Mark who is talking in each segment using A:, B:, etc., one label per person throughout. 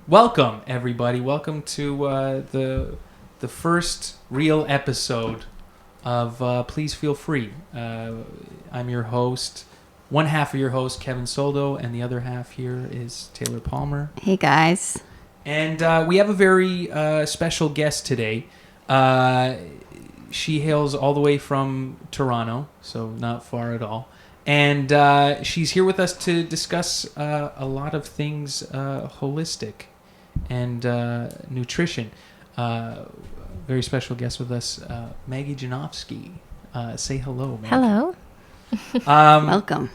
A: Welcome, everybody. Welcome to the first real episode of Please Feel Free. I'm your host, one half of your host, Kevin Soldo, and the other half here is Taylor Palmer.
B: Hey, guys.
A: And we have a very special guest today. She hails all the way from Toronto, so not far at all. And she's here with us to discuss a lot of things holistic and nutrition. Very special guest with us, Maggie Janovski. Say hello, Maggie.
B: Hello. Welcome.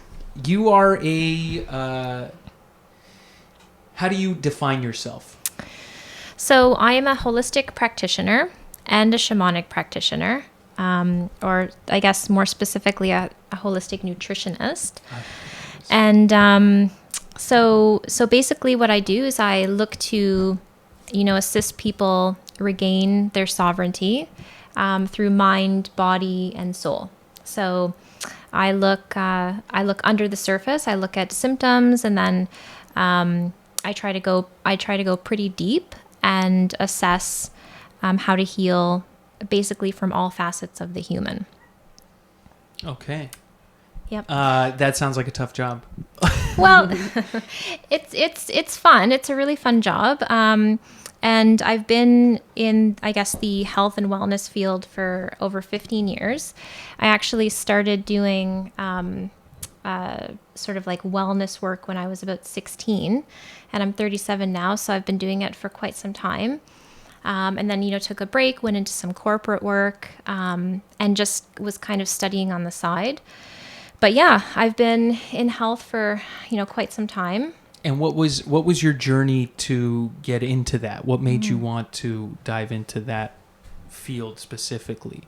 A: You are a... how do you define yourself?
C: So I am a holistic practitioner and a shamanic practitioner, or I guess more specifically a holistic nutritionist. And so basically what I do is I look to, assist people regain their sovereignty through mind, body, and soul. So I look under the surface. I look at symptoms, and then I try to go pretty deep and assess how to heal, basically from all facets of the human.
A: Okay.
C: Yep.
A: That sounds like a tough job.
C: Well, it's fun. It's a really fun job. And I've been in, I guess, the health and wellness field for over 15 years. I actually started doing sort of like wellness work when I was about 16, and I'm 37 now, so I've been doing it for quite some time. And then, took a break, went into some corporate work, and just was kind of studying on the side. But yeah, I've been in health for, quite some time.
A: And what was your journey to get into that? What made you want to dive into that field specifically?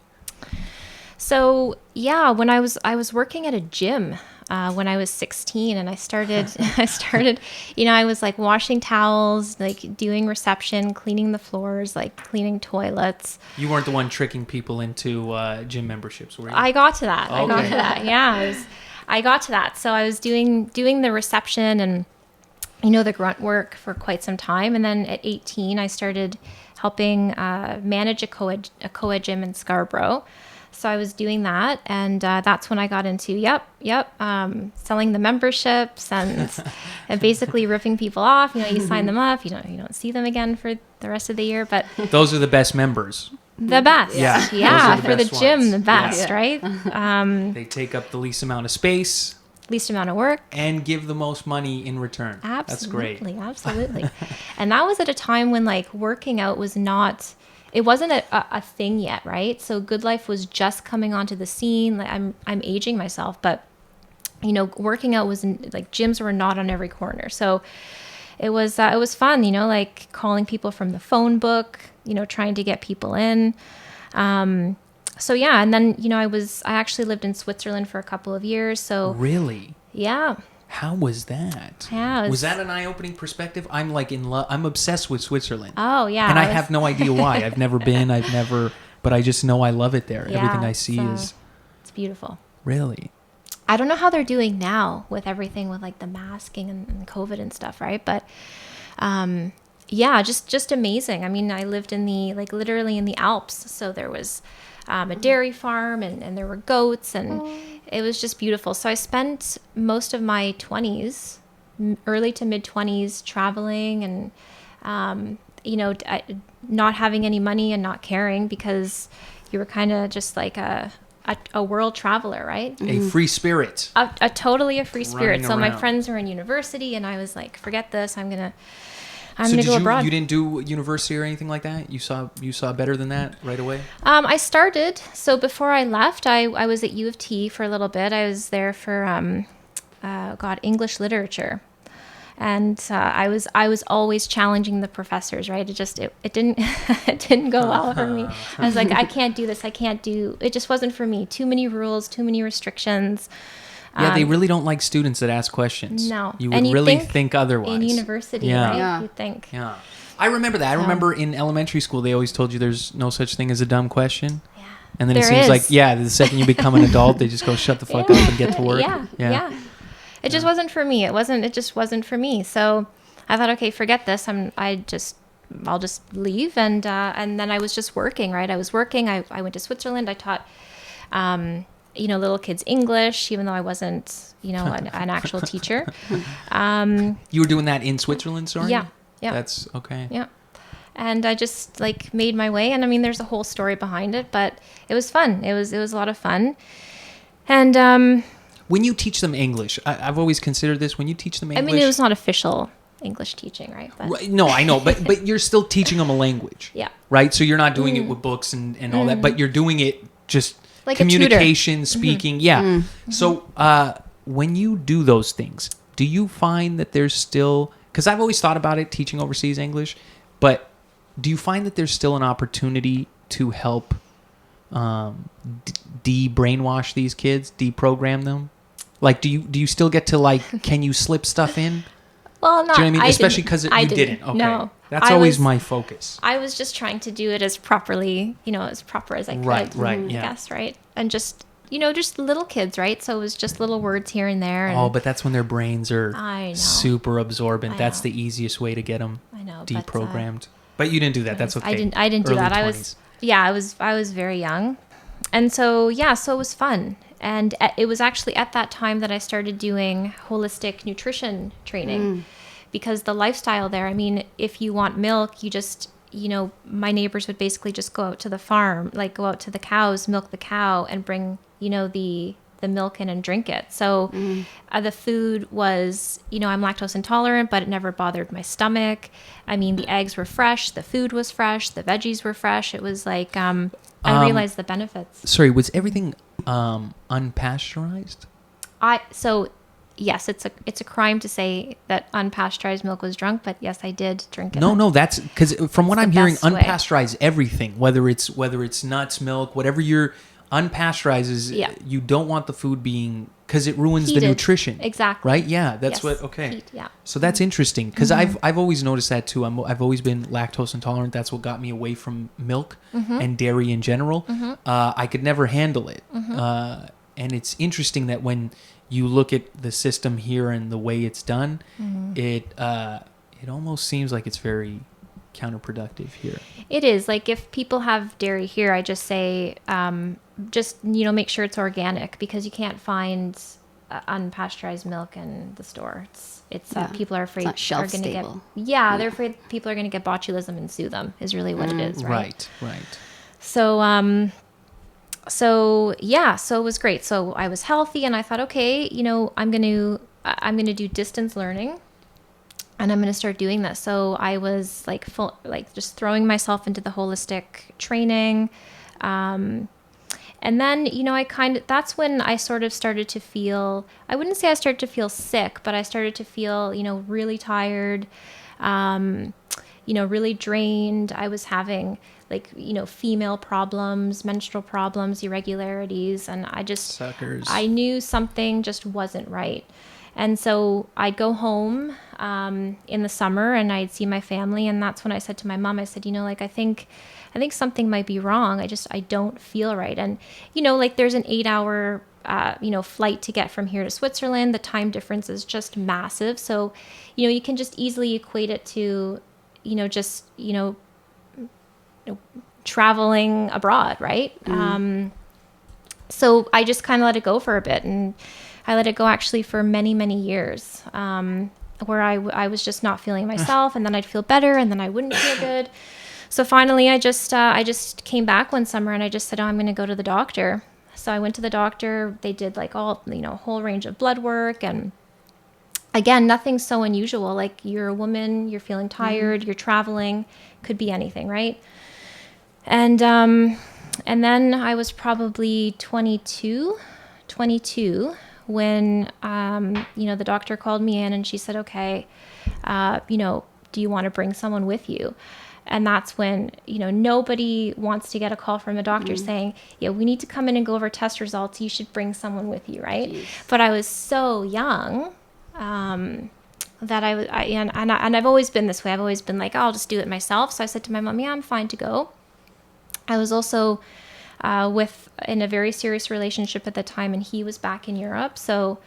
C: So yeah, when I was working at a gym when I was 16, and I started, I was like washing towels, like doing reception, cleaning the floors, like cleaning toilets.
A: You weren't the one tricking people into gym memberships, were you?
C: I got to that.
A: Okay.
C: I got to that. Yeah, I got to that. So I was doing the reception and the grunt work for quite some time, and then at 18, I started helping manage a co-ed gym in Scarborough. So I was doing that, and that's when I got into selling the memberships and basically ripping people off. You sign them up, you don't see them again for the rest of the year, but
A: those are the best members.
C: The best, yeah, for the gym, ones. The best, right?
A: They take up the least amount of space,
C: least amount of work,
A: and give the most money in return.
C: Absolutely,
A: that's great.
C: Absolutely. And that was at a time when like working out was not. It wasn't a thing yet, right? So Good Life was just coming onto the scene. Like I'm aging myself, but working out was like gyms were not on every corner. So it was fun, like calling people from the phone book, trying to get people in. So yeah, and then I actually lived in Switzerland for a couple of years. So
A: really,
C: yeah.
A: How was that?
C: Yeah,
A: was that an eye-opening perspective? I'm like in love. I'm obsessed with Switzerland.
C: Oh yeah,
A: and I have no idea why. I've never been. But I just know I love it there.
C: Yeah,
A: everything I see is.
C: It's beautiful.
A: Really.
C: I don't know how they're doing now with everything with like the masking and COVID and stuff, right? But, yeah, just amazing. I mean, I lived literally in the Alps, so there was a dairy farm and there were goats, and it was just beautiful. So I spent most of my 20s, early to mid 20s, traveling and, not having any money and not caring, because you were kind of just like a world traveler, right?
A: A free spirit.
C: A totally a free spirit.
A: Running
C: so my
A: around.
C: friends were in university, and I was like, forget this. I'm gonna go abroad.
A: You didn't do university or anything like that? You saw better than that right away?
C: I started. So before I left, I was at U of T for a little bit. I was there for English literature. And I was always challenging the professors, right? It didn't it didn't go well for me. I was like, I can't do this. It just wasn't for me. Too many rules, too many restrictions.
A: Yeah, they really don't like students that ask questions.
C: No.
A: You would really think otherwise.
C: In university,
A: yeah.
C: right?
A: Yeah.
C: You'd think.
A: Yeah. I remember that. I remember in elementary school, they always told you there's no such thing as a dumb question.
C: Yeah.
A: And then it seems like, the second you become an adult, they just go shut the fuck up and get to work.
C: Yeah. It just wasn't for me. It just wasn't for me. So I thought, okay, forget this. I'll just leave. And then I was just working, right? I was working. I went to Switzerland. I taught, little kids English, even though I wasn't, an actual teacher.
A: You were doing that in Switzerland, sorry?
C: Yeah.
A: That's okay.
C: Yeah. And I just like made my way. And I mean, there's a whole story behind it, but it was fun. It was a lot of fun. And
A: when you teach them English, I've always considered this. When you teach them English,
C: I mean, it was not official English teaching, right? But,
A: right, no, I know, but you're still teaching them a language.
C: Yeah.
A: Right. So you're not doing it with books and all that, but you're doing it just
C: like
A: communication, speaking. Yeah. So when you do those things, do you find that there's still? Because I've always thought about it, teaching overseas English, but do you find that there's still an opportunity to help de-brainwash these kids, deprogram them? Like, do you still get to, like, can you slip stuff in?
C: Well, not.
A: Do you know what I mean? Especially because you didn't. Okay.
C: No.
A: That's always my focus.
C: I was just trying to do it as properly, as proper as I could.
A: Right,
C: I
A: yeah.
C: guess, right? And just, just little kids, right? So it was just little words here and there. And
A: but that's when their brains are super absorbent. That's the easiest way to get them deprogrammed. But you didn't do that. That's okay.
C: I didn't do that.
A: 20s.
C: I was very young. And so, so it was fun. And it was actually at that time that I started doing holistic nutrition training because the lifestyle there, I mean, if you want milk, you just, my neighbors would basically just go out to the farm, like go out to the cows, milk the cow and bring, the milk in and drink it. So the food was, I'm lactose intolerant, but it never bothered my stomach. I mean, the eggs were fresh, the food was fresh, the veggies were fresh. It was like, I realized the benefits.
A: Sorry, was everything unpasteurized?
C: Yes, it's a crime to say that unpasteurized milk was drunk, but yes, I did drink it.
A: No, that's because from what I'm hearing, unpasteurized
C: way.
A: Everything, whether it's nuts, milk, whatever you're unpasteurized is, you don't want the food being, because it ruins the nutrition.
C: Exactly.
A: Right? Yeah, that's what. Okay.
C: Heat, yeah.
A: So that's interesting because I've always noticed that too. I've always been lactose intolerant. That's what got me away from milk and dairy in general. I could never handle it. And it's interesting that when you look at the system here and the way it's done, it almost seems like it's very counterproductive here.
C: It is. Like if people have dairy here, I just say, make sure it's organic because you can't find unpasteurized milk in the store. It's people are afraid
B: it's not
C: are going to get.
B: Yeah,
C: they're afraid people are going to get botulism and sue them. Is really what it is, right?
A: Right.
C: So so it was great. So I was healthy, and I thought, okay, I'm gonna do distance learning, and I'm gonna start doing this. So I was just throwing myself into the holistic training. And then, that's when I sort of started to feel, I wouldn't say I started to feel sick, but I started to feel, really tired, really drained. I was having female problems, menstrual problems, irregularities. And I knew something just wasn't right. And so I'd go home in the summer and I'd see my family. And that's when I said to my mom, I said, I think something might be wrong. I don't feel right. And, there's an 8-hour, flight to get from here to Switzerland. The time difference is just massive. So, you can just easily equate it to, traveling abroad, right? So I just kind of let it go for a bit. And I let it go actually for many, many years, where I was just not feeling myself, and then I'd feel better, and then I wouldn't feel good. So finally, I just came back one summer, and I just said, I'm going to go to the doctor. So I went to the doctor. They did a whole range of blood work, and again, nothing so unusual. Like, you're a woman, you're feeling tired, you're traveling, could be anything, right? And then I was probably 22 when, the doctor called me in and she said, okay, do you want to bring someone with you? And that's when, nobody wants to get a call from a doctor saying, we need to come in and go over test results. You should bring someone with you, right? Jeez. But I was so young that and I've always been this way. I've always been like, I'll just do it myself. So I said to my mom, I'm fine to go. I was also in a very serious relationship at the time, and he was back in Europe. So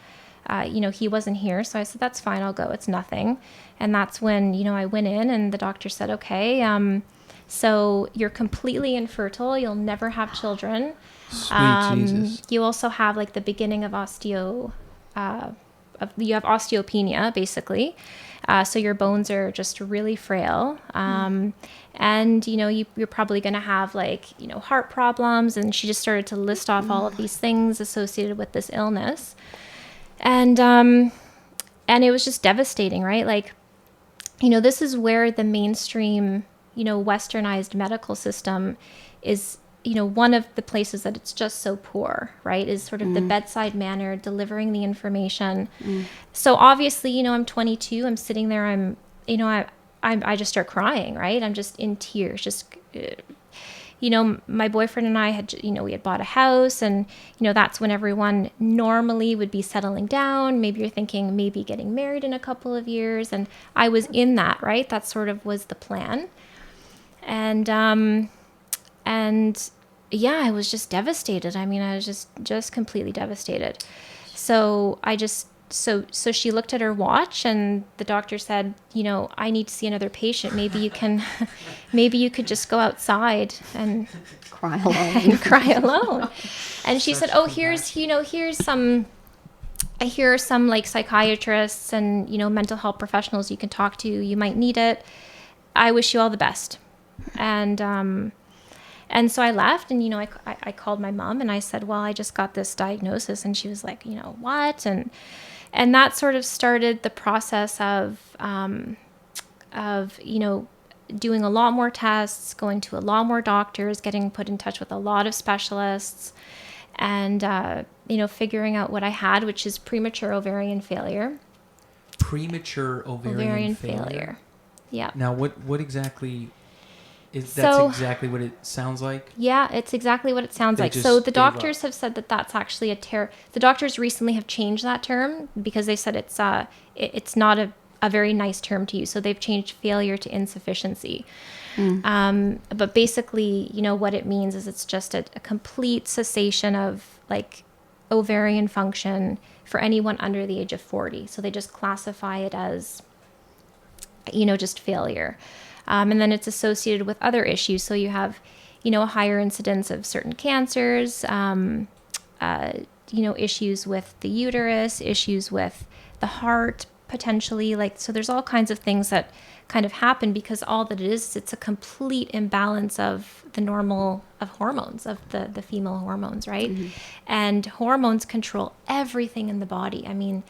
C: he wasn't here. So I said, that's fine, I'll go. It's nothing. And that's when, I went in and the doctor said, okay, so you're completely infertile. You'll never have children.
A: Sweet Jesus.
C: You also have like the beginning of you have osteopenia basically. So your bones are just really frail. And, you're probably going to have like, heart problems. And she just started to list off all of these things associated with this illness. And it was just devastating, right? Like, this is where the mainstream, westernized medical system is, one of the places that it's just so poor, right? Is sort of the bedside manner, delivering the information. So obviously, I'm 22, I'm sitting there, I just start crying, right? I'm just in tears, just, my boyfriend and I had, we had bought a house and, that's when everyone normally would be settling down. Maybe you're thinking maybe getting married in a couple of years. And I was in that, right? That sort of was the plan. And yeah, I was just devastated. I mean, I was just completely devastated. So so she looked at her watch and the doctor said, I need to see another patient. Maybe you could just go outside and
B: cry alone.
C: And she said, oh, here's some like psychiatrists and, mental health professionals you can talk to. You might need it. I wish you all the best. And so I left and, I called my mom and I said, well, I just got this diagnosis. And she was like, what? And that sort of started the process of doing a lot more tests, going to a lot more doctors, getting put in touch with a lot of specialists and, figuring out what I had, which is premature ovarian failure.
A: Premature ovarian failure.
C: Yeah.
A: Now, what exactly... That's exactly what it sounds like?
C: Yeah, it's exactly what it sounds like. So the doctors have said that that's actually the doctors recently have changed that term because they said it's not a very nice term to use. So they've changed failure to insufficiency. But basically, what it means is it's just a complete cessation of like ovarian function for anyone under the age of 40. So they just classify it as, just failure. And then it's associated with other issues. So you have, a higher incidence of certain cancers, issues with the uterus, issues with the heart, potentially. So there's all kinds of things that kind of happen because all that it is, it's a complete imbalance of the normal of hormones, of the female hormones, right? Mm-hmm. And hormones control everything in the body. I mean,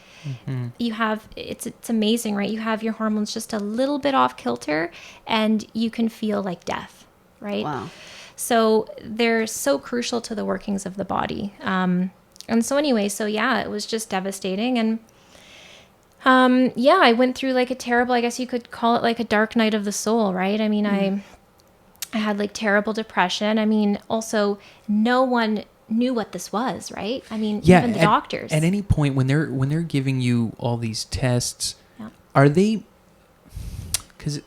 C: you have, it's amazing, right? You have your hormones just a little bit off kilter and you can feel like death, right?
B: Wow.
C: So they're so crucial to the workings of the body. And so anyway, it was just devastating. And I went through like a terrible, I guess you could call it like a dark night of the soul, right? I mean, I had like terrible depression. I mean, also no one knew what this was, right? I mean, even the doctors.
A: At any point when they're giving you all these tests, are they, because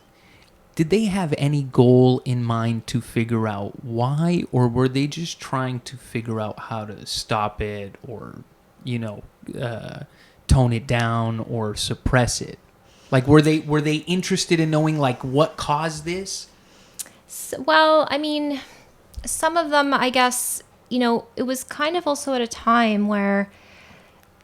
A: did they have any goal in mind to figure out why, or were they just trying to figure out how to stop it or, tone it down or suppress it? Like, were they interested in knowing like what caused this?
C: Well, I mean, some of them, I guess, it was kind of also at a time where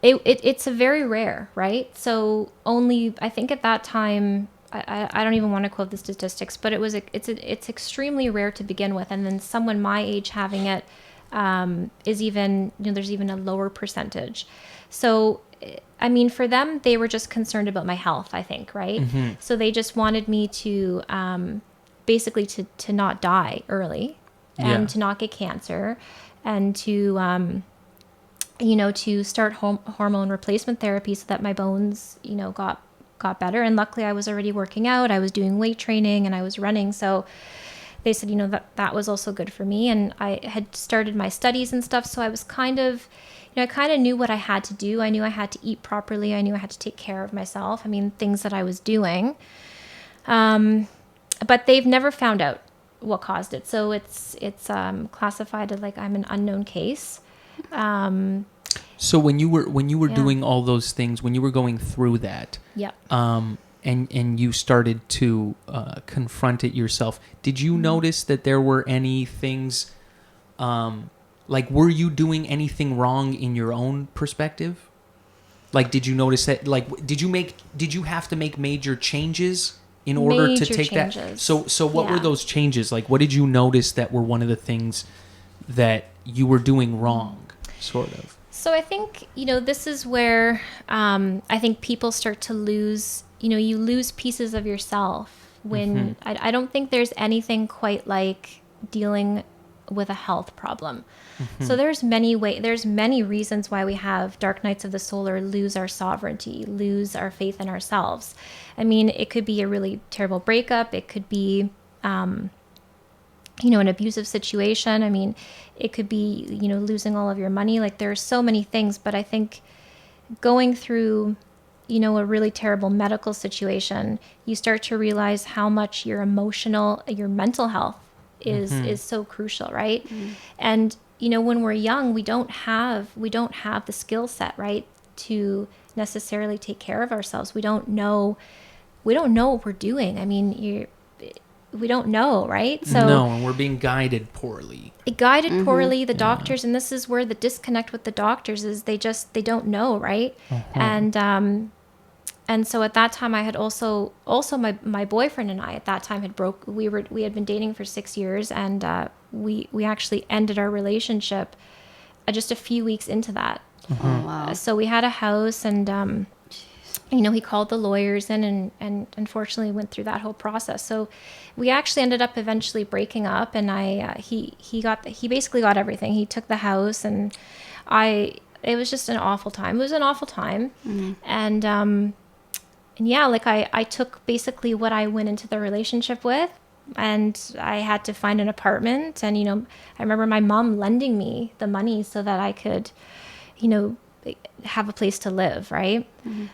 C: it's a very rare, right? So only, I think at that time, I don't even want to quote the statistics, but it's extremely rare to begin with. And then someone my age having it is even, there's even a lower percentage. So, I mean, for them, they were just concerned about my health, I think, right? Mm-hmm. So they just wanted me to basically to not die early and to not get cancer and to, to start hormone replacement therapy so that my bones, got better. And luckily I was already working out. I was doing weight training and I was running. So they said, that was also good for me. And I had started my studies and stuff. So I was kind of, I kind of knew what I had to do. I knew I had to eat properly. I knew I had to take care of myself. I mean, things that I was doing. But they've never found out what caused it. So it's classified as like I'm an unknown case.
A: So when you were
C: Yeah.
A: doing all those things, when you were going through that,
C: Yep.
A: and you started to confront it yourself, did you notice that there were any things, like were you doing anything wrong in your own perspective? Like, did you notice that? Like, did you have to make major changes in order to
C: Major
A: take that?
C: changes.
A: So what were
C: Yeah.
A: those changes? Like, what did you notice that were one of the things that you were doing wrong, sort of?
C: So I think, this is where I think people start to lose, you lose pieces of yourself when I don't think there's anything quite like dealing with a health problem. So there's many reasons why we have dark nights of the soul or lose our sovereignty, lose our faith in ourselves. I mean, it could be a really terrible breakup. It could be, an abusive situation. I mean, it could be, losing all of your money. Like there are so many things, but I think going through, a really terrible medical situation, you start to realize how much your mental health is so crucial, right? And, when we're young, we don't have the skill set, right, to necessarily take care of ourselves. We don't know what we're doing. I mean, we don't know, right? So
A: No, and we're being guided poorly.
C: Poorly, the doctors, and this is where the disconnect with the doctors is they don't know, right? And so at that time I had also my boyfriend and I at that time we had been dating for 6 years, and we actually ended our relationship just a few weeks into that.
B: Oh, wow.
C: So we had a house, and he called the lawyers in, and unfortunately went through that whole process. So we actually ended up eventually breaking up, and he basically got everything. He took the house, and it was just an awful time. It was an awful time. And yeah, like I took basically what I went into the relationship with, and I had to find an apartment. And, I remember my mom lending me the money so that I could, have a place to live, right?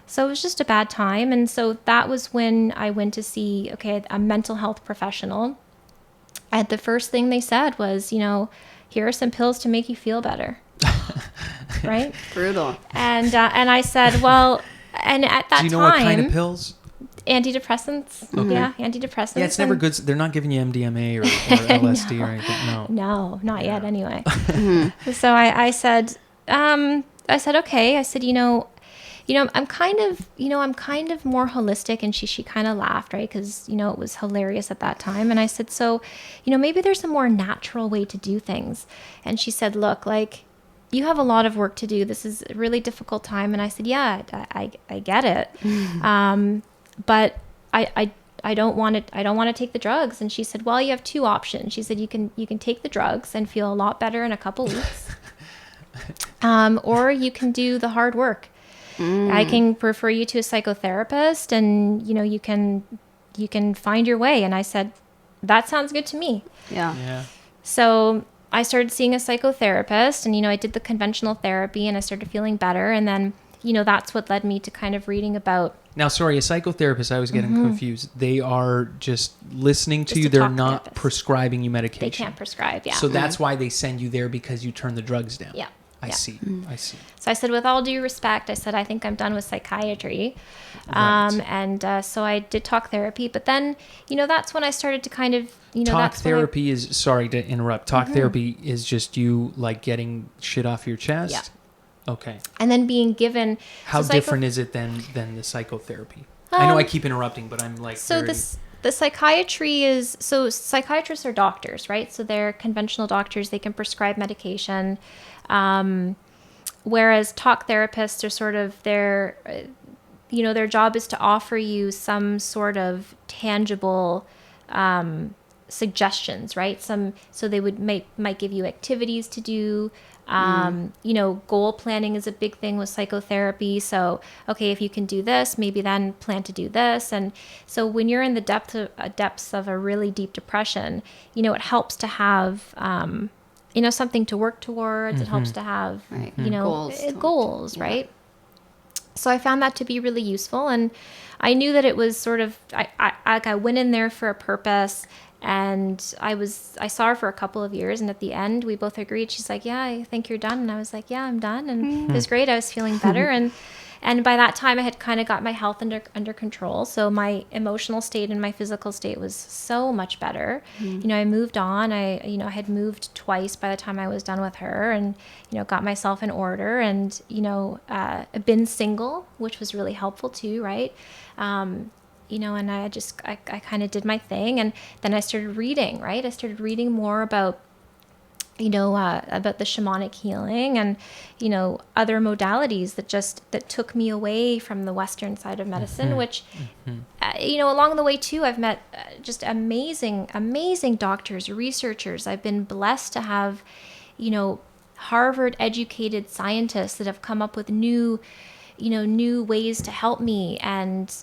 C: So it was just a bad time. And so that was when I went to see, a mental health professional. And the first thing they said was, here are some pills to make you feel better. Right?
B: Brutal.
C: And I said, well, and at that time...
A: Do you know what kind of pills?
C: Antidepressants.
A: Okay.
C: Yeah, antidepressants.
A: Yeah, it's never good. They're not giving you MDMA or LSD or anything.
C: No, not yet anyway. So I said, okay. I said, I'm kind of more holistic. And she kind of laughed, right? Because, it was hilarious at that time. And I said, so, maybe there's a more natural way to do things. And she said, look, like, you have a lot of work to do. This is a really difficult time. And I said, yeah, I get it. But I don't want to take the drugs. And she said, well, you have two options. She said, you can take the drugs and feel a lot better in a couple weeks. Or you can do the hard work. I can refer you to a psychotherapist, and, you can find your way. And I said, that sounds good to me.
B: Yeah.
C: So I started seeing a psychotherapist, and, I did the conventional therapy, and I started feeling better. And then, that's what led me to kind of reading about.
A: Now, sorry, a psychotherapist, I was getting confused. They are just listening to
C: Just
A: you.
C: a
A: They're
C: talk
A: not
C: therapist.
A: prescribing you medication.
C: They can't prescribe, yeah.
A: So that's why they send you there, because you turn the drugs down.
C: Yeah.
A: I
C: Yeah.
A: see. I see.
C: So I said, with all due respect, I said, I think I'm done with psychiatry.
A: Right.
C: And so I did talk therapy. But then, that's when I started to kind of,
A: Talk
C: that's
A: therapy is, sorry to interrupt, talk therapy is just you, like, getting shit off your chest?
C: Yeah.
A: Okay.
C: And then being given...
A: How
C: so
A: different is it than the psychotherapy? I know I keep interrupting, but I'm like...
C: So the psychiatry is... So psychiatrists are doctors, right? So they're conventional doctors. They can prescribe medication. Whereas talk therapists are sort of their job is to offer you some sort of tangible suggestions, right? So they might give you activities to do. Goal planning is a big thing with psychotherapy. So, okay, if you can do this, maybe then plan to do this. And so when you're in the depths of a really deep depression, it helps to have, something to work towards. It helps to have, goals, right? So I found that to be really useful. And I knew that it was sort of, I went in there for a purpose, And I saw her for a couple of years, and at the end we both agreed. She's like, yeah, I think you're done. And I was like, yeah, I'm done. And it was great. I was feeling better. And by that time I had kind of got my health under control. So my emotional state and my physical state was so much better. I moved on. I had moved twice by the time I was done with her, and, got myself in order, and, been single, which was really helpful too. Right. And I kind of did my thing, and then I started reading, right? I started reading more about the shamanic healing and, other modalities that took me away from the Western side of medicine, which, along the way too, I've met just amazing doctors, researchers. I've been blessed to have, Harvard educated scientists that have come up with new ways to help me. And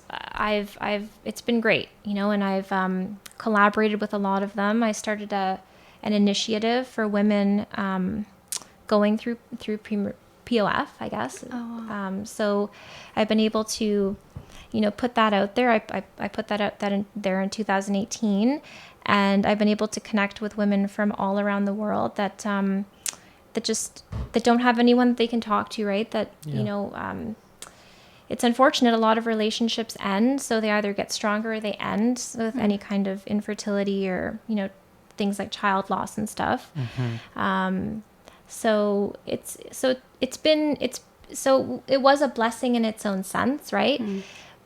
C: it's been great, and I've collaborated with a lot of them. I started an initiative for women going through POF, I guess.
B: Oh, wow.
C: So I've been able to, put that out there. I put that out there in 2018, and I've been able to connect with women from all around the world that don't have anyone that they can talk to, right? That, it's unfortunate. A lot of relationships end, so they either get stronger or they end with any kind of infertility or, things like child loss and stuff. So it was a blessing in its own sense, right?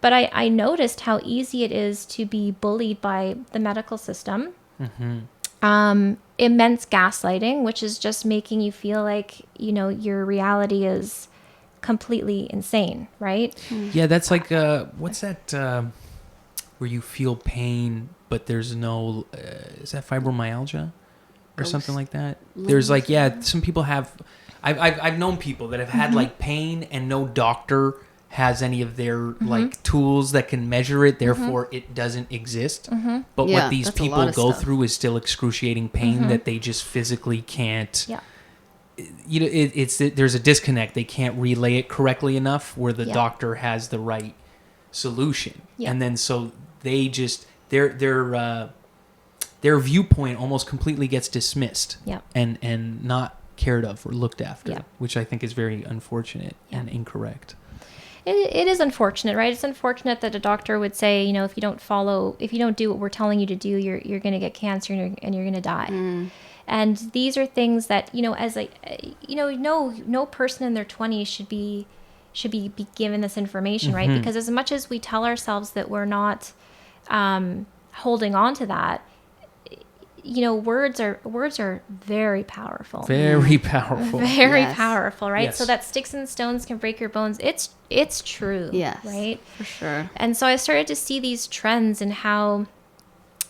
C: But I noticed how easy it is to be bullied by the medical system. Immense gaslighting, which is just making you feel like, your reality is completely insane, right?
A: Yeah, that's like, what's that, where you feel pain, but there's no, is that fibromyalgia or something like that? There's like, some people have, I've known people that have had like pain and no doctor has any of their like tools that can measure it, therefore it doesn't exist. But what these people go through is still excruciating pain that they just physically can't. There's a disconnect. They can't relay it correctly enough where the doctor has the right solution, and then so they just their viewpoint almost completely gets dismissed, and not cared of or looked after, which I think is very unfortunate and incorrect.
C: It is unfortunate, right? It's unfortunate that a doctor would say, if you don't do what we're telling you to do, you're going to get cancer and you're going to die. And these are things that, no person in their 20s should be given this information, right? Because as much as we tell ourselves that we're not holding on to that, words are very powerful.
A: Very powerful.
C: Very powerful, right?
A: Yes.
C: So that sticks and stones can break your bones. It's true.
B: Yes,
C: right?
B: For sure.
C: And so I started to see these trends in how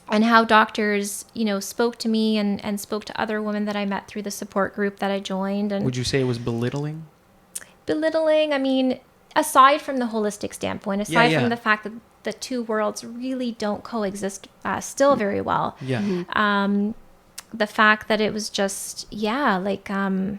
C: doctors, spoke to me and spoke to other women that I met through the support group that I joined. And
A: would you say it was belittling?
C: I mean, aside from the holistic standpoint, from the fact that the two worlds really don't coexist still very well. The fact that it was just, it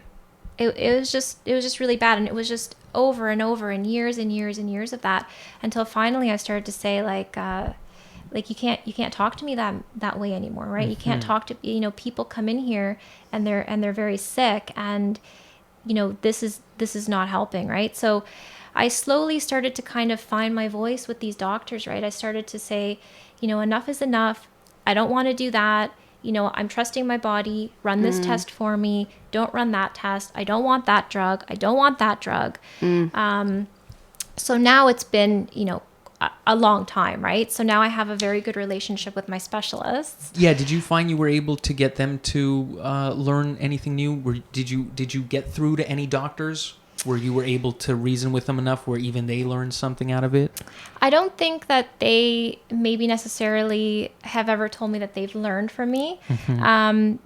C: was just really bad. And it was just over and over and years and years and years of that, until finally I started to say you can't talk to me that way anymore, right? You can't talk to, people come in here and they're very sick, and, this is not helping, right? So I slowly started to kind of find my voice with these doctors, right? I started to say, enough is enough. I don't want to do that. I'm trusting my body. Run this test for me. Don't run that test. I don't want that drug. I don't want that drug. So now it's been, a long time, right? So now I have a very good relationship with my specialists.
A: Yeah. Did you find you were able to get them to learn anything new? Did you get through to any doctors where you were able to reason with them enough where even they learned something out of it?
C: I don't think that they maybe necessarily have ever told me that they've learned from me.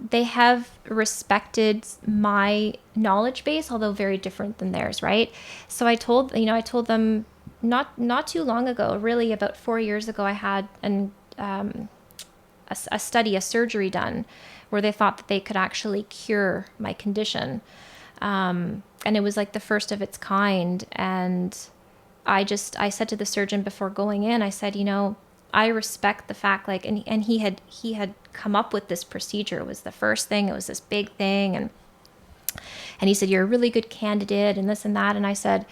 C: They have respected my knowledge base, although very different than theirs, right? So I told them not too long ago, really about 4 years ago, I had a surgery done where they thought that they could actually cure my condition. And it was like the first of its kind. And I said to the surgeon before going in, I said, I respect the fact, like, and he had come up with this procedure. It was the first thing. It was this big thing. And he said, you're a really good candidate and this and that. And I said,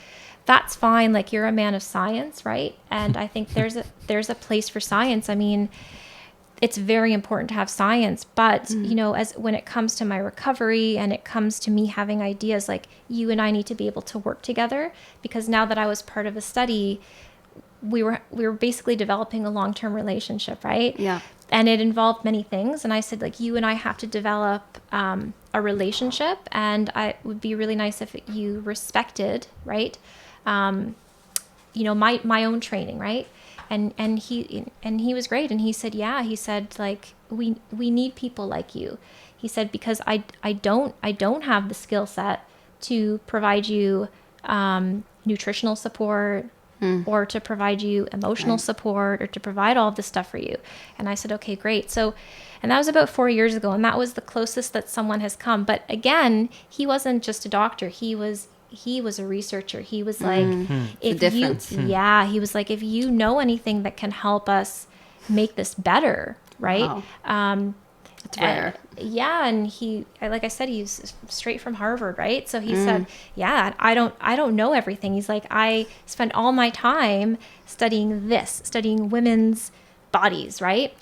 C: that's fine. Like, you're a man of science, right? And I think there's a place for science. I mean, it's very important to have science, but you know, as when it comes to my recovery and it comes to me having ideas, like, you and I need to be able to work together, because now that I was part of a study, we were basically developing a long-term relationship, right?
D: Yeah.
C: And it involved many things. And I said, like, you and I have to develop a relationship, and it would be really nice if you respected, right? You know, my own training, right? And he was great. And he said, yeah, he said, like, we need people like you. He said, because I don't have the skill set to provide you nutritional support, or to provide you emotional support, or to provide all of this stuff for you. And I said, okay, great. So, and that was about 4 years ago. And that was the closest that someone has come. But again, he wasn't just a doctor. He was a researcher. He was like, he was like, if you know anything that can help us make this better, right?
D: Wow. It's rare.
C: And like I said, he's straight from Harvard, right? So he said, yeah, I don't know everything. He's like, I spent all my time studying women's bodies, right?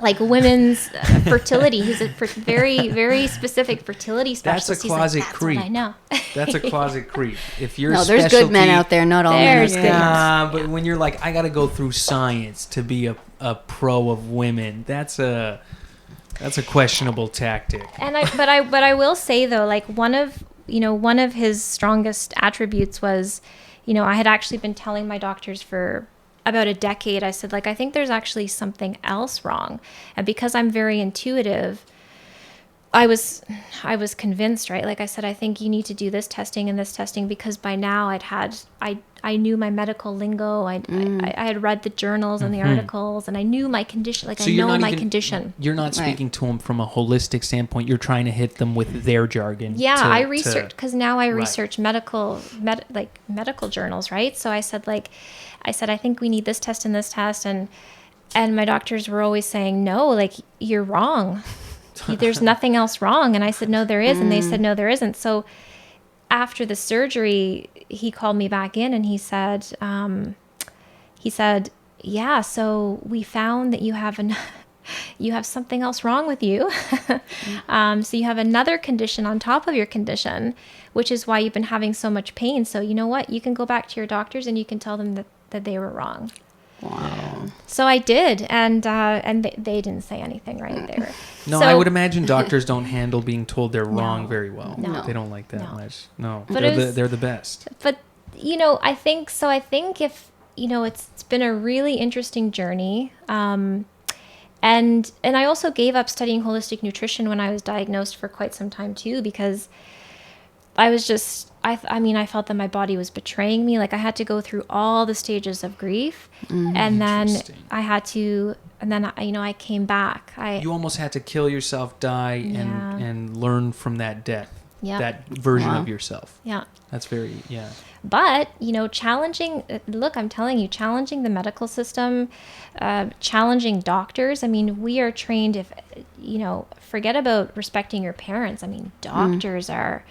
C: Like women's fertility. He's a very, very specific fertility specialist.
A: That's a closet creep.
C: What I know.
A: That's a closet creep. If you're
D: there's good men out there. Not all men are good.
A: Yeah, but when you're like, I got to go through science to be a pro of women, that's a questionable tactic.
C: And I will say though, like, one of his strongest attributes was, you know, I had actually been telling my doctors for about a decade. I said, like, I think there's actually something else wrong. And because I'm very intuitive, I was convinced, right? Like I said, I think you need to do this testing and this testing, because by now I knew my medical lingo. I had read the journals and the articles, and I knew my condition. Like, so I know my condition.
A: You're not speaking to them from a holistic standpoint. You're trying to hit them with their jargon.
C: Yeah, I research, because now I research medical journals, right? So I said, I think we need this test and this test, and my doctors were always saying, no, like, you're wrong. There's nothing else wrong. And I said, no, there is. And they said, no, there isn't. So after the surgery, he called me back in and he said, yeah, so we found that you have something else wrong with you. So you have another condition on top of your condition, which is why you've been having so much pain. So you know what? You can go back to your doctors and you can tell them that they were wrong.
D: Wow.
C: So I did, and they didn't say anything, right? They were.
A: No, I would imagine doctors don't handle being told they're wrong very well.
C: No.
A: They don't like that much. No,
C: but
A: they're the best.
C: But you know, I think if you know, it's been a really interesting journey. And I also gave up studying holistic nutrition when I was diagnosed for quite some time too, because I was just, I felt that my body was betraying me. Like, I had to go through all the stages of grief, and then I came back. You
A: almost had to kill yourself, die, and learn from that death. Yeah. That version of yourself. Yeah. That's very,
C: But, you know, I'm telling you, challenging the medical system, challenging doctors. I mean, we are trained, if, you know, forget about respecting your parents. I mean, doctors are,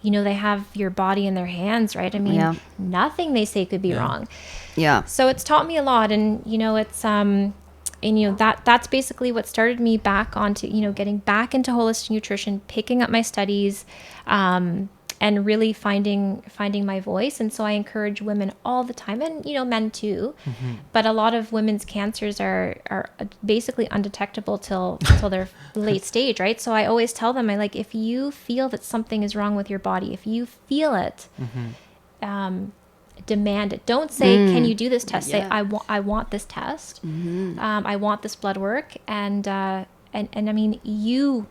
C: you know, they have your body in their hands, right? I mean, nothing they say could be wrong. Yeah. So it's taught me a lot. And, you know, it's, and, you know, that's basically what started me back onto, you know, getting back into holistic nutrition, picking up my studies, and really finding my voice. And so I encourage women all the time, and, you know, men too. Mm-hmm. But a lot of women's cancers are basically undetectable till their late stage, right? So I always tell them, if you feel that something is wrong with your body, if you feel it, demand it. Don't say, can you do this test? Say, I want this test. Mm-hmm. I want this blood work. And I mean, you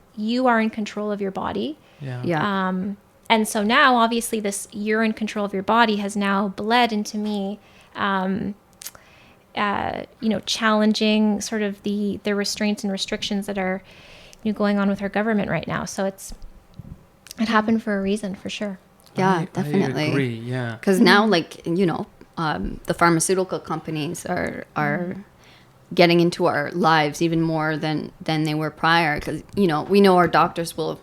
C: are in control of your body. Yeah. And so now, obviously, this you're in control of your body has now bled into me, you know, challenging sort of the restraints and restrictions that are, you know, going on with our government right now. So it happened for a reason, for sure.
D: Yeah, definitely.
A: I agree, yeah.
D: Because now, like, you know, the pharmaceutical companies are getting into our lives even more than they were prior. Because, you know, we know our doctors will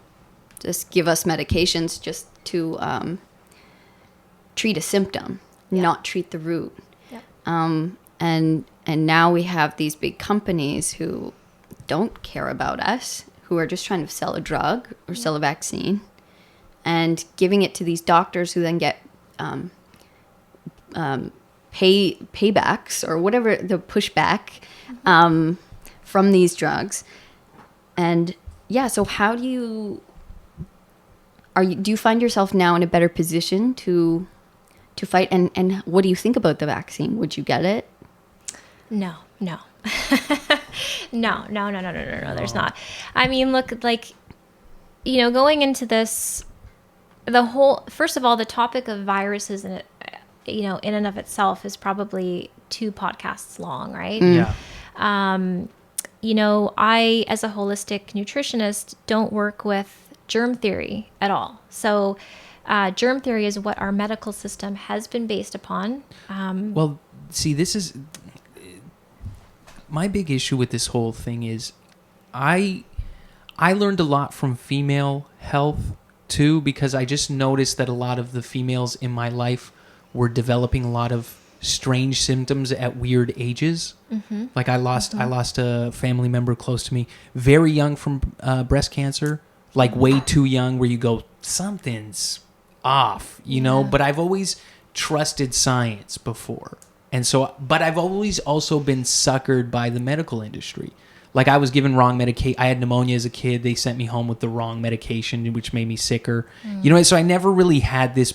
D: just give us medications just to treat a symptom, not treat the root.
C: Yep.
D: And now we have these big companies who don't care about us, who are just trying to sell a drug or sell a vaccine, and giving it to these doctors who then get paybacks or whatever, the pushback from these drugs. And yeah, so how do you find yourself now in a better position to fight? And what do you think about the vaccine? Would you get it?
C: No. No. There's not. I mean, look, like, you know, going into this, first of all, the topic of viruses in it, you know, in and of itself is probably 2 podcasts long, right?
A: Yeah.
C: You know, I, as a holistic nutritionist, don't work with germ theory at all. So germ theory is what our medical system has been based upon.
A: Well, see, this is my big issue with this whole thing is I learned a lot from female health too, because I just noticed that a lot of the females in my life were developing a lot of strange symptoms at weird ages. Mm-hmm. Like I lost a family member close to me very young from breast cancer, like way too young, where you go, something's off, you know, but I've always trusted science before. And so, but I've always also been suckered by the medical industry. Like I was given wrong medication. I had pneumonia as a kid. They sent me home with the wrong medication, which made me sicker. You know, so I never really had this,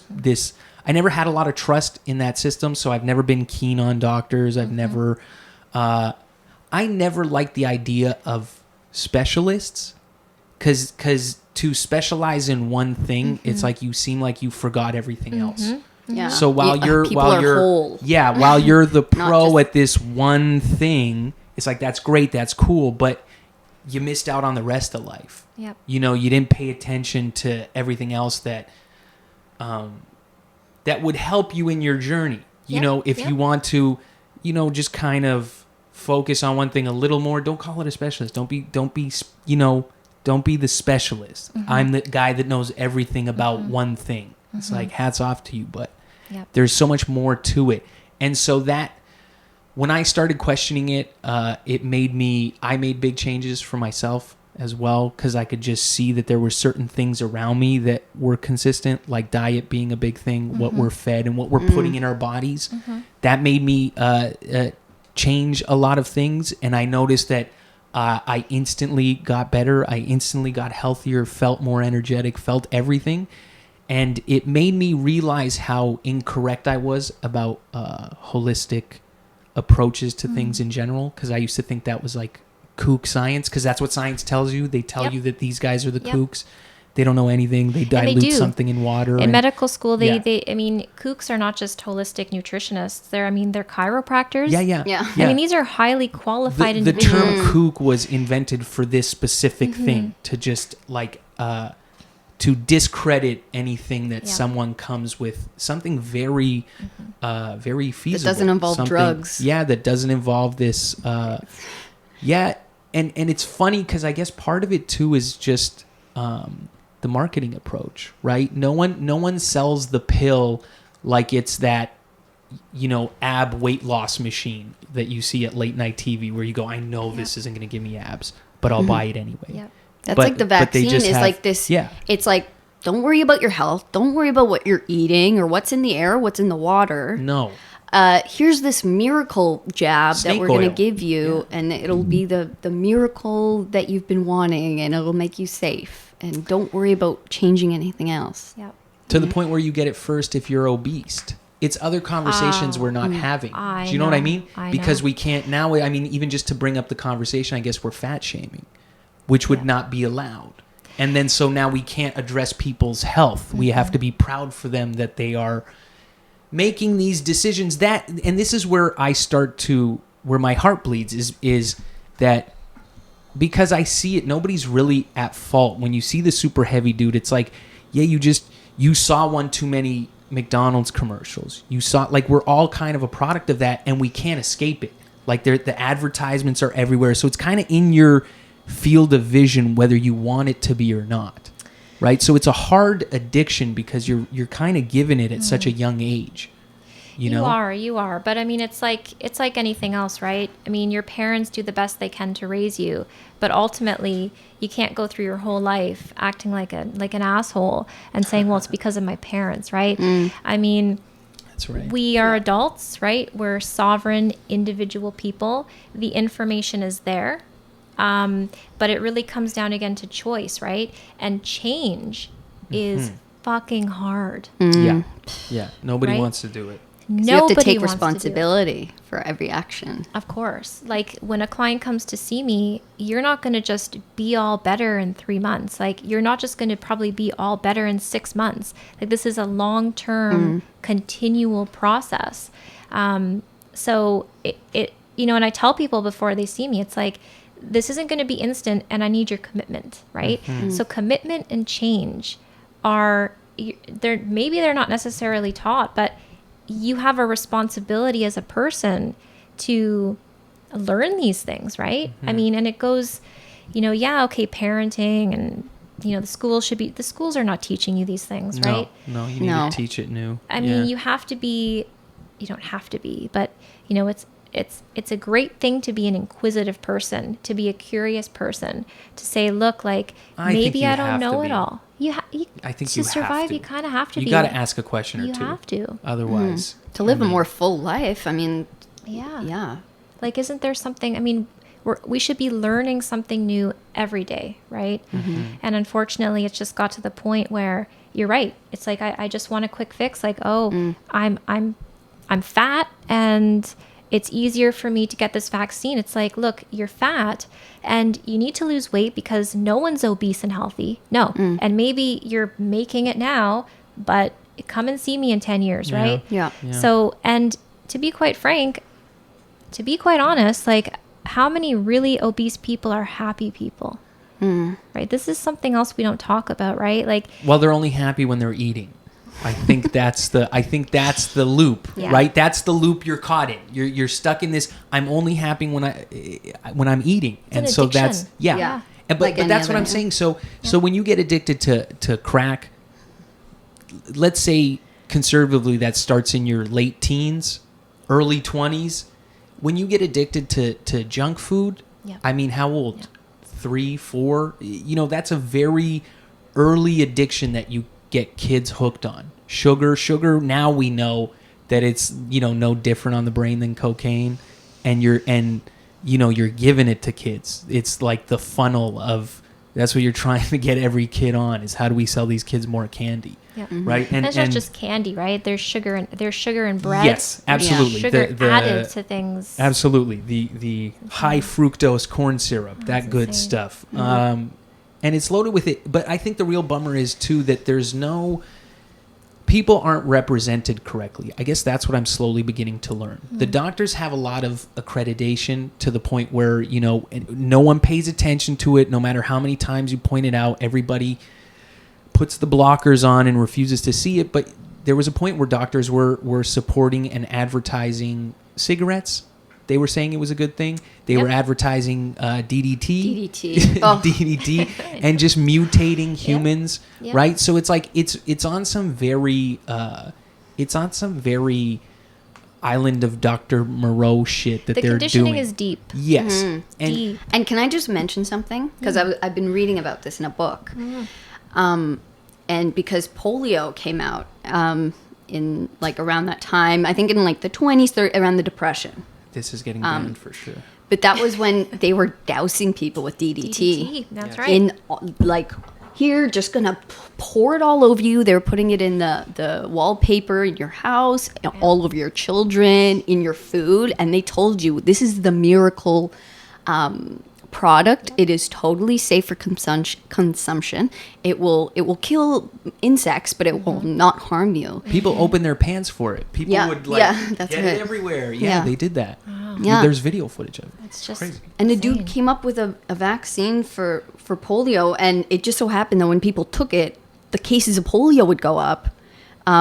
A: I never had a lot of trust in that system. So I've never been keen on doctors. I've never, I never liked the idea of specialists because to specialize in one thing, it's like you seem like you forgot everything else.
D: Yeah.
A: So while you're
D: whole.
A: while you're the pro
D: just
A: at this one thing, it's like that's great, that's cool, but you missed out on the rest of life.
C: Yep.
A: You know, you didn't pay attention to everything else that that would help you in your journey. You know, if you want to, you know, just kind of focus on one thing a little more, don't call it a specialist. Don't be you know, don't be the specialist. I'm the guy that knows everything about one thing. It's like hats off to you, but there's so much more to it. And so that when I started questioning it, I made big changes for myself as well, because I could just see that there were certain things around me that were consistent, like diet being a big thing, what we're fed and what we're putting in our bodies. That made me change a lot of things. And I noticed that I instantly got better. I instantly got healthier, felt more energetic, felt everything. And it made me realize how incorrect I was about holistic approaches to things in general, because I used to think that was like kook science, because that's what science tells you. They tell you that these guys are the kooks. They don't know anything. They dilute something in water.
C: In medical school, they I mean, kooks are not just holistic nutritionists. They're chiropractors.
D: Yeah.
C: I mean, these are highly qualified
A: the
C: individuals.
A: term kook was invented for this specific thing, to just like to discredit anything that someone comes with something very very feasible.
D: That doesn't involve drugs.
A: Yeah, that doesn't involve this. And it's funny because I guess part of it too is just the marketing approach, right? No one sells the pill like it's that, you know, ab weight loss machine that you see at late night TV where you go, I know this isn't going to give me abs, but I'll buy it anyway.
C: Yep.
D: That's like the vaccine is like this.
A: Yeah.
D: It's like, don't worry about your health. Don't worry about what you're eating or what's in the air, what's in the water.
A: No.
D: Here's this miracle jab
A: Snake
D: that we're going
A: oil.
D: to give you, and it'll be the miracle that you've been wanting, and it'll make you safe. And don't worry about changing anything else.
C: Yep.
A: To the point where you get it first if you're obese. It's other conversations we're not having. Do you know what I mean? Because we can't now. I mean, even just to bring up the conversation, I guess we're fat shaming, which would not be allowed. And then so now we can't address people's health. We have to be proud for them that they are making these decisions. And this is where where my heart bleeds is that because I see it, nobody's really at fault. When you see the super heavy dude, it's like, yeah, you saw one too many McDonald's commercials. You saw, like, we're all kind of a product of that, and we can't escape it. Like the advertisements are everywhere. So it's kind of in your field of vision whether you want it to be or not. Right? So it's a hard addiction because you're kind of given it at such a young age. You know?
C: You are. But I mean, it's like anything else, right? I mean, your parents do the best they can to raise you, but ultimately you can't go through your whole life acting like an asshole and saying, well, it's because of my parents, right? I mean,
A: that's right.
C: We are adults, right? We're sovereign individual people. The information is there. But it really comes down again to choice, right? And change is fucking hard.
A: Yeah. Nobody
C: Right?
A: wants to do it.
D: You have to take
C: wants
D: responsibility for every action.
C: Of course. Like when a client comes to see me, you're not going to just be all better in 3 months. Like you're not just going to probably be all better in 6 months. Like this is a long-term continual process. So it and I tell people before they see me, it's like, this isn't going to be instant and I need your commitment, right? So commitment and change they're not necessarily taught, but you have a responsibility as a person to learn these things, right? I mean, and it goes, parenting and, the schools are not teaching you these things, right?
A: No, you need to teach it new.
C: I mean, you don't have to be, but, it's a great thing to be an inquisitive person, to be a curious person, to say, look, like, maybe I don't know it all.
A: I think
C: to survive, you kind of have to be.
A: You got to ask a question or two.
C: You have to.
A: Otherwise.
D: To live a more full life, I mean,
C: yeah. Like, isn't there something, I mean, we should be learning something new every day, right? And unfortunately, it's just got to the point where you're right. It's like, I just want a quick fix. Like, I'm fat and it's easier for me to get this vaccine. It's like, look, you're fat and you need to lose weight because no one's obese and healthy. No. And maybe you're making it now, but come and see me in 10 years, right?
D: Yeah.
C: So, and to be quite frank, to be quite honest, like, how many really obese people are happy people? Right? This is something else we don't talk about, right? Like,
A: well, they're only happy when they're eating. I think that's the loop, right? That's the loop you're caught in. You're stuck in this. I'm only happy when I'm eating,
C: it's so
A: that's But that's what I'm saying. So when you get addicted to crack, let's say conservatively that starts in your late teens, early 20s. When you get addicted to junk food, I mean, how old? 3, 4? That's a very early addiction that you get kids hooked on. Sugar now we know that it's no different on the brain than cocaine, and you're giving it to kids. It's like the funnel of, that's what you're trying to get every kid on, is how do we sell these kids more candy, right?
C: And it's not just candy, right? There's sugar and bread.
A: Yes, absolutely.
C: Sugar added to things.
A: Absolutely, the high fructose corn syrup, that good
C: insane.
A: stuff. And it's loaded with it. But I think the real bummer is, too, that people aren't represented correctly. I guess that's what I'm slowly beginning to learn. The doctors have a lot of accreditation to the point where, no one pays attention to it. No matter how many times you point it out, everybody puts the blockers on and refuses to see it. But there was a point where doctors were supporting and advertising cigarettes. They were saying it was a good thing. They were advertising DDT, DDT, and just mutating humans, right? So it's like it's on some very island of Dr. Moreau shit that they're doing. The
C: conditioning is deep.
A: Yes,
D: and can I just mention something? Because I've been reading about this in a book, and because polio came out in like around that time, I think in like the 20s, 30s, around the Depression.
A: This is getting banned for sure.
D: But that was when they were dousing people with DDT.
C: That's right.
D: In like, here, just gonna pour it all over you. They were putting it in the wallpaper in your house, all of your children, in your food, and they told you this is the miracle product. It is totally safe for consumption. It will kill insects, but it will not harm you.
A: People open their pants for it. People would
D: that's
A: get
D: right.
A: it everywhere. Yeah, they did that.
C: Wow.
D: Yeah.
A: There's video footage of it.
C: It's just
A: crazy.
D: And the dude came up with a vaccine for polio, and it just so happened that when people took it, the cases of polio would go up,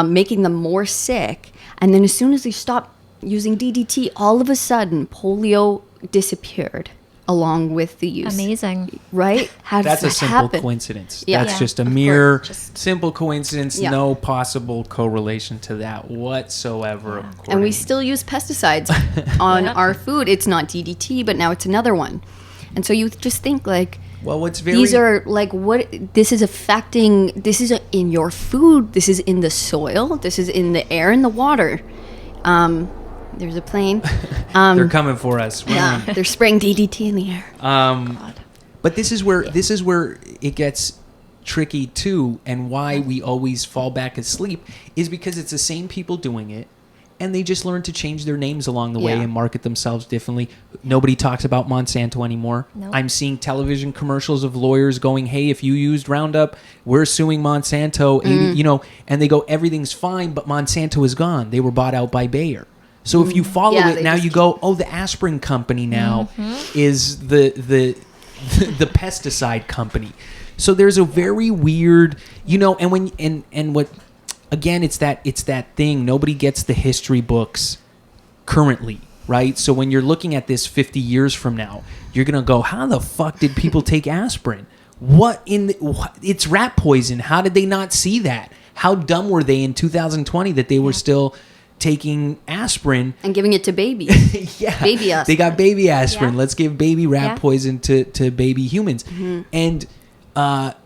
D: making them more sick. And then as soon as they stopped using DDT, all of a sudden polio disappeared along with the use.
C: Amazing.
D: Right? How does
A: That's a
D: that
A: simple
D: happen?
A: coincidence.
D: Yeah.
A: That's
C: Yeah,
A: just a
C: of
A: mere
C: course. Just-
A: simple coincidence.
D: Yeah.
A: No possible correlation to that whatsoever.
C: Yeah.
D: And we
A: according-
D: still use pesticides on
C: Yeah.
D: our food. It's not DDT, but now it's another one. And so you just think like,
A: well, what's very
D: these are like what this is affecting. This is in your food. This is in the soil. This is in the air and the water. There's a plane.
A: they're coming for us. Run.
D: Yeah, they're spraying DDT in the air.
A: But this is where it gets tricky too, and why we always fall back asleep is because it's the same people doing it, and they just learn to change their names along the way
D: Yeah.
A: and market themselves differently. Nobody talks about Monsanto anymore.
C: Nope.
A: I'm seeing television commercials of lawyers going, "Hey, if you used Roundup, we're suing Monsanto." 80, and they go, "Everything's fine," but Monsanto is gone. They were bought out by Bayer. So if you follow
D: Yeah,
A: it
D: they
A: now,
D: just
A: you go, "Oh, the aspirin company now is the pesticide company." So there's a very weird, and when and what again, it's that thing. Nobody gets the history books currently, right? So when you're looking at this 50 years from now, you're gonna go, "How the fuck did people take aspirin? It's rat poison. How did they not see that? How dumb were they in 2020 that they were still taking aspirin?"
D: And giving it to babies.
A: Yeah,
D: Baby aspirin.
A: They got baby aspirin.
C: Yeah.
A: Let's give baby rat
C: Yeah.
A: poison to baby humans. And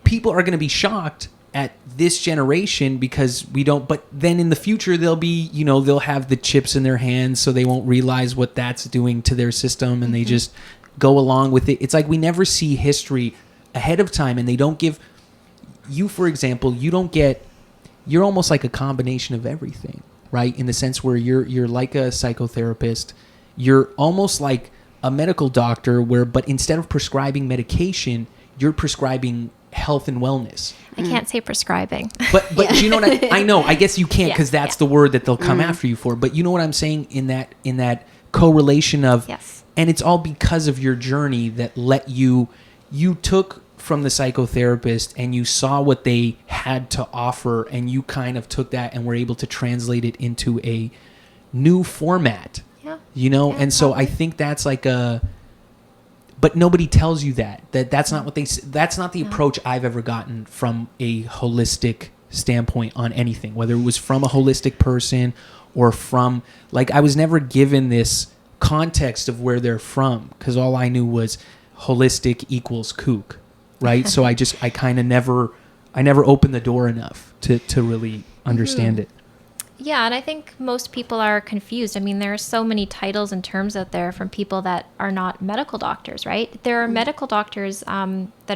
A: people are going to be shocked at this generation because we don't. But then in the future, they'll be, they'll have the chips in their hands, so they won't realize what that's doing to their system, and they just go along with it. It's like we never see history ahead of time, and they don't give you, for example, you don't get. You're almost like a combination of everything, right? In the sense where you're like a psychotherapist, you're almost like a medical doctor but instead of prescribing medication, you're prescribing health and wellness.
C: I can't say prescribing.
A: But you know what I know. I guess you can't
C: Yeah,
A: because that's the word that they'll come after you for. But you know what I'm saying in that correlation of
C: Yes.
A: and it's all because of your journey that let you took from the psychotherapist and you saw what they had to offer and you kind of took that and were able to translate it into a new format.
C: Yeah.
A: And
C: Yeah,
A: so I
C: probably.
A: think that's like but nobody tells you that's not what that's not the approach I've ever gotten from a holistic standpoint on anything, whether it was from a holistic person or from, like, I was never given this context of where they're from because all I knew was holistic equals kook, right? So I kind of never opened the door enough to really understand it.
C: Yeah, and I think most people are confused. I mean, there are so many titles and terms out there from people that are not medical doctors, right? There are medical doctors that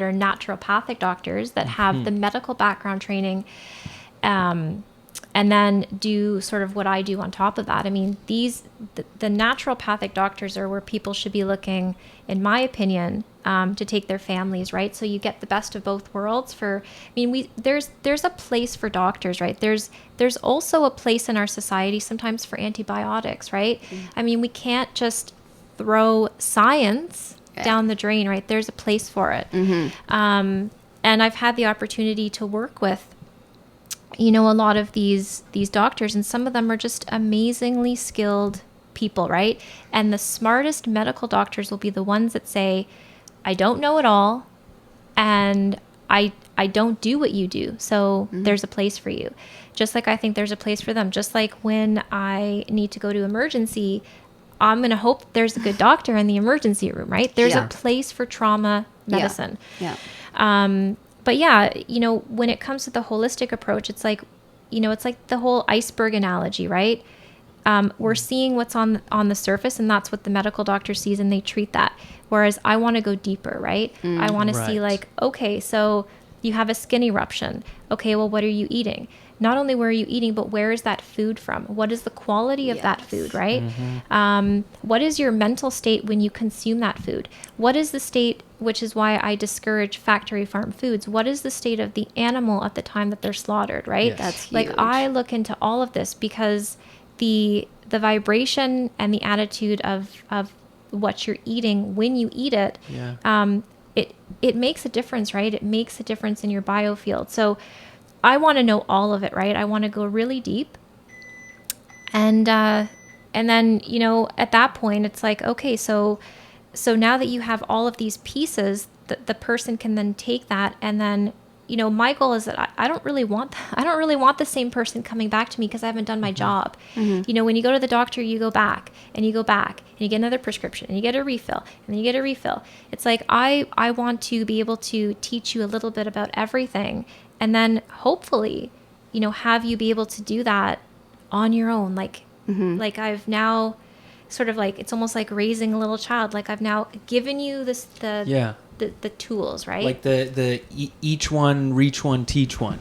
C: are naturopathic doctors that have the medical background training and then do sort of what I do on top of that. I mean, the naturopathic doctors are where people should be looking, in my opinion, to take their families, right? So you get the best of both worlds. There's a place for doctors, right? There's also a place in our society sometimes for antibiotics, right? I mean, we can't just throw science down the drain, right? There's a place for it. And I've had the opportunity to work with a lot of these doctors, and some of them are just amazingly skilled people, right? And the smartest medical doctors will be the ones that say, I don't know it all, and I don't do what you do, so there's a place for you. Just like I think there's a place for them. Just like when I need to go to emergency, I'm going to hope there's a good doctor in the emergency room, right? There's
D: Yeah.
C: a place for trauma medicine.
D: Yeah.
C: But yeah, when it comes to the holistic approach, it's like, it's like the whole iceberg analogy, right? We're seeing what's on the surface, and that's what the medical doctor sees, and they treat that. Whereas I want to go deeper, right? I want to see,
A: Right.
C: like, okay, so you have a skin eruption. Okay, well, what are you eating? Not only where are you eating, but where is that food from? What is the quality of that
D: Yes.
C: food, right? What is your mental state when you consume that food? What is the state, which is why I discourage factory farm foods, what is the state of the animal at the time that they're slaughtered, right?
A: Yes.
D: That's
C: Like,
D: huge.
C: I look into all of this because the vibration and the attitude of what you're eating when you eat it,
A: Yeah.
C: it makes a difference, right? It makes a difference in your biofield. So I want to know all of it, right? I want to go really deep and And then, at that point, it's like, okay, so now that you have all of these pieces, the person can then take that, and then, my goal is that I don't really want the same person coming back to me because I haven't done my job. When you go to the doctor, you go back and you go back and you get another prescription and you get a refill and then you get a refill. It's like, I want to be able to teach you a little bit about everything, and then hopefully, have you be able to do that on your own. Like I've now sort of like, it's almost like raising a little child. Like I've now given you the tools, right?
A: Like the each one, reach one, teach one.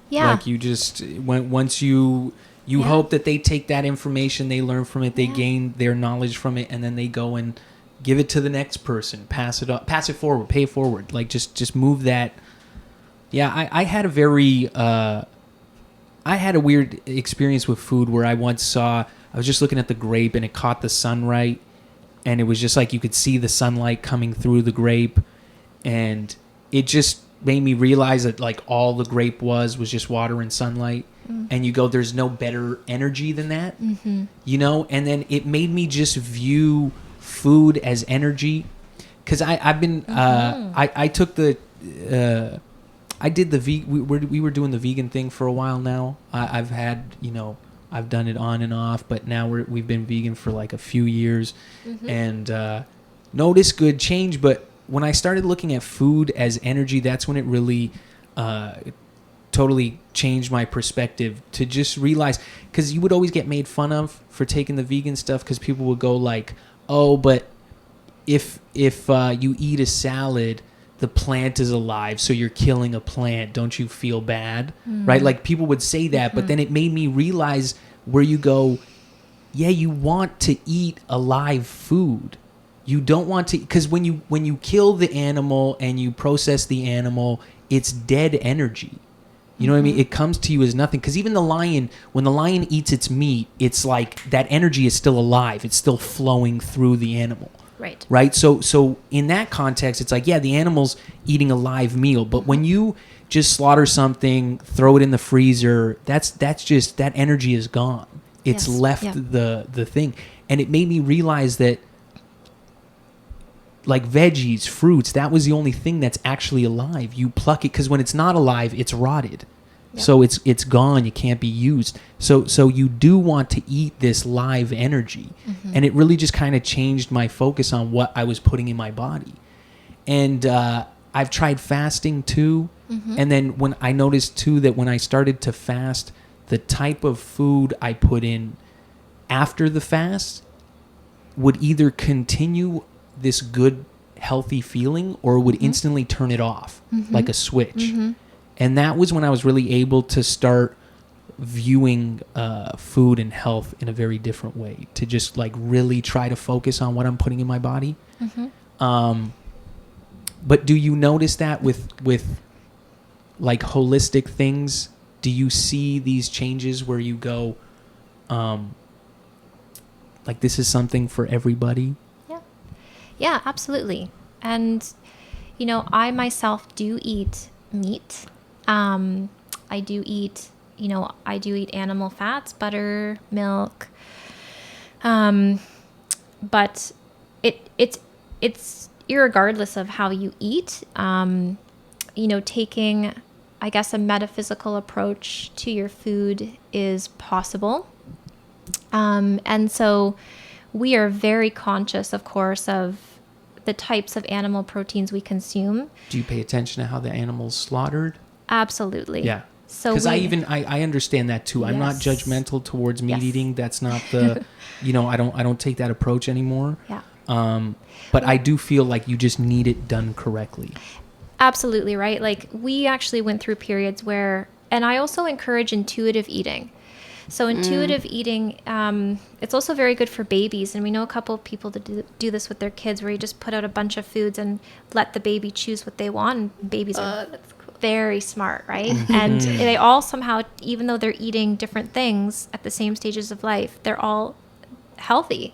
C: Yeah.
A: Like you just, once you hope that they take that information, they learn from it, they gain their knowledge from it, and then they go and give it to the next person, pass it forward, pay it forward. Like just move that. Yeah, I had a very, I had a weird experience with food where I once saw, I was just looking at the grape and it caught the sun right. And it was just like you could see the sunlight coming through the grape. And it just made me realize that like all the grape was just water and sunlight. And you go, there's no better energy than that. And then it made me just view food as energy. Because I've been, I took the... I did we were doing the vegan thing for a while now. I've had, I've done it on and off, but now we've been vegan for like a few years and noticed good change. But when I started looking at food as energy, that's when it really totally changed my perspective to just realize, because you would always get made fun of for taking the vegan stuff because people would go like, oh, but if you eat a salad, the plant is alive, so you're killing a plant. Don't you feel bad? Right? Like people would say that, but then it made me realize where you go, yeah, you want to eat alive food. You don't want to, because when you kill the animal and you process the animal, it's dead energy. You know what I mean? It comes to you as nothing. Because even the lion, when the lion eats its meat, it's like that energy is still alive. It's still flowing through the animal. Right. So in that context, it's like, yeah, the animal's eating a live meal. But when you just slaughter something, throw it in the freezer, that's just, that energy is gone. It's left the thing. And it made me realize that like veggies, fruits, that was the only thing that's actually alive. You pluck it, because when it's not alive, it's rotted. Yep. So it's gone. You can't be used. So you do want to eat this live energy. And it really just kind of changed my focus on what I was putting in my body. And I've tried fasting too. And then when I noticed too that when I started to fast, the type of food I put in after the fast would either continue this good, healthy feeling or would instantly turn it off like a switch. And that was when I was really able to start viewing food and health in a very different way, to just like really try to focus on what I'm putting in my body. But do you notice that with like holistic things? Do you see these changes where you go, like this is something for everybody?
C: Yeah, absolutely. And, I myself do eat meat. I do eat animal fats, butter, milk. But it's irregardless of how you eat, taking, I guess, a metaphysical approach to your food is possible. And so we are very conscious, of course, of the types of animal proteins we consume.
A: Do you pay attention to how the animal's slaughtered?
C: Absolutely.
A: Yeah.
C: So
A: because I understand that too. I'm not judgmental towards meat eating. That's not the, I don't take that approach anymore.
C: Yeah.
A: But I do feel like you just need it done correctly.
C: Absolutely, right? Like we actually went through periods where, and I also encourage intuitive eating. So intuitive eating, it's also very good for babies. And we know a couple of people that do this with their kids, where you just put out a bunch of foods and let the baby choose what they want. And babies are very smart, right? And they all somehow, even though they're eating different things at the same stages of life, they're all healthy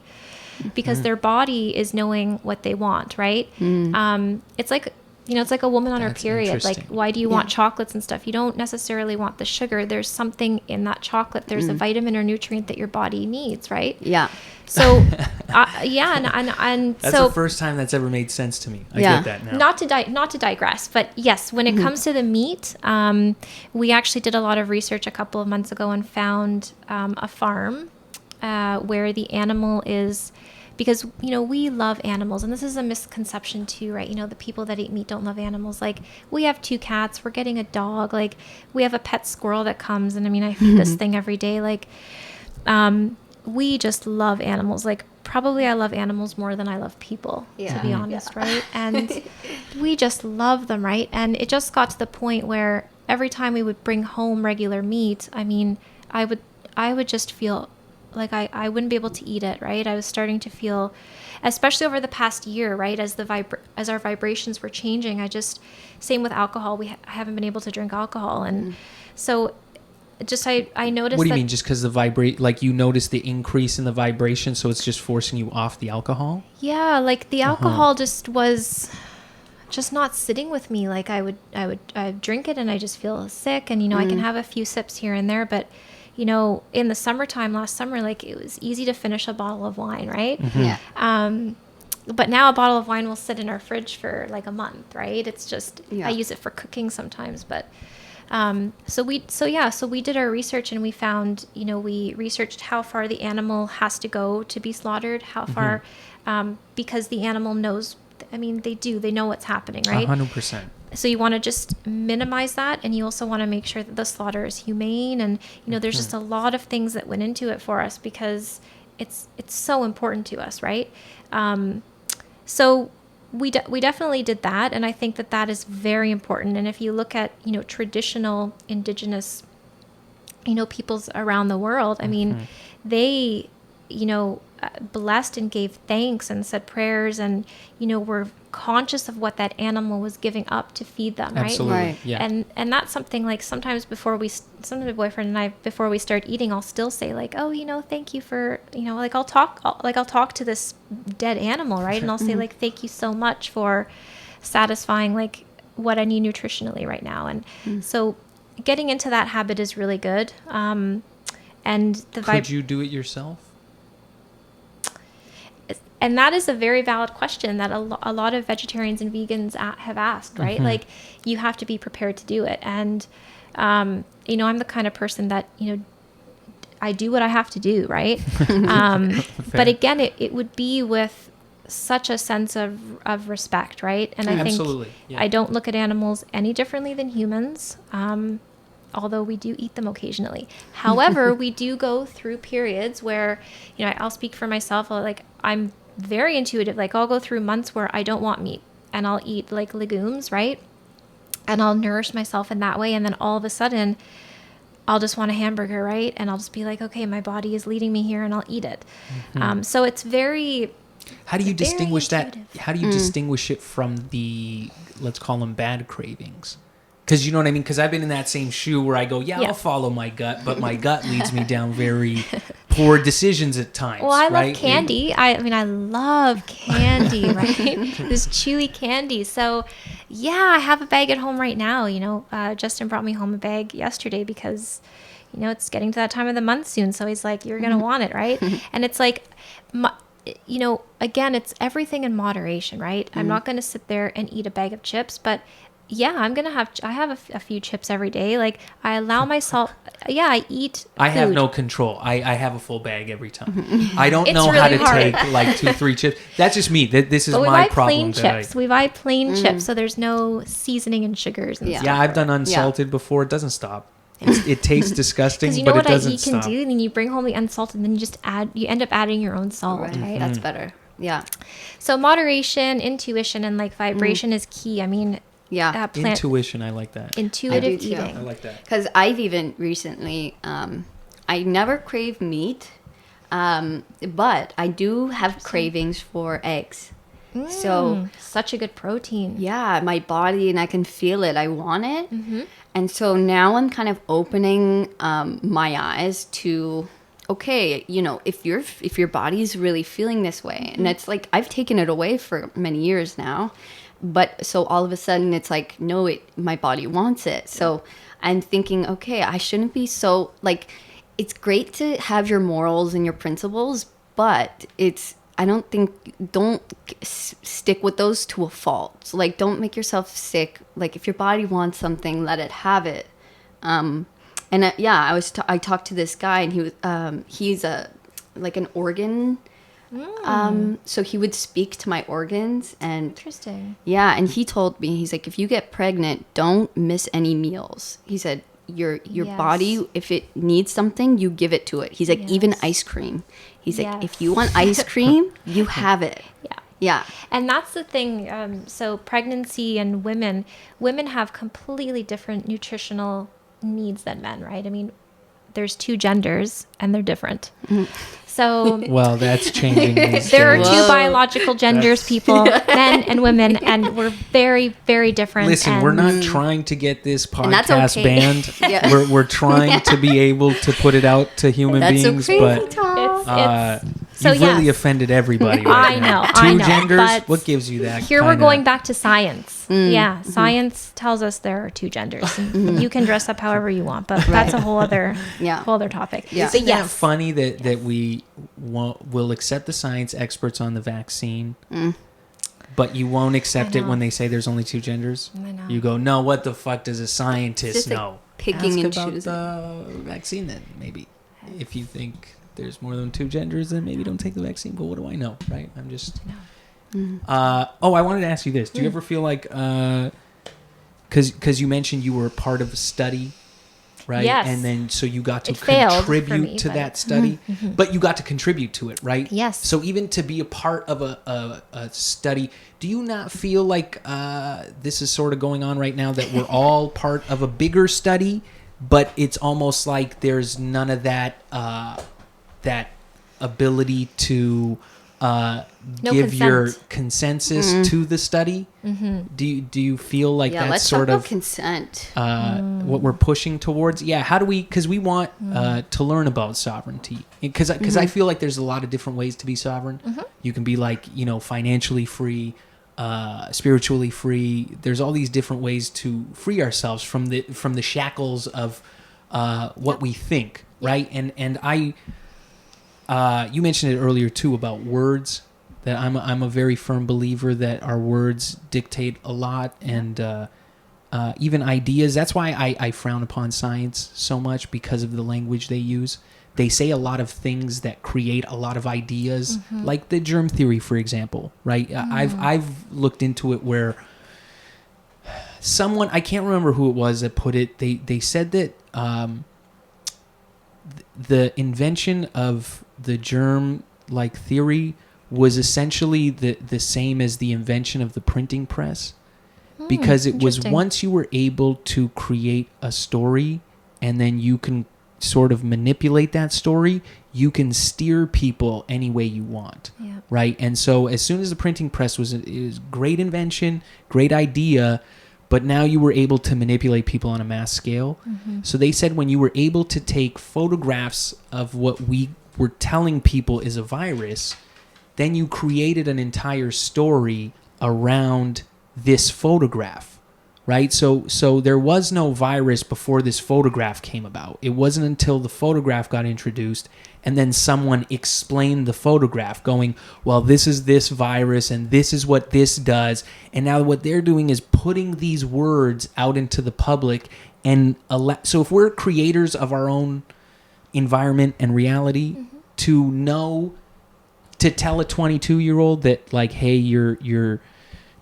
C: because their body is knowing what they want, right? It's like it's like a woman on her
A: That's
C: period. Like,
A: interesting.
C: why do you want chocolates and stuff? You don't necessarily want the sugar. There's something in that chocolate. There's a vitamin or nutrient that your body needs, right?
D: Yeah.
C: So, and
A: That's
C: so
A: the first time that's ever made sense to me. I
D: Yeah.
A: get that now.
C: not to digress, but yes, when it comes to the meat, we actually did a lot of research a couple of months ago and found a farm where the animal is, because we love animals, and this is a misconception too, right? The people that eat meat don't love animals. Like, we have 2 cats, we're getting a dog, like we have a pet squirrel that comes, and I mean, I feed this thing every day. Like, we just love animals. Like, probably I love animals more than I love people, to be honest, right? And we just love them, right? And it just got to the point where every time we would bring home regular meat, I mean, I would just feel like I wouldn't be able to eat it, right? I was starting to feel, especially over the past year, right, as our vibrations were changing. Same with alcohol. I haven't been able to drink alcohol, and so just I noticed.
A: What do you mean? Just because like you notice the increase in the vibration, so it's just forcing you off the alcohol?
C: Yeah, like the alcohol just was just not sitting with me. Like I'd drink it and I just feel sick, and I can have a few sips here and there, but in the summertime last summer, like it was easy to finish a bottle of wine, right?
D: Yeah.
C: But now a bottle of wine will sit in our fridge for like a month, right? It's just
D: Yeah.
C: I use it for cooking sometimes, but so we did our research, and we found, we researched how far the animal has to go to be slaughtered, how far, because the animal knows, I mean, they know what's happening, right?
A: 100%.
C: So you want to just minimize that, and you also want to make sure that the slaughter is humane, and there's just a lot of things that went into it for us, because it's so important to us, right? So we definitely did that, and I think that is very important. And if you look at traditional indigenous peoples around the world, I mean, they blessed and gave thanks and said prayers, and were conscious of what that animal was giving up to feed them, right?
A: Absolutely.
D: Right.
A: Yeah.
C: And that's something, like, sometimes my boyfriend and I, before we start eating, I'll still say, like, oh, thank you for, like, I'll talk to this dead animal, right? And I'll say, like, thank you so much for satisfying, like, what I need nutritionally right now. And so getting into that habit is really good. And
A: Could you do it yourself?
C: And that is a very valid question that a lot of vegetarians and vegans have asked, right? Like, you have to be prepared to do it. And, I'm the kind of person that, I do what I have to do, right? But again, it would be with such a sense of respect, right? And I think
A: Absolutely. Yeah.
C: I don't look at animals any differently than humans, although we do eat them occasionally. However, we do go through periods where, I'll speak for myself, I'm very intuitive. Like, I'll go through months where I don't want meat, and I'll eat like legumes, right? And I'll nourish myself in that way. And then all of a sudden I'll just want a hamburger, right? And I'll just be like, okay, my body is leading me here, and I'll eat it. So it's very...
A: How do you distinguish that?
C: intuitive.
A: How do you distinguish it from the, let's call them, bad cravings? Because you know what I mean? Because I've been in that same shoe where I go, I'll follow my gut, but my gut leads me down very poor decisions at times.
C: Well, I
A: right?
C: love candy. I mean, I love candy, right? This chewy candy. So, yeah, I have a bag at home right now. Justin brought me home a bag yesterday because, it's getting to that time of the month soon. So he's like, you're going to want it, right? And it's like... again, it's everything in moderation, right? I'm not going to sit there and eat a bag of chips, but I have a few chips every day. Like, I allow myself, I eat food.
A: I have no control. I have a full bag every time. I don't
C: It's
A: know
C: really
A: how to
C: hard.
A: take like 2-3 chips. That's just me. This is
C: But we
A: my
C: buy
A: problem.
C: plain chips. We buy plain chips, so there's no seasoning and sugars and
D: Yeah.
C: stuff.
A: Yeah, I've done unsalted before. It doesn't stop. It tastes disgusting,
C: Because
A: but
C: what
A: it doesn't
C: you can
A: stop.
C: do, then you bring home the unsalted, and then you end up adding your own salt, right?
D: That's better. Yeah.
C: So moderation, intuition, and like vibration is key. I mean,
D: Yeah.
A: Intuition, I like that.
C: intuitive
D: I do too.
C: eating.
A: I like that.
D: Because I've even recently, I never crave meat, but I do have cravings for eggs. So,
C: Such a good protein.
D: yeah, my body, and I can feel it. I want it. And so now I'm kind of opening my eyes to, okay, if your body is really feeling this way, and it's like I've taken it away for many years now, But so all of a sudden it's like, no, my body wants it. So I'm thinking, okay, I shouldn't be so like, it's great to have your morals and your principles, but don't stick with those to a fault. So like, don't make yourself sick. Like if your body wants something, let it have it. I talked to this guy, and he was he's an organ. So he would speak to my organs, and
C: Interesting.
D: yeah, and he told me, he's like, if you get pregnant, don't miss any meals. He said your
C: Yes.
D: body, if it needs something, you give it to it. He's like, even
C: Yes.
D: ice cream. He's like,
C: Yes.
D: if you want ice cream, you have it.
C: Yeah.
D: Yeah.
C: And that's the thing. So pregnancy and women have completely different nutritional needs than men, right? I mean, there's two genders and they're different. So
A: Well, that's changing. these
C: there are
A: days.
C: two biological genders, people, men and women, and we're very, very different.
A: Listen,
C: and
A: we're not trying to get this
D: And that's
A: podcast
D: okay.
A: banned.
D: Yeah.
A: We're trying to be able to put it out to human
D: That's so
A: beings,
D: crazy
A: but
D: talk.
C: So
A: you've really
C: yes.
A: offended everybody. Right
C: I
A: now.
C: know,
A: Two
C: I know,
A: genders.
C: but
A: What gives you that?
C: Here we're
A: kinda-
C: going back to science.
D: Mm,
C: Yeah,
D: mm-hmm.
C: science tells us there are two genders. And you can dress up however you want, but that's a whole other topic.
D: Yeah.
C: But
A: Isn't that
C: yes,
A: funny that we will accept the science experts on the vaccine, but you won't accept
C: I
A: it
C: know.
A: when they say there's only two genders?
C: I know.
A: You go, no, what the fuck does a scientist
D: Just like
A: know?
D: picking and
A: Ask about
D: choosing.
A: the vaccine then, maybe. If you think there's more than two genders, then maybe don't take the vaccine. But what do I know, right? I'm just... I wanted to ask you this. Do you ever feel like... Because you mentioned you were part of a study, right?
C: Yes.
A: And then so you got to
C: It failed for
A: contribute
C: me,
A: to
C: but-
A: that study, but you got to contribute to it, right?
C: Yes.
A: So even to be a part of a study, do you not feel like this is sort of going on right now, that we're all part of a bigger study, but it's almost like there's none of that that ability to give your
C: consent.
A: consensus to the study? Do you feel like
D: Yeah,
A: that's
D: let's
A: sort
D: talk
A: of
D: about consent.
A: what we're pushing towards? Yeah, how do we? Because we want to learn about sovereignty. Because I feel like there's a lot of different ways to be sovereign. You can be like, financially free, spiritually free. There's all these different ways to free ourselves from the shackles of what we think, right? And I. You mentioned it earlier too about words. That I'm a very firm believer that our words dictate a lot, and even ideas. That's why I frown upon science so much, because of the language they use. They say a lot of things that create a lot of ideas, like the germ theory, for example. Right? I've looked into it where someone, I can't remember who it was that put it. They said that the invention of the germ theory was essentially the same as the invention of the printing press, because it was
C: interesting.
A: once you were able to create a story and then you can sort of manipulate that story, you can steer people any way you want.
C: Yeah.
A: Right? And so as soon as the printing press was a great invention, great idea, but now you were able to manipulate people on a mass scale. So they said when you were able to take photographs of what we were telling people is a virus, then you created an entire story around this photograph, right? So there was no virus before this photograph came about. It wasn't until the photograph got introduced and then someone explained the photograph going, well, this is this virus and this is what this does. And now what they're doing is putting these words out into the public. And so if we're creators of our own environment and reality, to know, to tell a 22-year-old that hey, your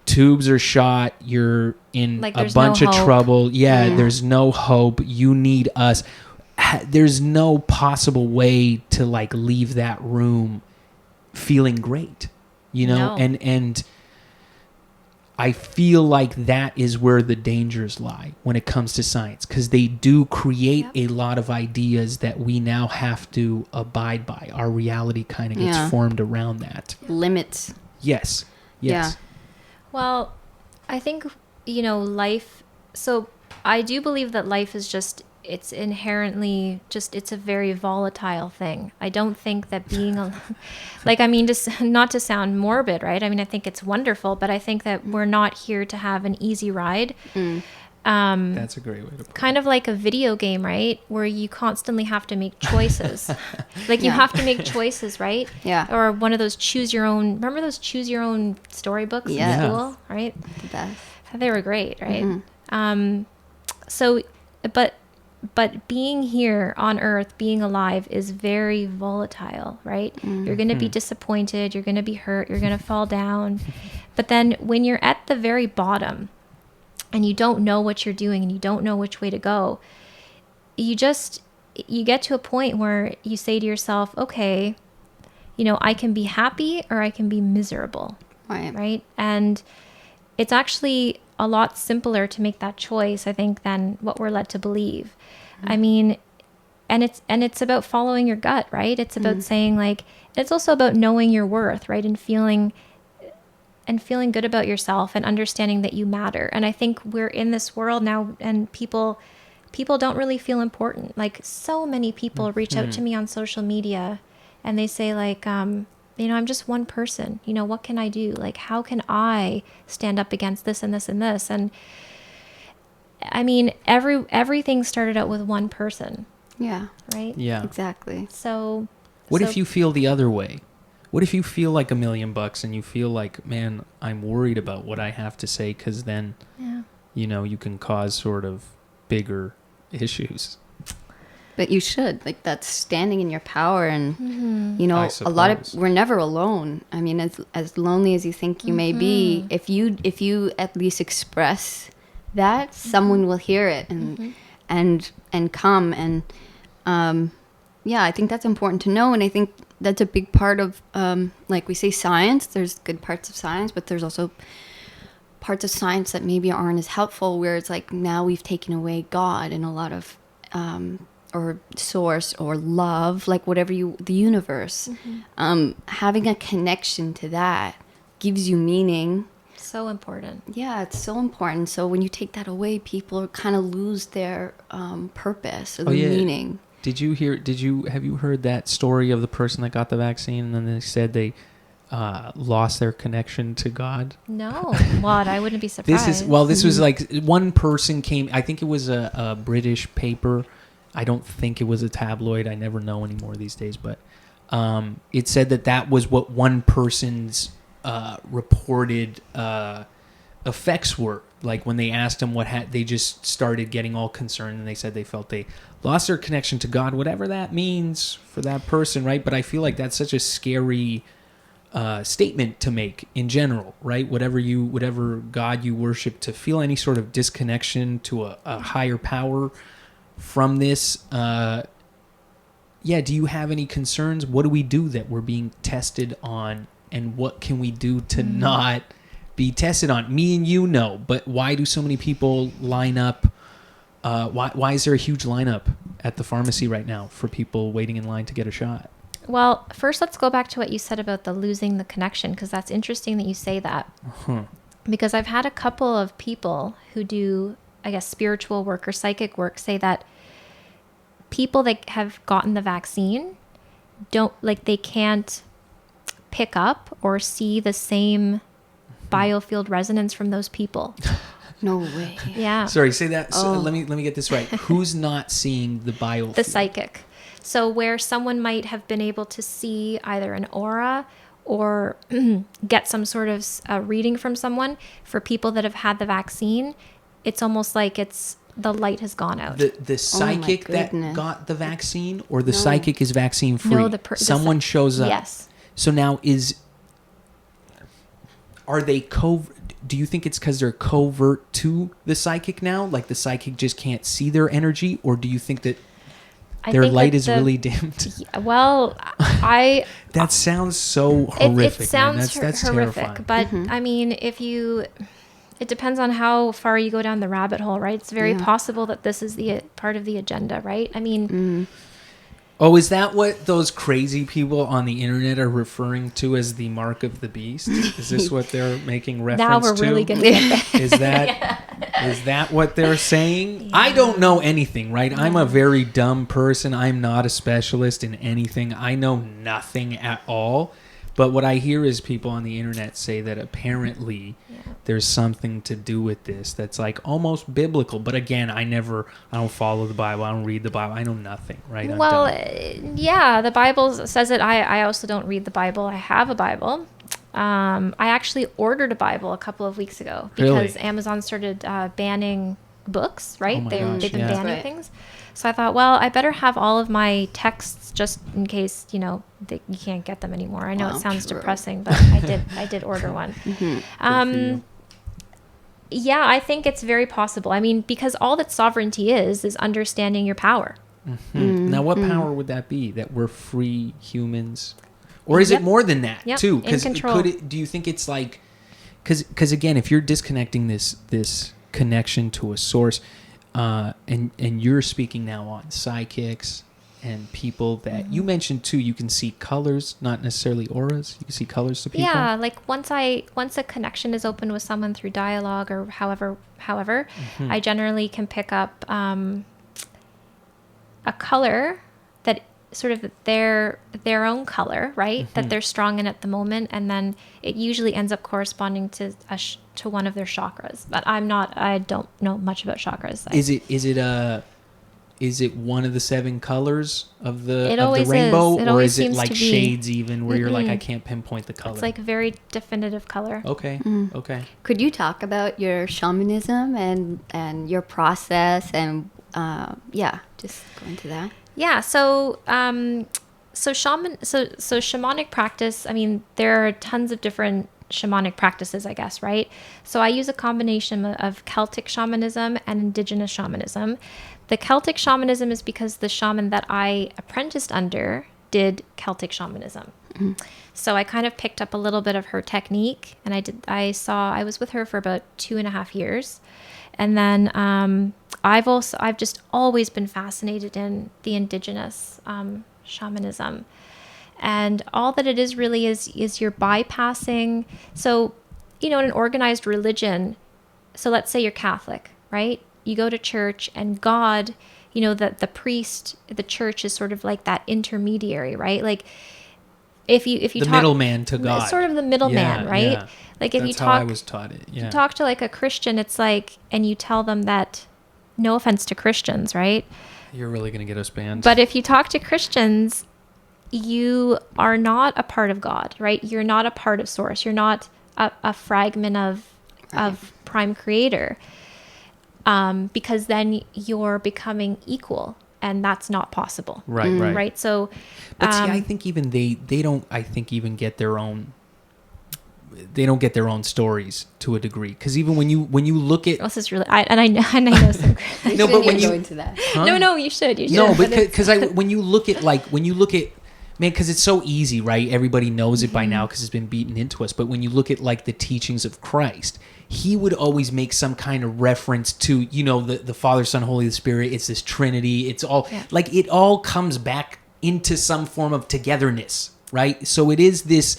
A: tubes are shot, you're in a
C: there's
A: bunch
C: no
A: of
C: hope.
A: trouble, there's no hope, you need us. There's no possible way to leave that room feeling great,
C: No.
A: and I feel like that is where the dangers lie when it comes to science, because they do create a lot of ideas that we now have to abide by. Our reality kind of gets formed around that.
D: Limits.
A: Yes.
D: Yeah.
C: Well, I think, life, so I do believe that life is just it's inherently just, it's a very volatile thing. I don't think that being like, I mean, just not to sound morbid, right? I mean, I think it's wonderful, but I think that we're not here to have an easy ride.
A: That's a great way to put it.
C: Kind of like a video game, right? Where you constantly have to make choices. Like you have to make choices, right?
D: Yeah.
C: Or one of those choose your own, remember those choose your own storybooks
D: Yeah.
C: in school, right?
D: The best.
C: They were great, right? So, but being here on earth, being alive is very volatile, right? You're going to be disappointed. You're going to be hurt. You're going to fall down. But then when you're at the very bottom and you don't know what you're doing and you don't know which way to go, you get to a point where you say to yourself, okay, I can be happy or I can be miserable, right? And it's actually a lot simpler to make that choice, I think, than what we're led to believe. I mean, and it's about following your gut, right? It's about saying, like, it's also about knowing your worth, right? And feeling good about yourself and understanding that you matter. And I think we're in this world now, and people don't really feel important. Like, so many people reach out to me on social media and they say, like, I'm just one person. What can I do? Like, how can I stand up against this and this and this? And I mean, everything started out with one person.
D: Yeah.
C: Right?
A: Yeah.
D: Exactly.
C: So
A: What if you feel the other way? What if you feel like $1 million and you feel like, man, I'm worried about what I have to say, because then, you can cause sort of bigger issues.
D: But you should, like, that's standing in your power, and
A: I
D: a lot of,
A: suppose.
D: we're never alone. I mean, as lonely as you think you may be, if you at least express that, someone will hear it and come, and I think that's important to know. And I think that's a big part of, like we say, science. There's good parts of science, but there's also parts of science that maybe aren't as helpful, where it's like, now we've taken away God and a lot of or source or love, like whatever the universe. Having a connection to that gives you meaning.
C: so important.
D: Yeah, it's so important. So when you take that away, people kind of lose their purpose or the meaning.
A: Have you heard that story of the person that got the vaccine and then they said they lost their connection to God?
C: No. What? I wouldn't be surprised.
A: This was like, one person came, I think it was a British paper. I don't think it was a tabloid. I never know anymore these days, but it said that was what one person's reported effects were. Like, when they asked them they just started getting all concerned, and they said they felt they lost their connection to God, whatever that means for that person, right? But I feel like that's such a scary statement to make in general, right? Whatever God you worship, to feel any sort of disconnection to a higher power from this. Do you have any concerns? What do we do that we're being tested on, and what can we do to not be tested on? Me and you know, but why do so many people line up? Why is there a huge lineup at the pharmacy right now for people waiting in line to get a shot?
C: Well, first let's go back to what you said about the losing the connection, because that's interesting that you say that. Because I've had a couple of people who do, I guess, spiritual work or psychic work say that people that have gotten the vaccine they can't pick up or see the same biofield resonance from those people.
D: No way.
C: Yeah.
A: Sorry, say that. So let me get this right. Who's not seeing the biofield?
C: The psychic. So where someone might have been able to see either an aura or get some sort of reading from someone, for people that have had the vaccine, it's almost like the light has gone out.
A: The psychic that got the vaccine, or the
D: No.
A: psychic is vaccine free?
C: No,
A: someone shows up.
C: Yes.
A: So now are they do you think it's because they're covert to the psychic now? Like, the psychic just can't see their energy? Or do you think that their light is really dimmed?
C: Well,
A: that sounds so horrific.
C: It sounds
A: man. That's
C: horrific.
A: terrifying.
C: But I mean, it depends on how far you go down the rabbit hole, right? It's very possible that this is the part of the agenda, right? I mean,
A: Oh, is that what those crazy people on the internet are referring to as the mark of the beast? Is this what they're making reference to?
C: now we're really going to get there.
A: Is that Is that what they're saying? I don't know anything, right? I'm a very dumb person. I'm not a specialist in anything. I know nothing at all. But what I hear is people on the internet say that apparently there's something to do with this that's like almost biblical. But again, I don't follow the Bible. I don't read the Bible. I know nothing, right? I'm
C: Well,
A: dumb.
C: yeah, the Bible says it. I also don't read the Bible. I have a Bible. I actually ordered a Bible a couple of weeks ago because
A: Really?
C: Amazon started banning books, right?
A: Oh my
C: They've
A: gosh,
C: been
A: yeah.
C: banning
D: Right.
C: things. So I thought, well, I better have all of my texts just in case, you can't get them anymore. I know
D: Wow,
C: it sounds
D: true.
C: depressing, but I did order one.
A: you.
C: Yeah, I think it's very possible. I mean, because all that sovereignty is understanding your power.
A: Now, what power would that be? That we're free humans? Or is it
C: Yep.
A: more than that,
C: Yep,
A: too?
C: in
A: Because
C: control.
A: do you think it's like... Because again, if you're disconnecting this connection to a source, and you're speaking now on psychics and people that... You mentioned, too, you can see colors, not necessarily auras. You can see colors to people.
C: Yeah, like once a connection is open with someone through dialogue or however, I generally can pick up a color that sort of their own color, right? That they're strong in at the moment, and then it usually ends up corresponding to to one of their chakras. But I don't know much about chakras.
A: Is it one of the 7 colors of the
C: It always
A: rainbow,
C: is. It
A: or
C: always
A: is it
C: seems
A: like
C: to be.
A: shades even where you're like, I can't pinpoint the color?
C: It's like a very definitive color.
A: Okay, okay.
D: Could you talk about your shamanism and your process and just go into that?
C: Yeah, so shamanic practice, I mean, there are tons of different shamanic practices, I guess, right? So I use a combination of Celtic shamanism and indigenous shamanism. The Celtic shamanism is because the shaman that I apprenticed under did Celtic shamanism. So I kind of picked up a little bit of her technique, and I was with her for about 2.5 years. And then I've just always been fascinated in the indigenous shamanism, and all that it is really is you're bypassing. So, in an organized religion, so let's say you're Catholic, right? You go to church, and God, that the priest, the church is sort of like that intermediary, right? Like if you
A: The
C: talk,
A: middleman to God.
C: it's sort of the middleman, right?
A: Yeah.
C: Like if
A: That's
C: you talk,
A: how I was taught it. Yeah.
C: you talk to like a Christian, it's like, and you tell them that, no offense to Christians, right?
A: You're really gonna get us banned.
C: But if you talk to Christians, you are not a part of God, right? You're not a part of Source. You're not a fragment of Prime Creator, because then you're becoming equal, and that's not possible.
A: right.
C: Right. So,
A: But see, I think even they don't. I think even get their own. They don't get their own stories to a degree, because even when you look at
C: this is really, I know some.
A: No, but when
D: go
A: you
D: into that.
A: Huh?
C: No, you should.
A: No,
C: But it's-
A: because when you look at man, because it's so easy, right? Everybody knows it by now because it's been beaten into us. But when you look at like the teachings of Christ, he would always make some kind of reference to the Father, Son, Holy Spirit. It's this Trinity. It's all like it all comes back into some form of togetherness, right? So it is this.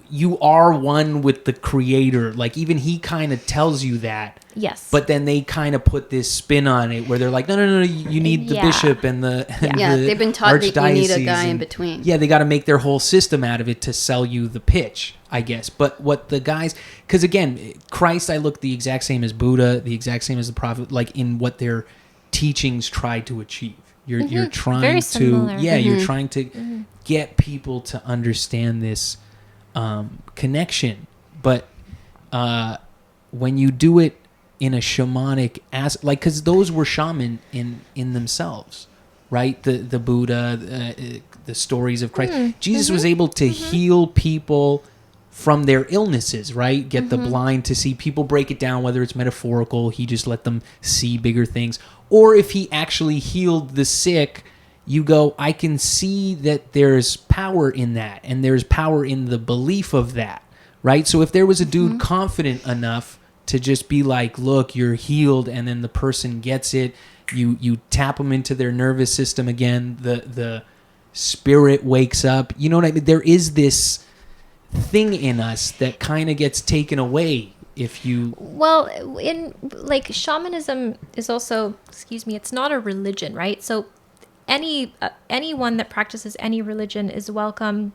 A: You are one with the Creator. Like even he kind of tells you that.
C: Yes.
A: But then they kind of put this spin on it where they're like, no, you need the
C: Yeah.
A: bishop and the
D: They've been taught that you need a
A: archdiocese
D: guy in
A: and-
D: between.
A: Yeah, they got to make their whole system out of it to sell you the pitch, I guess. But what the guys, because again, Christ, I look the exact same as Buddha, the exact same as the prophet, like in what their teachings try to achieve. You're trying
C: Very
A: to,
C: similar.
A: you're trying to get people to understand this connection. But when you do it in a shamanic like, because those were shaman in themselves, right? The Buddha, the stories of Christ. Jesus was able to heal people from their illnesses, right? Get the blind to see. People break it down, whether it's metaphorical, he just let them see bigger things. Or if he actually healed the sick, you go, I can see that there's power in that, and there's power in the belief of that, right? So if there was a dude confident enough to just be like, look, you're healed, and then the person gets it, you tap them into their nervous system again, the spirit wakes up. You know what I mean? There is this thing in us that kind of gets taken away if you...
C: Well, in like shamanism is also, excuse me, it's not a religion, right? So anyone that practices any religion is welcome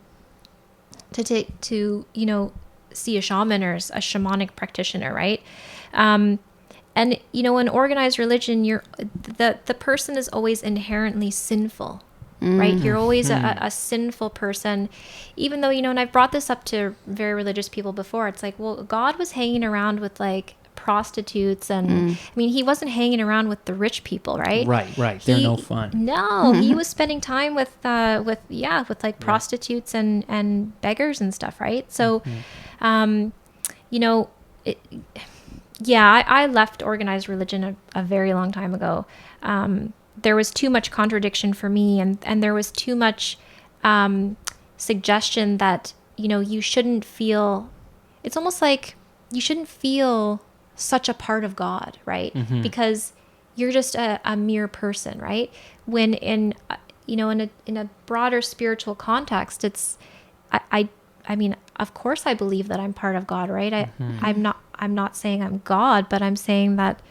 C: to see a shaman or a shamanic practitioner, right? And in organized religion, the person is always inherently sinful. Right? You're always a sinful person, even though, and I've brought this up to very religious people before. It's like, well, God was hanging around with like prostitutes and I mean, he wasn't hanging around with the rich people, right?
A: Right. They're no fun.
C: No, he was spending time with like prostitutes and beggars and stuff, right? So, I left organized religion a very long time ago. There was too much contradiction for me, and there was too much suggestion that, you shouldn't feel, it's almost like you shouldn't feel such a part of God, right? Because you're just a mere person, right? When in a broader spiritual context, it's, I mean, of course I believe that I'm part of God, right? I'm not saying I'm God, but I'm saying that,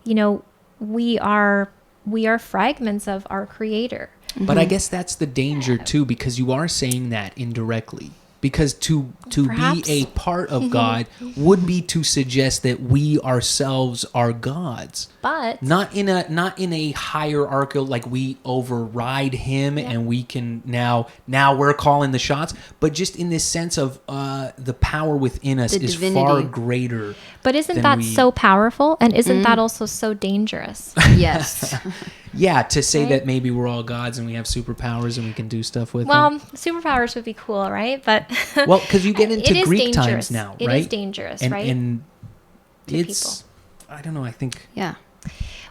C: we are fragments of our creator.
A: But I guess that's the danger too, because you are saying that indirectly. Because to
C: Perhaps.
A: be a part of God would be to suggest that we ourselves are gods,
C: But
A: not in a hierarchical, like we override him and we can now we're calling the shots, but just in this sense of the power within us
D: The
A: is
D: divinity.
A: far greater.
C: But isn't
A: than
C: that
A: we-
C: so powerful? And isn't that also so dangerous?
D: Yes.
A: Yeah, to say
C: Right?
A: that maybe we're all gods and we have superpowers and we can do stuff with them.
C: Well, superpowers would be cool, right? But
A: Well, because you get into
C: it is
A: Greek
C: dangerous.
A: times now,
C: It
A: right?
C: is dangerous,
A: and,
C: right?
A: And
C: To
A: it's, I don't know, I think,
D: Yeah.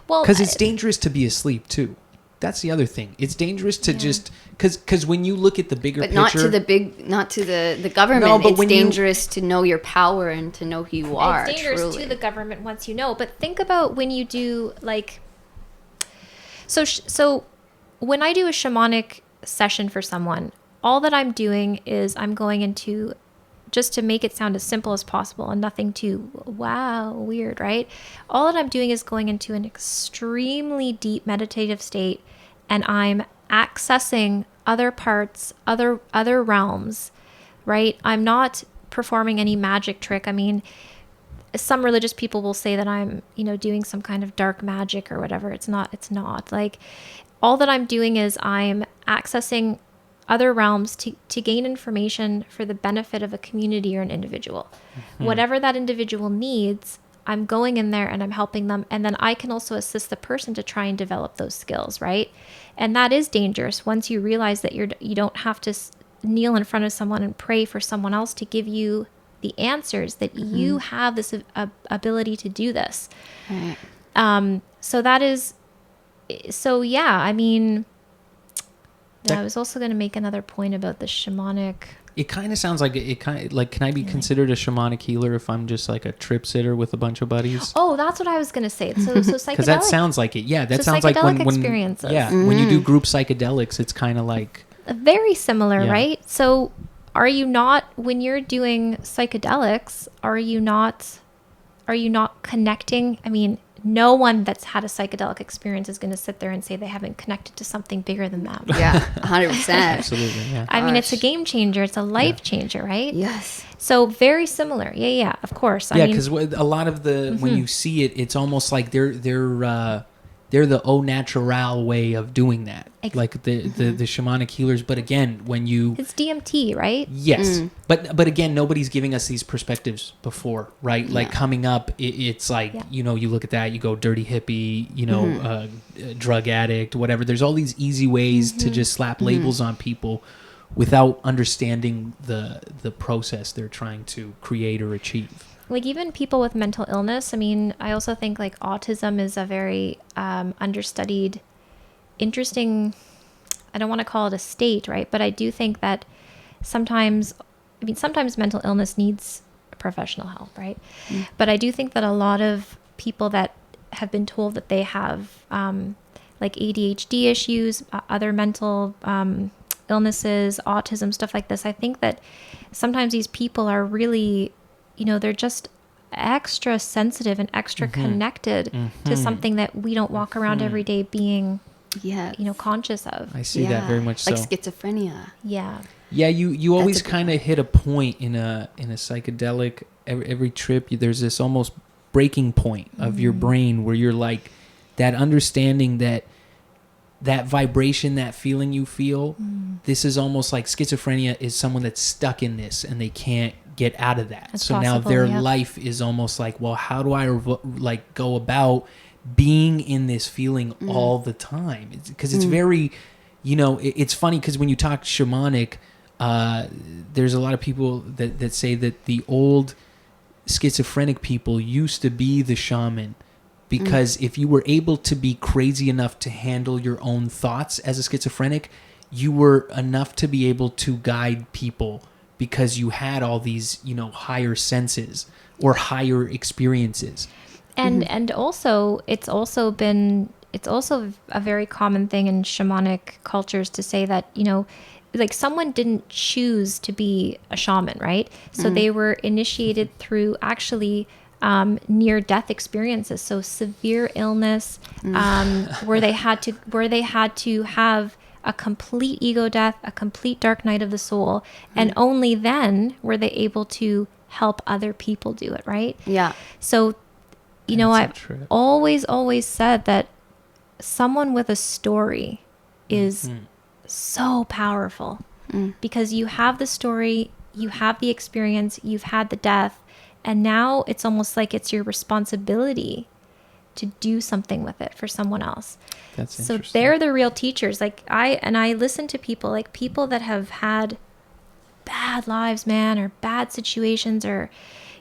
C: Well,
A: because it's dangerous to be asleep too. That's the other thing. It's dangerous to just, because when you look at the bigger
D: But
A: picture.
D: not to the government.
A: No, but
D: it's
A: when you-
D: dangerous to know your power and to know who you are.
C: it's dangerous
D: truly.
C: to the government once you know. But think about when you do like, so when I do a shamanic session for someone, all that I'm doing is I'm going into, just to make it sound as simple as possible and nothing too weird, right? All that I'm doing is going into an extremely deep meditative state, and I'm accessing other parts, other realms, right? I'm not performing any magic trick. I mean, some religious people will say that I'm, doing some kind of dark magic or whatever. It's not. Like, all that I'm doing is I'm accessing other realms to gain information for the benefit of a community or an individual. Whatever that individual needs, I'm going in there and I'm helping them. And then I can also assist the person to try and develop those skills, right? And that is dangerous once you realize that you don't have to kneel in front of someone and pray for someone else to give you the answers, that you have this ability to do this.
D: Right.
C: I mean, I was also going to make another point about the shamanic.
A: It kind of sounds like can I be considered a shamanic healer if I'm just like a trip sitter with a bunch of buddies?
C: Oh, that's what I was going to say. So psychedelic.
A: Because that sounds like it. Yeah, that
C: So
A: sounds like
C: psychedelic
A: when
C: experiences.
A: yeah, when you do group psychedelics, it's kind of like
C: Very similar,
A: Yeah.
C: right? So are you not, when you're doing psychedelics, are you not connecting? I mean, no one that's had a psychedelic experience is going to sit there and say they haven't connected to something bigger than them.
D: Yeah. 100%.
A: absolutely, yeah.
C: I mean, it's a
D: Gosh.
C: game changer. It's a life changer, right?
D: Yes.
C: So very similar. Yeah, of course.
A: Yeah,
C: I mean,
A: because a lot of the when you see it, it's almost like they're the au natural way of doing that, like the shamanic healers. But again, when you
C: it's DMT, right?
A: yes, but again, nobody's giving us these perspectives before, right? Like coming up, it's like you look at that, you go dirty hippie, drug addict, whatever. There's all these easy ways to just slap labels on people without understanding the process they're trying to create or achieve.
C: Like even people with mental illness. I mean, I also think like autism is a very understudied, interesting, I don't want to call it a state, right? But I do think that sometimes mental illness needs professional help, right? But I do think that a lot of people that have been told that they have like ADHD issues, other mental illnesses, autism, stuff like this, I think that sometimes these people are really, they're just extra sensitive and extra connected to something that we don't walk around every day being,
D: Yeah.
C: conscious of.
A: I see that very much so.
D: Like schizophrenia.
C: Yeah.
A: Yeah, you always
D: a good
A: kind of hit a point in a psychedelic. Every trip, there's this almost breaking point of your brain where you're like, that understanding that vibration, that feeling you feel. This is almost like schizophrenia is someone that's stuck in this and they can't get out of that.
C: That's
A: so now
C: possible,
A: their
C: yep.
A: life is almost like, well, how do I like go about being in this feeling all the time? Because it's very, it's funny because when you talk shamanic, there's a lot of people that say that the old schizophrenic people used to be the shaman, because if you were able to be crazy enough to handle your own thoughts as a schizophrenic, you were enough to be able to guide people because you had all these, higher senses or higher experiences.
C: And also, it's also a very common thing in shamanic cultures to say that, like someone didn't choose to be a shaman, right? So they were initiated through actually near-death experiences, so severe illness, where they had to have a complete ego death, a complete dark night of the soul, and only then were they able to help other people do it, right?
D: Yeah.
C: So,
A: That's a
C: I've
A: trip.
C: always said that someone with a story is so powerful, because you have the story, you have the experience, you've had the death, and now it's almost like it's your responsibility to do something with it for someone else.
A: That's
C: So
A: interesting.
C: they're the real teachers. Like I listen to people that have had bad lives, man, or bad situations, or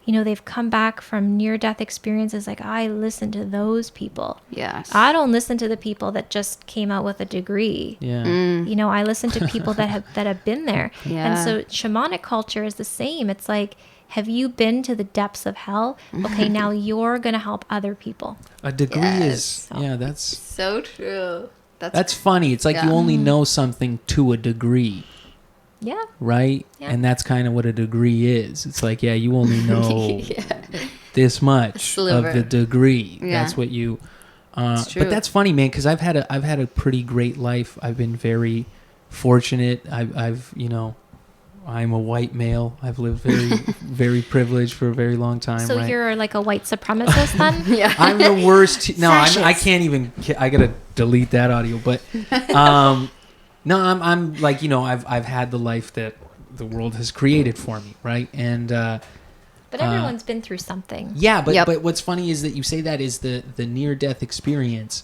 C: they've come back from near-death experiences. Like, I listen to those people.
D: Yes.
C: I don't listen to the people that just came out with a degree.
A: Yeah.
C: I listen to people that have been there.
D: Yeah.
C: And so shamanic culture is the same. It's like, have you been to the depths of hell? Okay, now you're going to help other people.
A: A degree
D: Yes.
A: that's
D: So true.
A: that's funny. It's like you only know something to a degree.
C: Yeah.
A: Right?
C: Yeah.
A: And that's kind of what a degree is. It's like, yeah, you only know this much
D: Sliver.
A: of the degree.
D: Yeah.
A: That's what you
D: It's true.
A: but that's funny, man, because I've had a pretty great life. I've been very fortunate. I've I'm a white male. I've lived very very privileged for a very long time.
C: So
A: right?
C: you're like a white supremacist then?
D: Yeah.
A: I'm the worst. No, I
C: Fascist.
A: can't even. I gotta delete that audio. But no, I'm like, I've had the life that the world has created for me, right? And
C: But everyone's been through something.
A: yeah, but
D: Yep.
A: but what's funny is that you say that is the near death experience.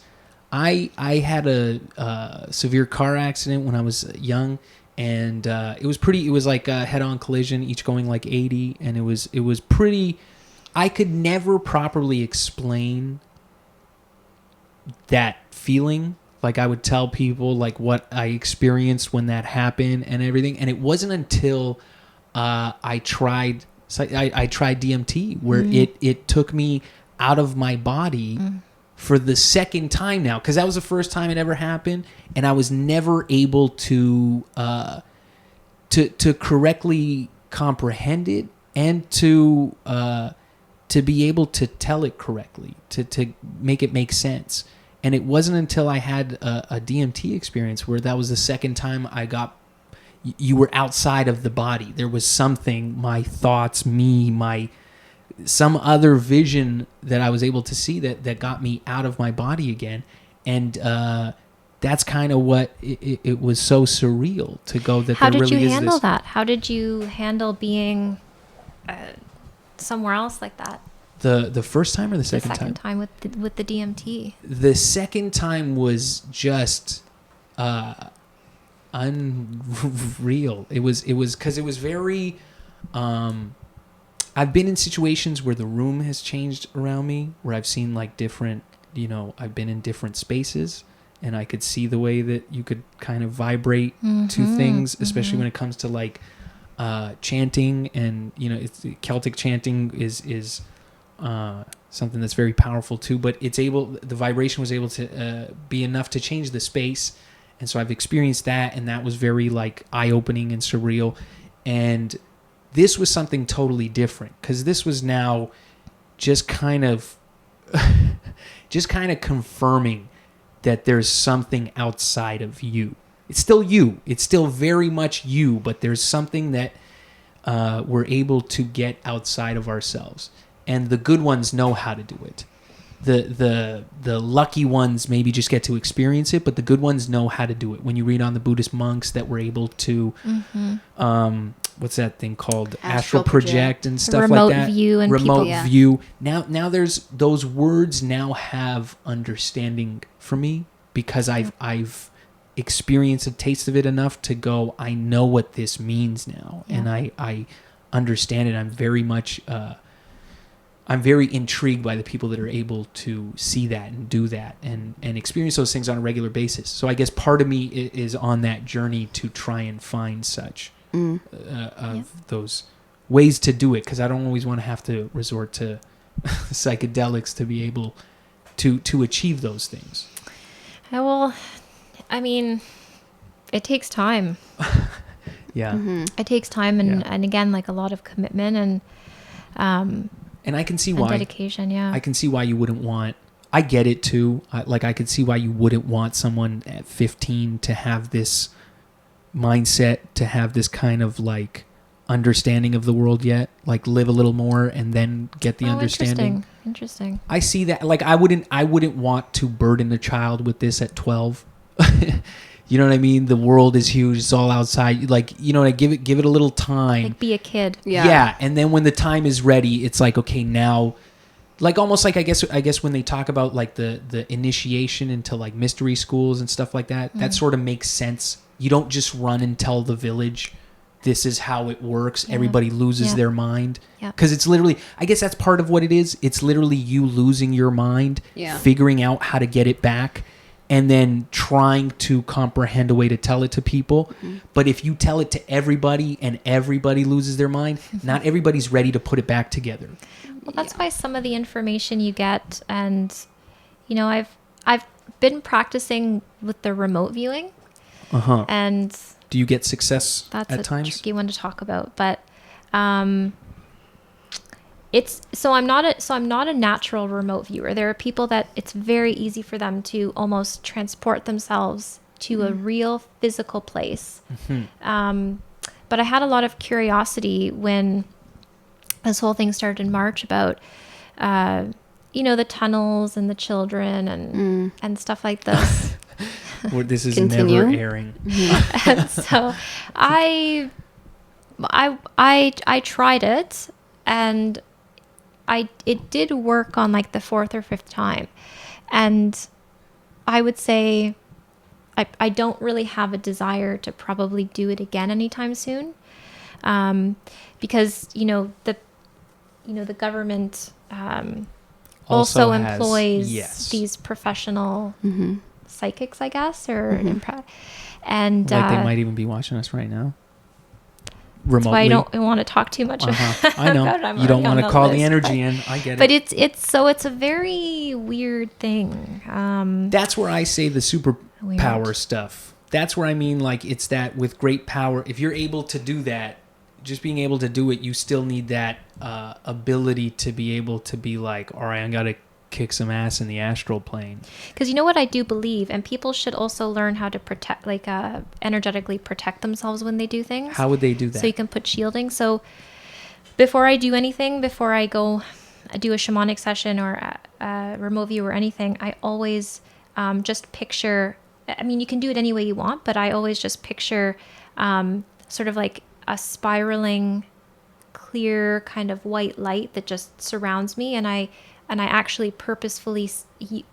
A: I had a severe car accident when I was young, and it was like a head-on collision, each going like 80, and it was pretty. I could never properly explain that feeling. Like, I would tell people like what I experienced when that happened and everything, and it wasn't until I tried DMT where it took me out of my body for the second time now, because that was the first time it ever happened, and I was never able to correctly comprehend it and to be able to tell it correctly, to make it make sense. And it wasn't until I had a DMT experience where that was the second time you were outside of the body. There was something, my thoughts, some other vision that I was able to see that got me out of my body again. And that's kind of what it was so surreal to go that
C: How
A: there
C: did
A: really
C: you
A: is
C: handle
A: this.
C: that? How did you handle being somewhere else like that?
A: The first time or the second
C: The second
A: time?
C: time with the DMT.
A: The second time was just unreal. It was because it was very I've been in situations where the room has changed around me, where I've seen like different, I've been in different spaces, and I could see the way that you could kind of vibrate to things, especially when it comes to like chanting, and it's Celtic chanting is something that's very powerful too, but the vibration was able to be enough to change the space. And so I've experienced that, and that was very like eye-opening and surreal. And this was something totally different, because this was now just kind of confirming that there's something outside of you. It's still you. It's still very much you, but there's something that we're able to get outside of ourselves. And the good ones know how to do it. The lucky ones maybe just get to experience it, but the good ones know how to do it. When you read on the Buddhist monks that were able to, what's that thing called? Astral project and stuff
C: remote
A: like that.
C: View and
A: remote
C: people,
A: view. Now there's those words now have understanding for me because I've experienced a taste of it enough to go, I know what this means now, and I understand it. I'm very much. I'm very intrigued by the people that are able to see that and do that and experience those things on a regular basis. So I guess part of me is on that journey to try and find such those ways to do it, because I don't always want to have to resort to psychedelics to be able to achieve those things.
C: Well, I mean, it takes time.
A: Yeah.
C: It takes time and again, like a lot of commitment
A: and I can see
C: and
A: why.
C: dedication, yeah.
A: I can see why you wouldn't want. I get it too. I could see why you wouldn't want someone at 15 to have this mindset, to have this kind of like understanding of the world yet. Like live a little more and then get the understanding.
C: Interesting.
A: I see that. Like I wouldn't want to burden a child with this at 12. You know what I mean? The world is huge. It's all outside. Like, you know, give it a little time.
C: Like be a kid.
A: Yeah. And then when the time is ready, it's like, okay, now, like almost like I guess when they talk about like the initiation into like mystery schools and stuff like that, that sort of makes sense. You don't just run and tell the village this is how it works. Everybody loses their mind. Because it's literally, I guess that's part of what it is. It's literally you losing your mind, figuring out how to get it back, and then trying to comprehend a way to tell it to people. But if you tell it to everybody and everybody loses their mind, not everybody's ready to put it back together.
C: Well, that's why some of the information you get, and you know, I've been practicing with the remote viewing, and
A: do you get success
C: that's
A: at
C: a
A: times?
C: tricky one to talk about, but it's I'm not a natural remote viewer. There are people that it's very easy for them to almost transport themselves to a real physical place. But I had a lot of curiosity when this whole thing started in March about you know, the tunnels and the children and stuff like this.
A: This is
D: Continue.
A: never airing.
C: And so I tried it, and it did work on like the fourth or fifth time, and I would say I don't really have a desire to probably do it again anytime soon, because the government also employs these professional psychics, I guess, or and
A: like they might even be watching us right now. Remotely.
C: That's why I don't want to talk too much
A: I know.
C: about it.
A: You don't want to call the energy in. I get it.
C: But it's a very weird thing.
A: That's where I say the superpower stuff. That's where I mean, like, it's that with great power, if you're able to do that, just being able to do it, you still need that ability to be able to be like, all right, I got to kick some ass in the astral plane.
C: Because you know what I do believe, and people should also learn how to protect, like energetically protect themselves when they do things.
A: How would they do that?
C: So you can put shielding. So before I do anything, before I go do a shamanic session or a remote view or anything, I always just picture, I mean, you can do it any way you want, but I always just picture sort of like a spiraling, clear kind of white light that just surrounds me, and I actually purposefully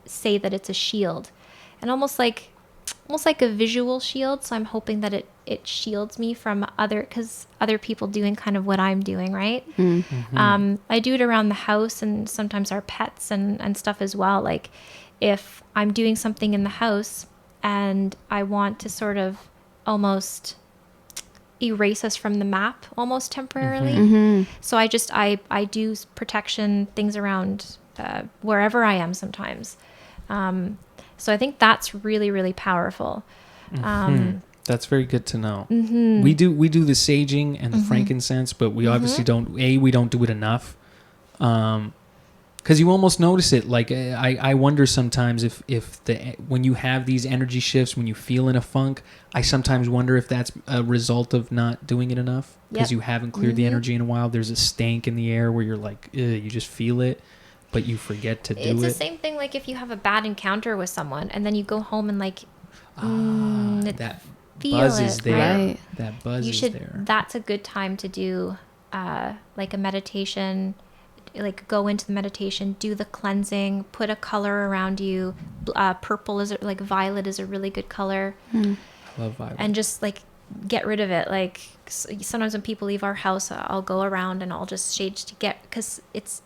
C: say that it's a shield, and almost like a visual shield. So I'm hoping that it shields me from other people doing kind of what I'm doing, right? I do it around the house and sometimes our pets and stuff as well. Like if I'm doing something in the house and I want to sort of almost erase us from the map almost temporarily. So I do protection things around wherever I am sometimes. So I think that's really, really powerful.
A: That's very good to know. We do the saging and the frankincense, but we obviously don't do it enough. Because you almost notice it. Like I wonder sometimes if when you have these energy shifts, when you feel in a funk, I sometimes wonder if that's a result of not doing it enough because you haven't cleared the energy in a while. There's a stank in the air where you're like, you just feel it, but you forget to do it.
C: It's the same thing like if you have a bad encounter with someone and then you go home and like
A: that
C: feel
A: buzz
C: it,
A: is there.
D: right?
A: That buzz is there.
C: That's a good time to do like a meditation, like go into the meditation, do the cleansing, put a color around you. Purple is like violet is a really good color.
A: I love violet.
C: And just like get rid of it. Like sometimes when people leave our house, I'll go around and I'll just shade to get, because it's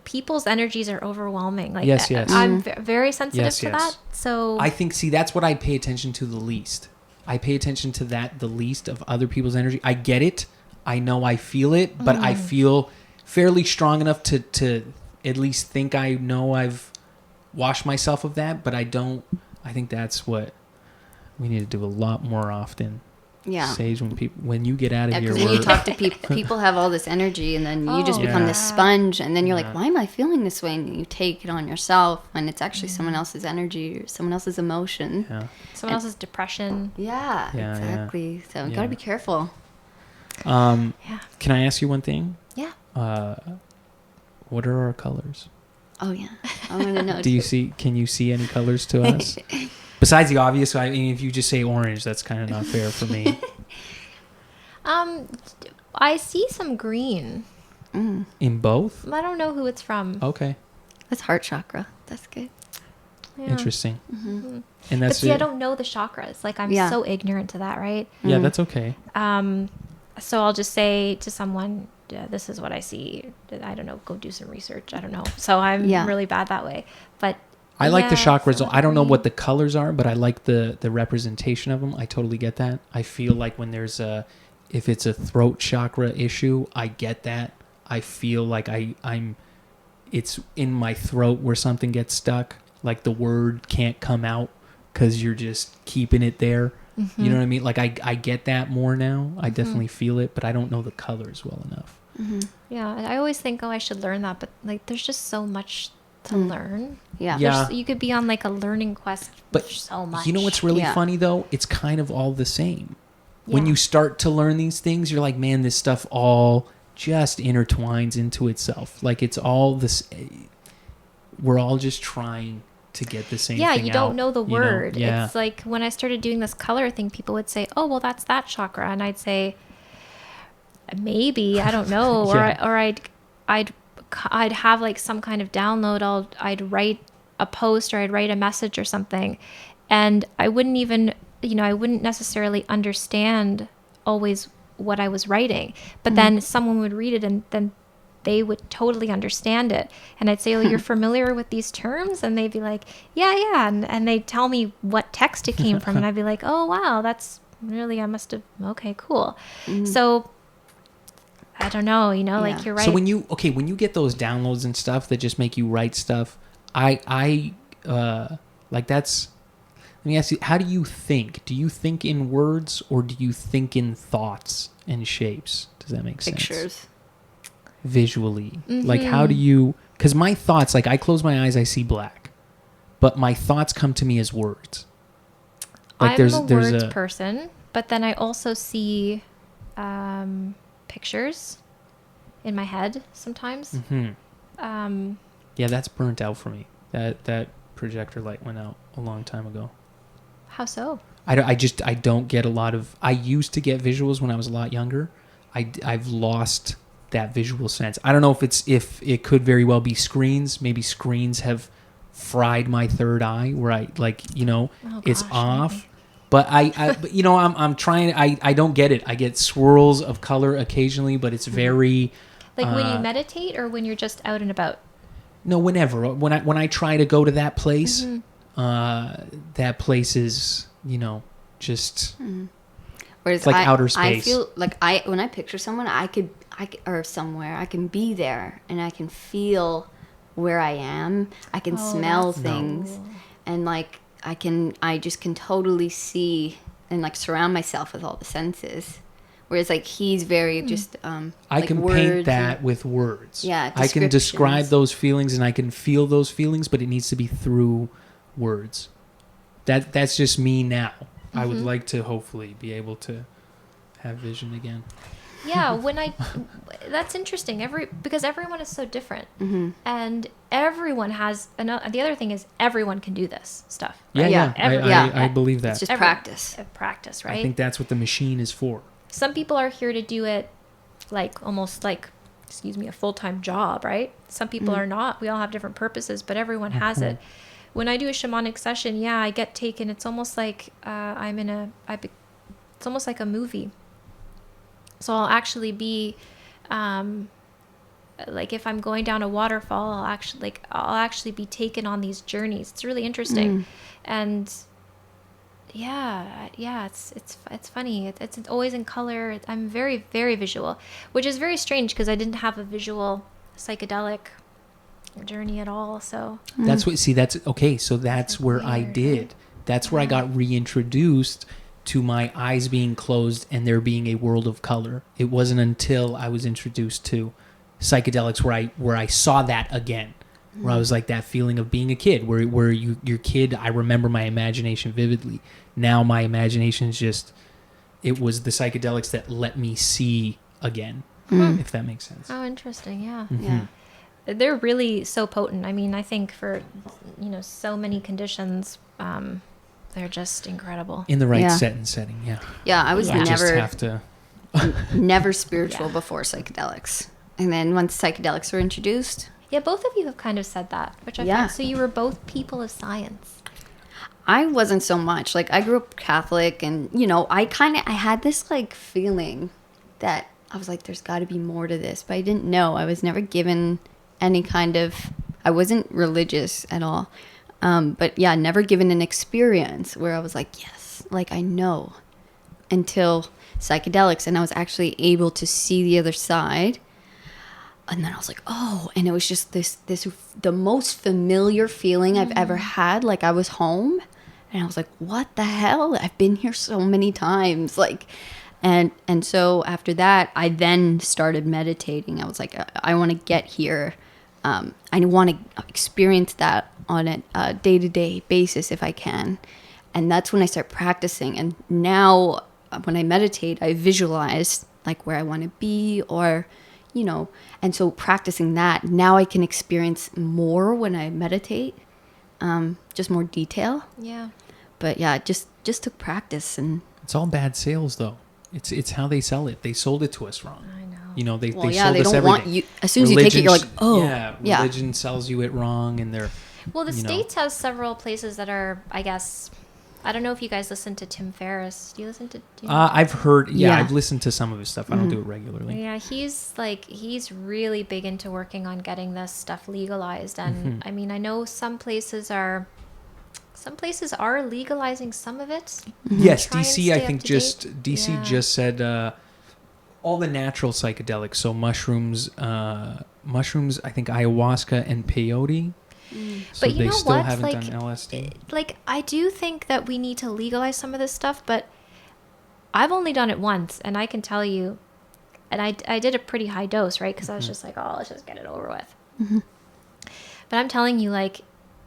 C: people's energies are overwhelming. Like
A: yes.
C: I'm very sensitive to
A: yes.
C: that. So
A: I think, see, that's what I pay attention to the least. I pay attention to that the least of other people's energy. I get it. I know I feel it, but I feel fairly strong enough to at least think I know I've washed myself of that, but I don't. I think that's what we need to do a lot more often.
D: Yeah.
A: Sage, when you get out of here,
D: because when you talk to people, people have all this energy, and then you just become this sponge, and then you're like, why am I feeling this way? And you take it on yourself, and it's actually someone else's energy or someone else's emotion.
A: Yeah.
C: someone else's depression.
D: Yeah,
A: Yeah,
D: exactly. So you
A: Yeah.
D: got to be careful.
C: Yeah.
A: Can I ask you one thing?
C: Yeah.
A: What are our colors?
D: Oh yeah, I want to know.
A: Do you see? Can you see any colors to us? Besides the obvious, I mean, if you just say orange, that's kind of not fair for me.
C: I see some green.
A: In both?
C: I don't know who it's from.
A: Okay.
D: That's heart chakra. That's good.
C: Yeah.
A: Interesting.
D: Mm-hmm.
A: And
C: But
A: that's
C: see, I
A: it.
C: don't know the chakras. Like I'm
D: Yeah.
C: so ignorant to that, right?
A: Yeah, that's okay.
C: So I'll just say to someone, this is what I see. I don't know. Go do some research. I don't know. So I'm really bad that way. But
A: I like the
C: yeah,
A: chakras.
C: so
A: I don't know
C: green.
A: what the colors are, but I like the representation of them. I totally get that. I feel like when there's if it's a throat chakra issue, I get that. I feel like it's in my throat where something gets stuck. Like the word can't come out because you're just keeping it there.
C: Mm-hmm.
A: You know what I mean? Like I get that more now. I definitely feel it, but I don't know the colors well enough.
C: Yeah, I always think, I should learn that, but like, there's just so much to learn.
D: Yeah.
A: Yeah.
C: You could be on like a learning quest
A: But
C: for so much.
A: you know what's really
D: Yeah.
A: funny though? It's kind of all the same. When
C: Yeah.
A: you start to learn these things, you're like, man, this stuff all just intertwines into itself. Like it's all this. We're all just trying to get the same.
C: Yeah,
A: thing
C: you don't
A: out,
C: know the word.
A: Yeah.
C: It's like when I started doing this color thing, people would say, "Oh, well, that's that chakra," and I'd say, "Maybe, I don't know,"
A: Yeah.
C: or I'd have like some kind of download. I'd write a post or I'd write a message or something, and I wouldn't even, I wouldn't necessarily understand always what I was writing, but then someone would read it and then they would totally understand it. And I'd say, "Oh, you're familiar with these terms?" And they'd be like, yeah. And they'd tell me what text it came from. And I'd be like, "Oh, wow, that's really, I must have, okay, cool." So I don't know, like you're right.
A: So when you get those downloads and stuff that just make you write stuff, I like that's. Let me ask you, how do you think? Do you think in words or do you think in thoughts and shapes? Does that make sense?
D: Pictures.
A: Visually, like how do you? Because my thoughts, like I close my eyes, I see black, but my thoughts come to me as words. Like
C: I'm a words person, but then I also see pictures in my head sometimes.
A: Yeah, that's burnt out for me. That projector light went out a long time ago.
C: How so?
A: I don't get a lot of. I used to get visuals when I was a lot younger. I've lost that visual sense. I don't know if it could very well be screens. Maybe screens have fried my third eye where I it's off.
C: Maybe.
A: But I'm trying. I don't get it. I get swirls of color occasionally, but it's very
C: Like when you meditate or when you're just out and about?
A: no. Whenever when I try to go to that place, that place is just.
D: Whereas
A: It's like outer
D: I
A: space.
D: feel like when I picture someone, I can be there and I can feel where I am. I can smell things, and like I just can totally see and like surround myself with all the senses. Whereas like he's very just
A: I
D: like
A: can
D: words
A: paint that with words.
D: Yeah,
A: I can describe
D: descriptions.
A: those feelings and I can feel those feelings, but it needs to be through words. That's just me now. I would like to hopefully be able to have vision again.
C: Yeah, that's interesting. Because everyone is so different, and everyone has. The other thing is everyone can do this stuff. Right?
A: Yeah.
D: Yeah.
A: I believe that.
D: It's just practice.
C: Practice, right?
A: I think that's what the machine is for.
C: Some people are here to do it, like almost like, excuse me, a full-time job, right? Some people are not. We all have different purposes, but everyone has it. When I do a shamanic session, yeah, I get taken. It's almost like it's almost like a movie. So I'll actually be, like if I'm going down a waterfall, I'll actually be taken on these journeys. It's really interesting, and yeah, it's funny. It's always in color. I'm very, very visual, which is very strange because I didn't have a visual psychedelic journey at all. So
A: That's what. See, that's okay. So that's where I
C: weird,
A: did.
C: right?
A: That's where I got reintroduced to my eyes being closed and there being a world of color. It wasn't until I was introduced to psychedelics where I saw that again, where I was like that feeling of being a kid, where your kid. I remember my imagination vividly. Now my imagination is just. It was the psychedelics that let me see again, if that makes sense.
C: oh, interesting. Yeah.
D: Yeah.
C: They're really so potent. I mean, I think for, so many conditions, they're just incredible.
A: In the right
D: Yeah.
A: set and setting, yeah.
D: Yeah, I was
C: Yeah.
A: You just
D: never
A: have to.
D: never spiritual
C: Yeah.
D: before psychedelics. And then once psychedelics were introduced,
C: Yeah, both of you have kind of said that, which I
D: Yeah.
C: find. So you were both people of science.
D: I wasn't so much. Like I grew up Catholic and I had this like feeling that I was like there's got to be more to this, but I didn't know. I was never given any kind of I wasn't religious at all. But yeah, never given an experience where I was like, yes, like I know, until psychedelics, and I was actually able to see the other side. And then I was like, oh, and it was just the most familiar feeling I've ever had. Like I was home, and I was like, what the hell? I've been here so many times. Like, and so after that, I then started meditating. I was like, I want to get here. I want to experience that on a day-to-day basis if I can. And that's when I start practicing. And now when I meditate, I visualize like where I want to be or, and so practicing that, now I can experience more when I meditate, just more detail.
C: Yeah.
D: But yeah, it just took practice. And
A: It's all bad sales, though. It's how they sell it. They sold it to us wrong.
C: I know.
A: They
D: well, yeah,
A: sold
D: they
A: us
D: don't
A: everything.
D: want you. As soon as you take it, you're like, oh,
A: yeah. Religion sells you it wrong, and they're.
C: Well, the States has several places that are, I guess, I don't know if you guys listen to Tim Ferriss. Do you listen to?
A: I've heard.
D: Yeah.
A: I've listened to some of his stuff. I don't do it regularly.
C: Yeah, he's really big into working on getting this stuff legalized, and I mean, I know some places are legalizing some of it.
A: Yes,
C: Try and
A: DC.
C: stay
A: I
C: up
A: think
C: to
A: just
C: date.
A: DC
C: Yeah.
A: just said all the natural psychedelics. So mushrooms. I think ayahuasca and peyote. So
C: But you
A: they
C: know
A: still
C: what?
A: haven't
C: Like,
A: done LSD.
C: Like, I do think that we need to legalize some of this stuff, but I've only done it once, and I can tell you, and I did a pretty high dose, right? Because I was just like, oh, let's just get it over with. But I'm telling you, like,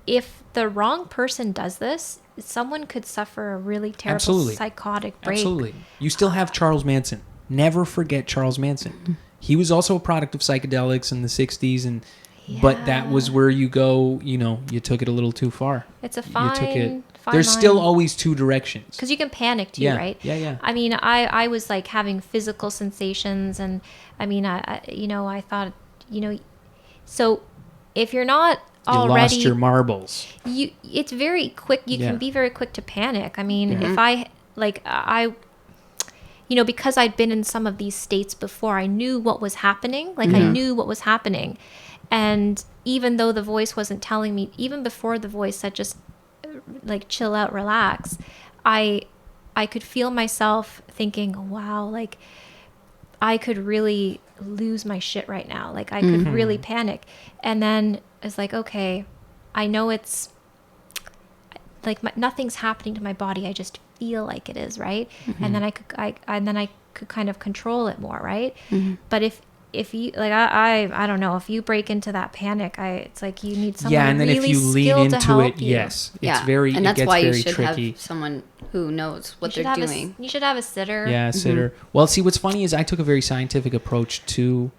C: if the wrong person does this, someone could suffer a really terrible
A: Absolutely.
C: psychotic break.
A: Absolutely. You still have Charles Manson. Never forget Charles Manson. He was also a product of psychedelics in the 60s, but that was where you go, you took it a little too far.
C: It's a
A: You
C: fine,
A: took it.
C: fine
A: There's
C: line.
A: still always two directions.
C: Because you can panic too,
A: Yeah,
C: right?
A: yeah.
C: I mean, I was like having physical sensations, and I mean, I thought, so if you're not
A: You
C: already,
A: lost your marbles.
C: it's very quick. You
A: Yeah.
C: can be very quick to panic. I mean, if I because I'd been in some of these states before, I knew what was happening. Like I knew what was happening. And even though the voice wasn't telling me, even before the voice said just like chill out, relax, I could feel myself thinking, wow, like I could really lose my shit right now. Like I could really panic. And then it's like, okay, I know it's like nothing's happening to my body. I just feel like it is, right? And then I could kind of control it more, right? But if you like, I don't know, if you break into that panic, it's like you need someone
A: and then
C: really
A: if you lean
C: skilled to
A: into
C: help
A: it,
C: you.
A: yes, it's very,
D: and that's
A: it gets
D: why you
A: very
D: should
A: tricky.
D: have someone who knows what
C: You should
D: they're
C: have
D: doing.
C: you should have a sitter.
A: Yeah, sitter. Well, see, what's funny is I took a very scientific approach to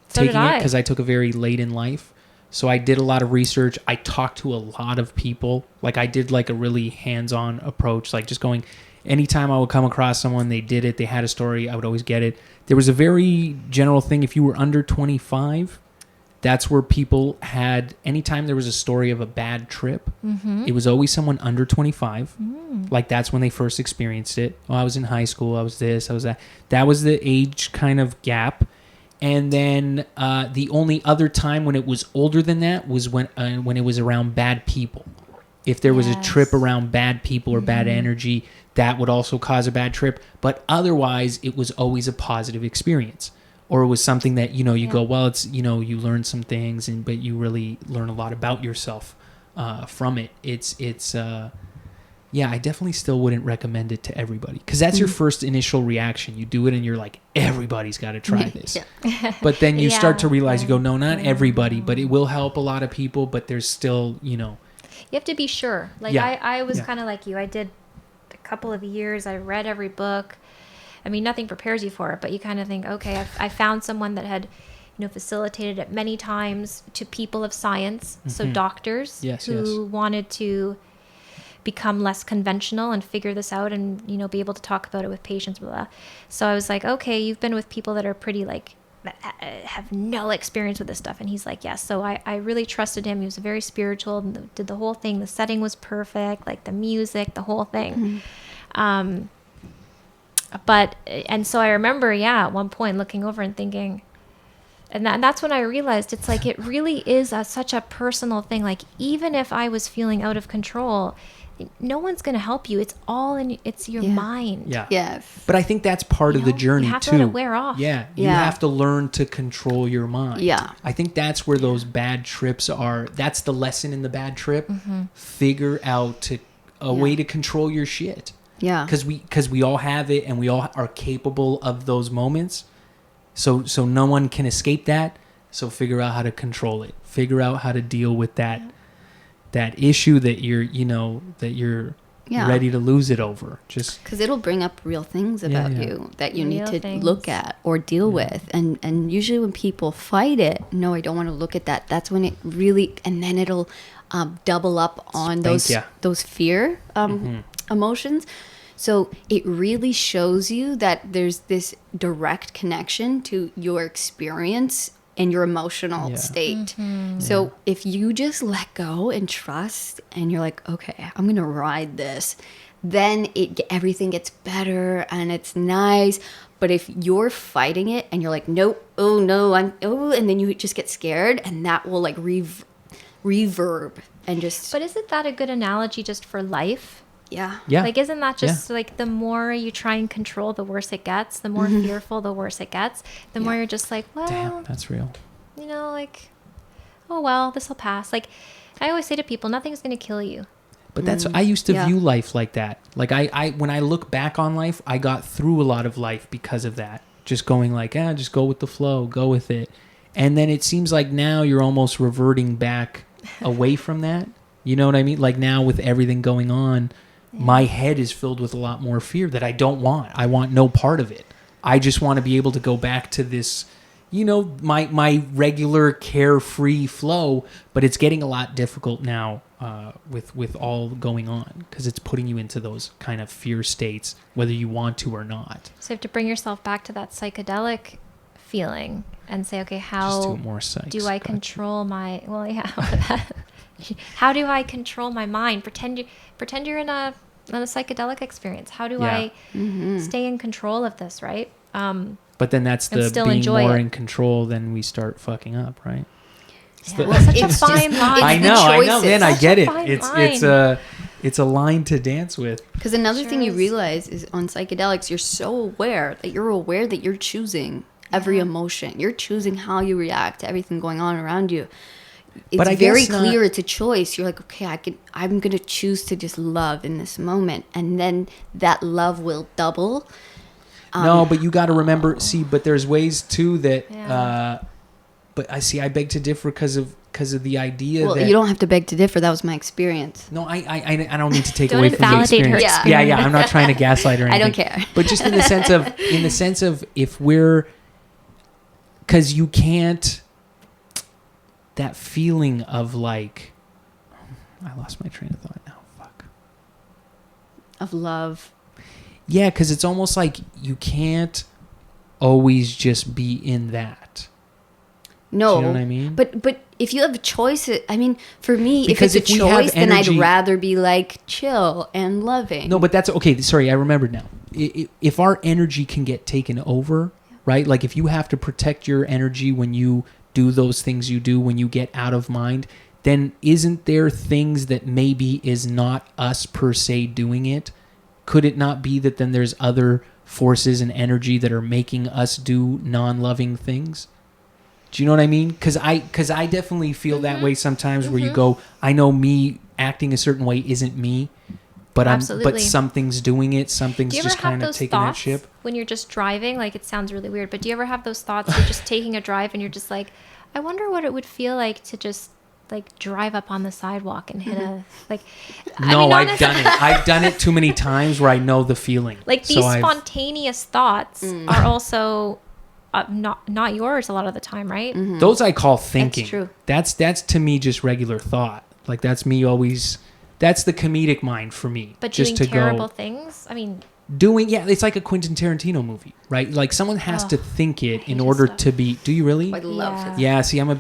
C: So did
A: taking it
C: I.
A: because I took it very late in life. So I did a lot of research. I talked to a lot of people. Like I did like a really hands-on approach, like just going, anytime I would come across someone, they did it, they had a story, I would always get it. There was a very general thing. If you were under 25, that's where people had, anytime there was a story of a bad trip, it was always someone under 25. Like that's when they first experienced it. Oh, I was in high school, I was this, I was that. That was the age kind of gap. And then the only other time when it was older than that was when it was around bad people. If there was a trip around bad people or bad energy, that would also cause a bad trip. But otherwise, it was always a positive experience. Or it was something that, you go, well, it's, you learn some things, but you really learn a lot about yourself from it. I definitely still wouldn't recommend it to everybody. Because that's your first initial reaction. You do it and you're like, everybody's got to try this. But then you start to realize, you go, no, not everybody, but it will help a lot of people. But there's still,
C: You have to be sure. Like I was kind of like you. I did a couple of years. I read every book. I mean, nothing prepares you for it, but you kind of think, okay, I found someone that had, facilitated it many times to people of science, so doctors who wanted to become less conventional and figure this out and, be able to talk about it with patients, blah, blah. So I was like, okay, you've been with people that are pretty that have no experience with this stuff. And he's like, yes. So I really trusted him. He was very spiritual and did the whole thing. The setting was perfect, like the music, the whole thing. So I remember, at one point looking over and thinking, and that's when I realized it's like, it really is such a personal thing. Like, even if I was feeling out of control, no one's going to help you. It's your mind.
A: Yeah.
D: Yes.
A: But I think that's part of the journey,
C: you have
A: too.
C: to let it wear off.
A: Yeah. You have to learn to control your mind.
D: Yeah.
A: I think that's where those bad trips are. That's the lesson in the bad trip. Figure out a way to control your shit.
D: Yeah.
A: Because we all have it and we all are capable of those moments. So no one can escape that. So figure out how to control it. Figure out how to deal with that issue that you're ready to lose it over. Just
D: because it'll bring up real things about you that you need to look at or deal with. And usually when people fight it, no, I don't want to look at that. That's when it really, and then it'll double up on those fear emotions. So it really shows you that there's this direct connection to your experience and your emotional state. So if you just let go and trust and you're like, okay, I'm going to ride this, then everything gets better and it's nice. But if you're fighting it and you're like, nope, oh no, and then you just get scared, and that will like reverb and just.
C: But isn't that a good analogy just for life?
D: Yeah.
C: Like, isn't that just like the more you try and control, the worse it gets? The more fearful, the worse it gets. The more you're just like, well,
A: damn, that's real.
C: Like, oh well, this will pass. Like, I always say to people, nothing's going to kill you.
A: But I used to view life like that. Like I when I look back on life, I got through a lot of life because of that. Just going like, just go with the flow, go with it. And then it seems like now you're almost reverting back away from that. You know what I mean? Like now with everything going on, my head is filled with a lot more fear that I don't want. I want no part of it. I just want to be able to go back to this, my regular carefree flow, but it's getting a lot difficult now with all going on because it's putting you into those kind of fear states, whether you want to or not.
C: So you have to bring yourself back to that psychedelic feeling and say, okay, how do I control my, how do I control my mind? Pretend you're in a psychedelic experience. How do I stay in control of this, right?
A: But then that's the being more in control, then we start fucking up, right?
C: Such a fine line.
A: I know, man, I get it. It's a line to dance with.
D: Because another thing you realize is on psychedelics, you're so aware that you're choosing every emotion. You're choosing how you react to everything going on around you. it's
A: But I
D: very
A: guess not-
D: clear it's a choice. You're like, okay, I'm going to choose to just love in this moment. And then that love will double.
A: No, but you got to remember, but there's ways too that,
C: Yeah.
A: but I beg to differ because of the idea
D: Well,
A: that.
D: you don't have to beg to differ. That was my experience.
A: No, I don't need to take
C: Don't
A: away from the
C: invalidate her
A: experience.
D: experience.
A: Yeah, I'm not trying to gaslight her. Or
D: I
A: anything.
D: don't care.
A: But just in the sense of if we're, because you can't, that feeling of like, I lost my train of thought now. Fuck.
D: Of love.
A: Yeah, because it's almost like you can't always just be in that.
D: No.
A: Do you know what I mean?
D: But if you have a choice, I mean, for me,
A: Because
D: if it's a
A: if we have
D: choice, then I'd
A: energy-
D: rather be like chill and loving.
A: No, but that's okay. Sorry, I remembered now. If our energy can get taken over, right? Like if you have to protect your energy when you do those things you do, when you get out of mind, then isn't there things that maybe is not us per se doing it? Could it not be that then there's other forces and energy that are making us do non-loving things? Do you know what I mean? Because I definitely feel that way sometimes where you go, I know me acting a certain way isn't me, but
C: Absolutely.
A: something's doing it. Something's
C: Do you ever
A: just
C: have
A: kind of
C: those
A: taking that
C: thoughts
A: ship.
C: when you're just driving? Like, it sounds really weird, but do you ever have those thoughts? You're just taking a drive and you're just like, I wonder what it would feel like to just like drive up on the sidewalk and hit a like.
A: No, I've done it. I've done it too many times where I know the feeling.
C: Like these
A: So I've-
C: spontaneous thoughts are also not yours a lot of the time, right?
A: Those I call thinking.
D: true.
A: That's to me just regular thought. Like that's me always. That's the comedic mind for me.
C: But
A: just
C: doing
A: to
C: terrible
A: go
C: things. I mean,
A: it's like a Quentin Tarantino movie, right? Like someone has to think it
C: hate
A: in
C: his
A: order
C: stuff.
A: to be. Do you really?
D: I love
C: Yeah.
D: it.
A: Yeah, see, I'm a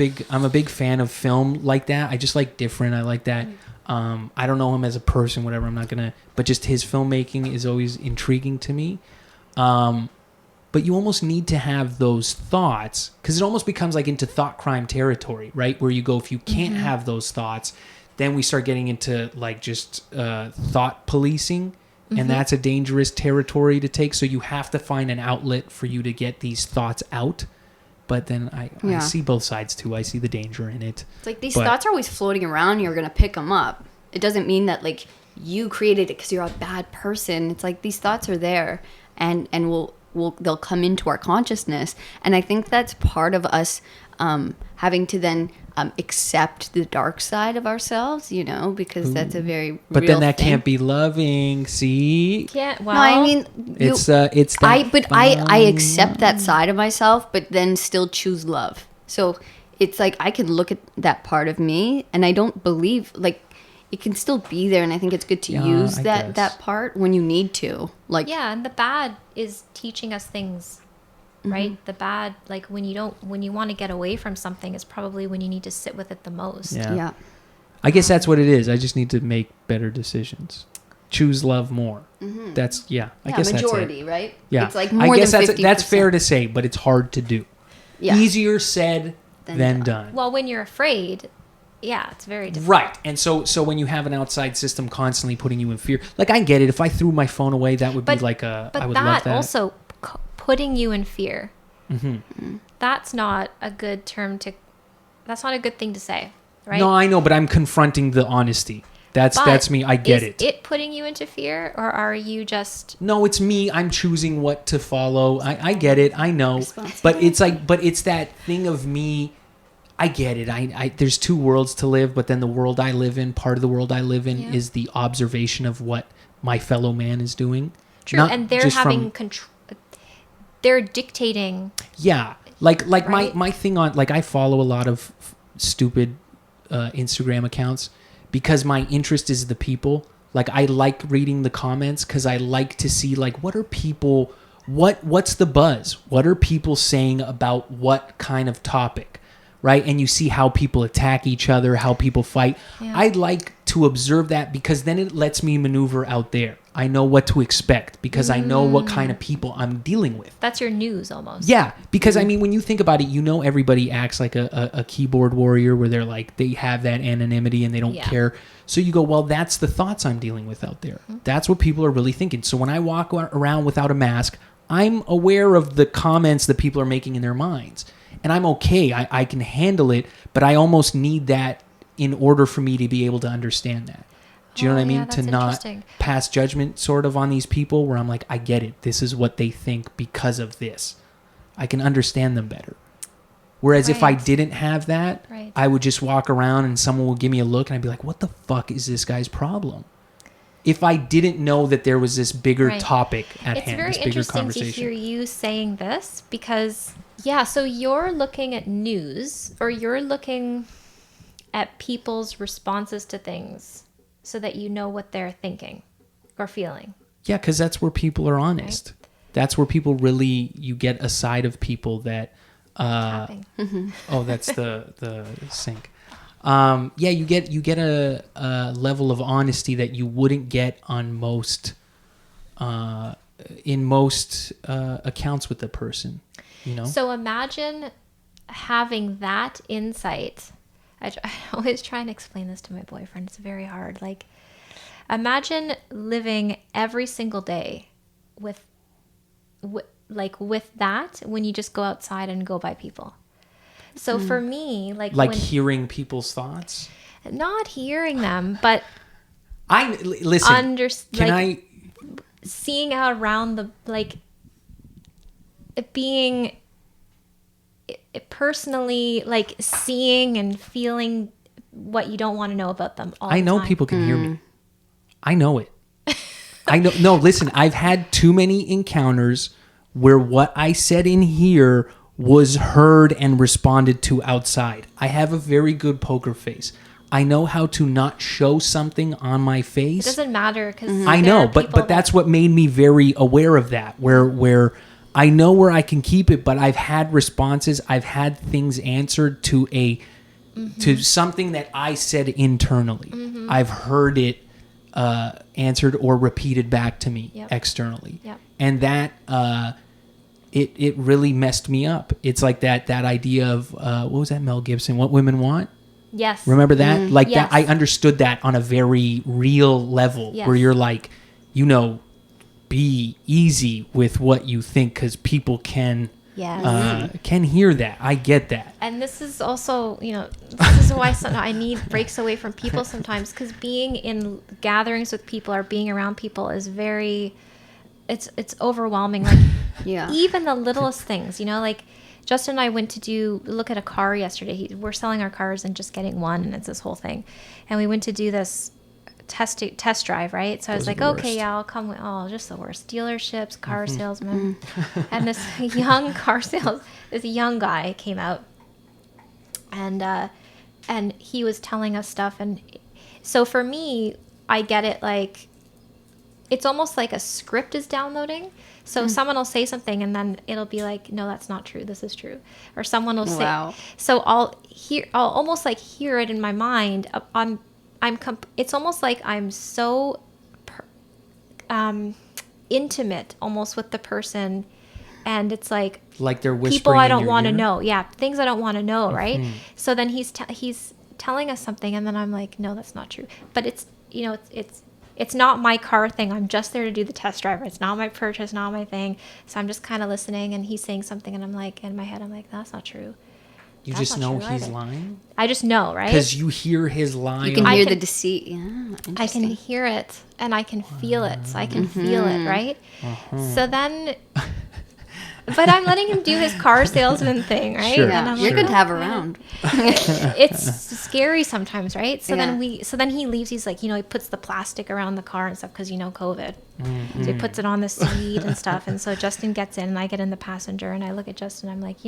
A: big fan of film like that. I just like different. I like that. I don't know him as a person, whatever. I'm not gonna, but just his filmmaking is always intriguing to me. But you almost need to have those thoughts because it almost becomes like into thought crime territory, right? Where you go, if you can't have those thoughts, then we start getting into like just thought policing. And that's a dangerous territory to take. So you have to find an outlet for you to get these thoughts out. But then I see both sides too. I see the danger in it.
D: It's like these
A: But-
D: thoughts are always floating around. You're going to pick them up. It doesn't mean that like you created it because you're a bad person. It's like these thoughts are there and they'll come into our consciousness. And I think that's part of us having to then accept the dark side of ourselves, because that's a very
A: But
D: real
A: then that
D: thing.
A: can't be loving. See?
C: yeah. Well,
D: No, I mean,
A: It's that
D: I accept that side of myself, but then still choose love. So it's like I can look at that part of me, and I don't believe like it can still be there, and I think it's good to
A: Yeah,
D: use
A: I
D: that
A: guess.
D: part when you need to. Like
C: yeah, and the bad is teaching us things, right? The bad, like when you want to get away from something, is probably when you need to sit with it the most.
D: yeah.
A: I guess that's what it is. I just need to make better decisions. Choose love more. That's I guess
D: majority,
A: that's it.
D: right?
A: Yeah,
D: It's like more
A: I guess
D: than
A: that's
D: 50%.
A: that's fair to say, but it's hard to do.
D: Yeah.
A: Easier said
D: Than
A: than
D: done.
A: done.
C: Well, when you're afraid, yeah, it's very difficult.
A: Right, and so when you have an outside system constantly putting you in fear, like I get it. If I threw my phone away, that would be like a.
C: But
A: I would
C: that,
A: love that.
C: also putting you in fear.
A: Mm-hmm.
C: That's not a good term to. That's not a good thing to say, right?
A: No, I know, but I'm confronting the honesty. That's
C: But
A: me. I get
C: is
A: it.
C: it putting you into fear, or are you just?
A: No, it's me. I'm choosing what to follow. I get it. I know. But it's that thing of me. I get it. I there's two worlds to live, but then the world I live in, part of the world I live in is the observation of what my fellow man is doing.
C: True,
A: Not
C: and they're
A: just
C: having
A: from-
C: control. They're dictating.
A: Yeah. Like
C: Right?
A: my thing on, like I follow a lot of stupid Instagram accounts because my interest is the people. Like I like reading the comments because I like to see like what are people, what's the buzz? What are people saying about what kind of topic? Right? And you see how people attack each other, how people fight.
C: Yeah.
A: I like to observe that because then it lets me maneuver out there. I know what to expect because I know what kind of people I'm dealing with.
C: That's your news almost.
A: Yeah, because I mean, when you think about it, everybody acts like a keyboard warrior where they're like, they have that anonymity and they don't care. So you go, well, that's the thoughts I'm dealing with out there. That's what people are really thinking. So when I walk around without a mask, I'm aware of the comments that people are making in their minds. and I'm okay. I can handle it, but I almost need that in order for me to be able to understand that. Do you know what I mean?
C: That's
A: To not pass judgment sort of on these people where I'm like, I get it. This is what they think because of this. I can understand them better. Whereas if I didn't have that, I would just walk around and someone would give me a look and I'd be like, what the fuck is this guy's problem? If I didn't know that there was this bigger topic at hand, this bigger conversation. It's very interesting to hear
C: you saying this because, so you're looking at news or you're looking at people's responses to things so that you know what they're thinking or feeling.
A: Yeah, because that's where people are honest. Right? That's where people really, you get a side of people that, oh, that's the sink. You get a level of honesty that you wouldn't get on most, in most accounts with the person, you know?
C: So imagine having that insight. I always try and explain this to my boyfriend. It's very hard. Like, imagine living every single day with that when you just go outside and go by people. So for me, like
A: hearing people's thoughts,
C: not hearing them, but seeing out around the being personally seeing and feeling what you don't want to know about them all the time.
A: I know people can hear me. I know it. I know. No, listen, I've had too many encounters where what I said in here was heard and responded to outside. I have a very good poker face. I know how to not show something on my face.
C: It doesn't matter because
A: I know, but that's what made me very aware of that. Where I know where I can keep it, but I've had responses. I've had things answered to to something that I said internally. Mm-hmm. I've heard it answered or repeated back to me externally, and that it really messed me up. It's like that idea of what was that, Mel Gibson? What Women Want.
C: Yes.
A: Remember that? That I understood that on a very real level where you're like, be easy with what you think because people can hear that. I get that.
C: And this is also, this is why I need breaks away from people sometimes because being in gatherings with people or being around people is it's overwhelming. Like even the littlest things, like Justin and I went to look at a car yesterday. We're selling our cars and just getting one, and it's this whole thing. And we went to do this test drive, right? So I was like, okay, I'll come. Just the worst. Dealerships, car salesmen. And this young this young guy came out and he was telling us stuff. And so for me, I get it. Like, it's almost like a script is downloading. So someone will say something and then it'll be like, no, that's not true. This is true. Or someone will say, so I'll almost like hear it in my mind. It's almost like I'm so intimate almost with the person, and it's like
A: they're whispering
C: people I don't want to know. Yeah, things I don't want to know, right? So then he's telling us something, and then I'm like, no, that's not true. But it's not my car thing. I'm just there to do the test drive. It's not my purchase, not my thing. So I'm just kind of listening, and he's saying something, and I'm like, in my head, I'm like, that's not true.
A: You just know he's lying?
C: I just know, right?
A: Because you hear his lie.
D: You can hear the deceit. Yeah,
C: I can hear it, and I can feel it. So I can feel it, right? So then... But I'm letting him do his car salesman thing, right?
A: Sure.
D: Yeah.
C: And
D: You're good to have around.
C: It's scary sometimes, right? So then he leaves. He's like, he puts the plastic around the car and stuff because COVID. So he puts it on the seat and stuff. And so Justin gets in, and I get in the passenger, and I look at Justin. I'm like,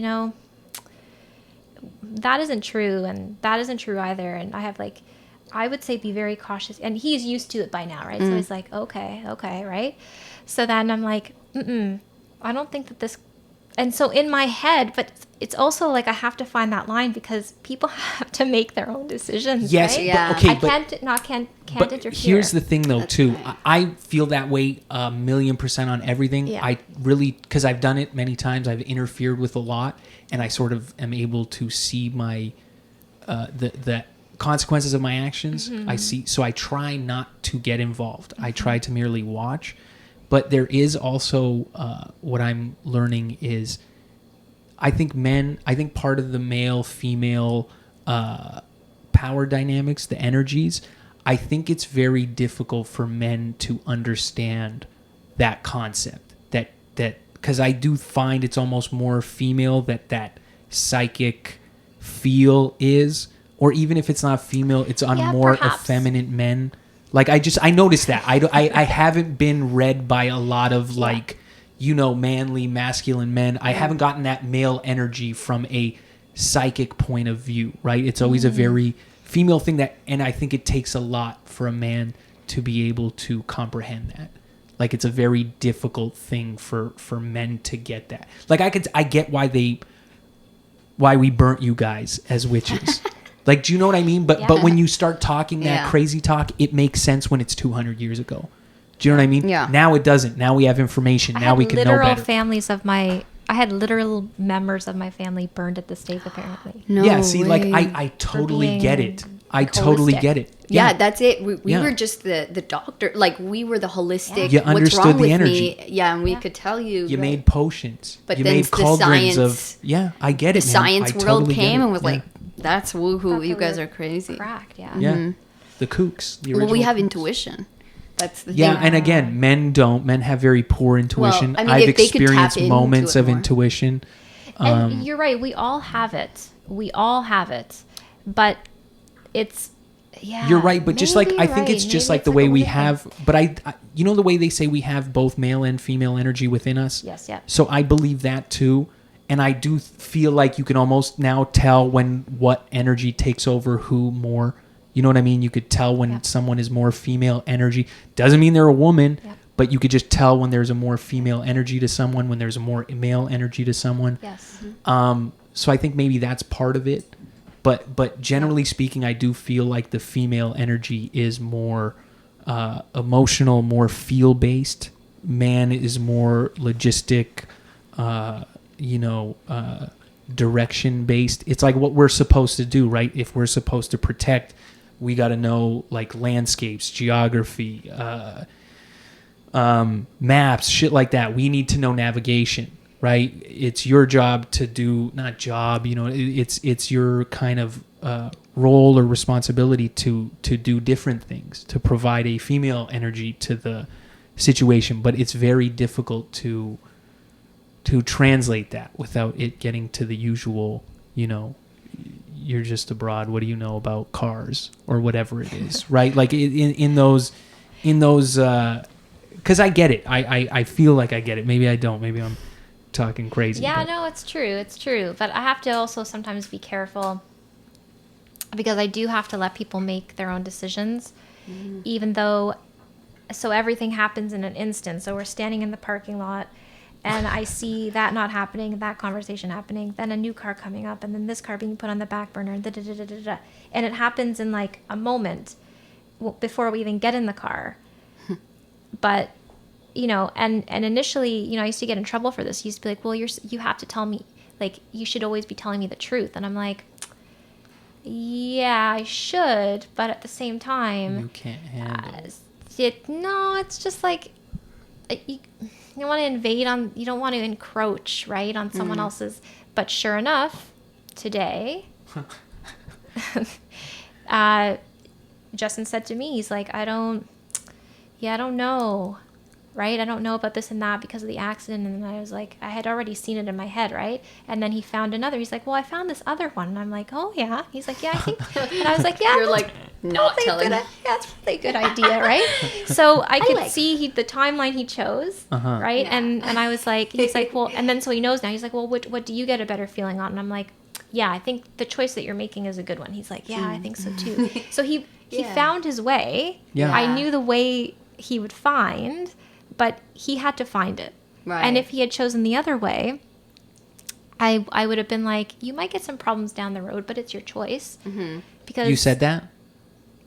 C: that isn't true, and that isn't true either. And I have I would say be very cautious. And he's used to it by now, right? So he's like, okay, right? So then I'm like, I don't think that this. And so in my head, but it's also like I have to find that line because people have to make their own decisions.
A: Yes,
C: right?
A: yeah.
C: I can't interfere.
A: Here's the thing, though, too. I feel that way 1,000,000% on everything.
C: Yeah.
A: I really, because I've done it many times. I've interfered with a lot, and I sort of am able to see my the consequences of my actions. I see, so I try not to get involved. I try to merely watch. But there is also what I'm learning is I think part of the male female power dynamics, the energies, I think it's very difficult for men to understand that concept. That because I do find it's almost more female that psychic feel is, or even if it's not female, it's on more
C: perhaps.
A: effeminate men. Like I noticed that I haven't been read by a lot of like, you know, manly masculine men. I haven't gotten that male energy from a psychic point of view, right? It's always a very female thing and I think it takes a lot for a man to be able to comprehend that. Like it's a very difficult thing for men to get that. Like I get why we burnt you guys as witches. Like, do you know what I mean? But when you start talking that crazy talk, it makes sense when it's 200 years ago. Do you know what I mean? Yeah. Now it doesn't. Now we have information. Now we can know better.
C: I had literal members of my family burned at the stake, apparently.
A: No way. Like I totally get it. I totally get it.
D: Yeah, that's it. We were just the doctor. Like we were the holistic.
A: You understood
D: what's wrong
A: the
D: with
A: energy.
D: Me? Yeah, and we could tell you.
A: You made potions.
D: But
A: you
D: then
A: made cauldrons
D: science,
A: I get it.
D: The science world
A: totally
D: came and was like, "That's woohoo! You guys are crazy."
C: Cracked, yeah.
A: Yeah, the kooks. The original
D: we have
A: kooks.
D: intuition. That's the thing.
A: Yeah, and again, men don't. Men have very poor intuition.
D: Well, I mean,
A: I've
D: if they could
A: experienced
D: tap into
A: moments
D: it
A: of
D: more.
A: intuition.
C: And you're right. We all have it. But it's,
A: You're right, but just like I think it's just like the way we have. But I, you know, the way they say we have both male and female energy within us.
C: Yes, yeah.
A: So I believe that too, and I do feel like you can almost now tell when what energy takes over who more. You know what I mean? You could tell when someone is more female energy. Doesn't mean they're a woman, but you could just tell when there's a more female energy to someone, when there's a more male energy to someone.
C: Yes.
A: So I think maybe that's part of it. But generally speaking, I do feel like the female energy is more emotional, more feel-based. Man is more logistic, direction-based. It's like what we're supposed to do, right? If we're supposed to protect, we got to know like landscapes, geography, maps, shit like that. We need to know navigation, right? It's your job to do, not job, it's your kind of role or responsibility to do different things, to provide a female energy to the situation. But it's very difficult to translate that without it getting to the usual, you're just abroad, what do you know about cars or whatever it is, right? Like in those because I get it. I feel like I get it. Maybe I don't. Maybe I'm talking crazy.
C: Yeah, no, it's true. But I have to also sometimes be careful because I do have to let people make their own decisions, even though, so everything happens in an instant. So we're standing in the parking lot and I see that not happening, that conversation happening, then a new car coming up, and then this car being put on the back burner, and it happens in like a moment before we even get in the car. But, and initially, I used to get in trouble for this. I used to be like, well, you have to tell me, like, you should always be telling me the truth. And I'm like, yeah, I should, but at the same time,
A: you can't handle
C: it's just like, you want to invade you don't want to encroach, right, on someone else's. But sure enough, today, Justin said to me, he's like, I don't know, right? I don't know about this and that because of the accident. And I was like, I had already seen it in my head, right? And then he found another. He's like, well, I found this other one. And I'm like, oh, yeah. He's like, yeah, I think. And I was like, yeah.
D: You're like, not telling.
C: Yeah, that's probably a good idea, right? So I could see the timeline he chose, right? Yeah. And I was like, he's like, well, and then so he knows now. He's like, well, what do you get a better feeling on? And I'm like, yeah, I think the choice that you're making is a good one. He's like, yeah, I think so too. So he found his way. Yeah. I knew the way he would find, but he had to find it. Right. And if he had chosen the other way, I would have been like, you might get some problems down the road, but it's your choice. Because
A: you said that?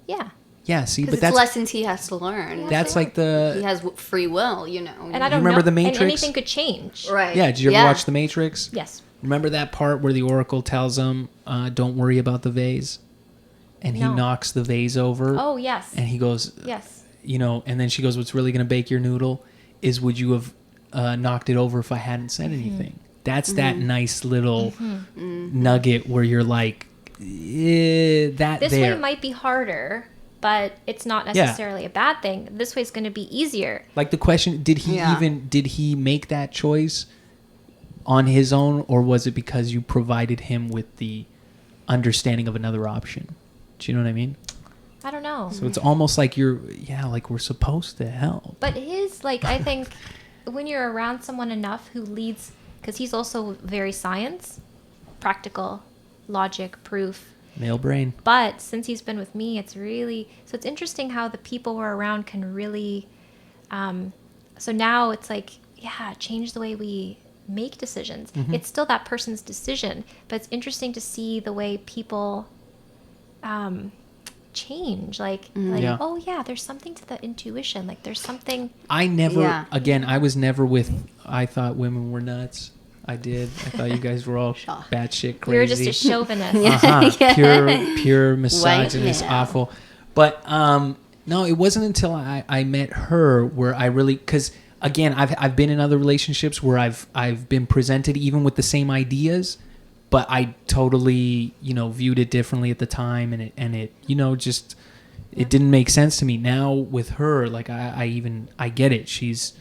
C: Yeah.
A: Yeah, see, but
D: it's
A: that's
D: lessons he has to learn.
A: That's like
D: he has free will,
C: And I don't
A: remember
C: know,
A: The Matrix?
C: And anything could change.
D: Right.
A: Yeah, did you ever watch The Matrix?
C: Yes.
A: Remember that part where the Oracle tells him, don't worry about the vase? And he knocks the vase over.
C: Oh, yes.
A: And he goes,
C: yes.
A: And then she goes, what's really going to bake your noodle is would you have knocked it over if I hadn't said anything? That's that nice little nugget where you're like, that
C: This
A: there.
C: way might be harder, but it's not necessarily a bad thing. This way is going to be easier.
A: Like the question, did he make that choice on his own, or was it because you provided him with the understanding of another option? Do you know what I mean?
C: I don't know.
A: So it's almost like like we're supposed to help.
C: But I think when you're around someone enough who leads, because he's also very science, practical, logic, proof.
A: Male brain.
C: But since he's been with me, it's interesting how the people we're around can really, so now it's like, change the way we make decisions. It's still that person's decision, but it's interesting to see the way people change. Oh yeah, there's something to the intuition. Like there's something.
A: I was never I thought women were nuts. I thought you guys were all batshit crazy.
C: You were just a chauvinist.
A: Pure misogynist, awful. But no, it wasn't until I met her where I really, because again, I've been in other relationships where I've been presented even with the same ideas, but I totally viewed it differently at the time, and it just it didn't make sense to me. Now with her, like I get it. She's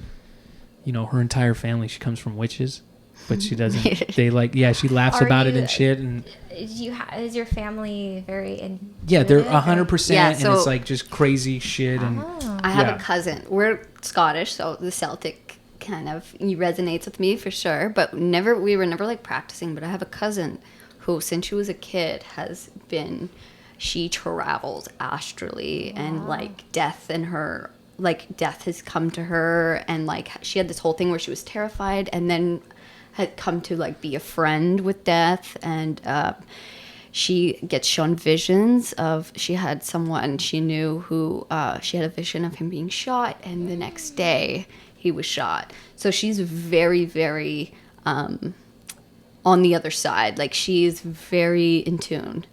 A: her entire family, she comes from witches. But she doesn't. She laughs about it and shit. And
C: is your family very in?
A: Yeah, they're 100%, and it's like just crazy shit. And
D: I have a cousin. We're Scottish, so the Celtic kind of resonates with me for sure. But we were never like practicing. But I have a cousin who, since she was a kid, she travels astrally, and like death has come to her, and like she had this whole thing where she was terrified, and then had come to like be a friend with death, and she gets shown visions of, she had someone she knew who she had a vision of him being shot, and the next day he was shot. So she's very, very on the other side. Like she's very in tune.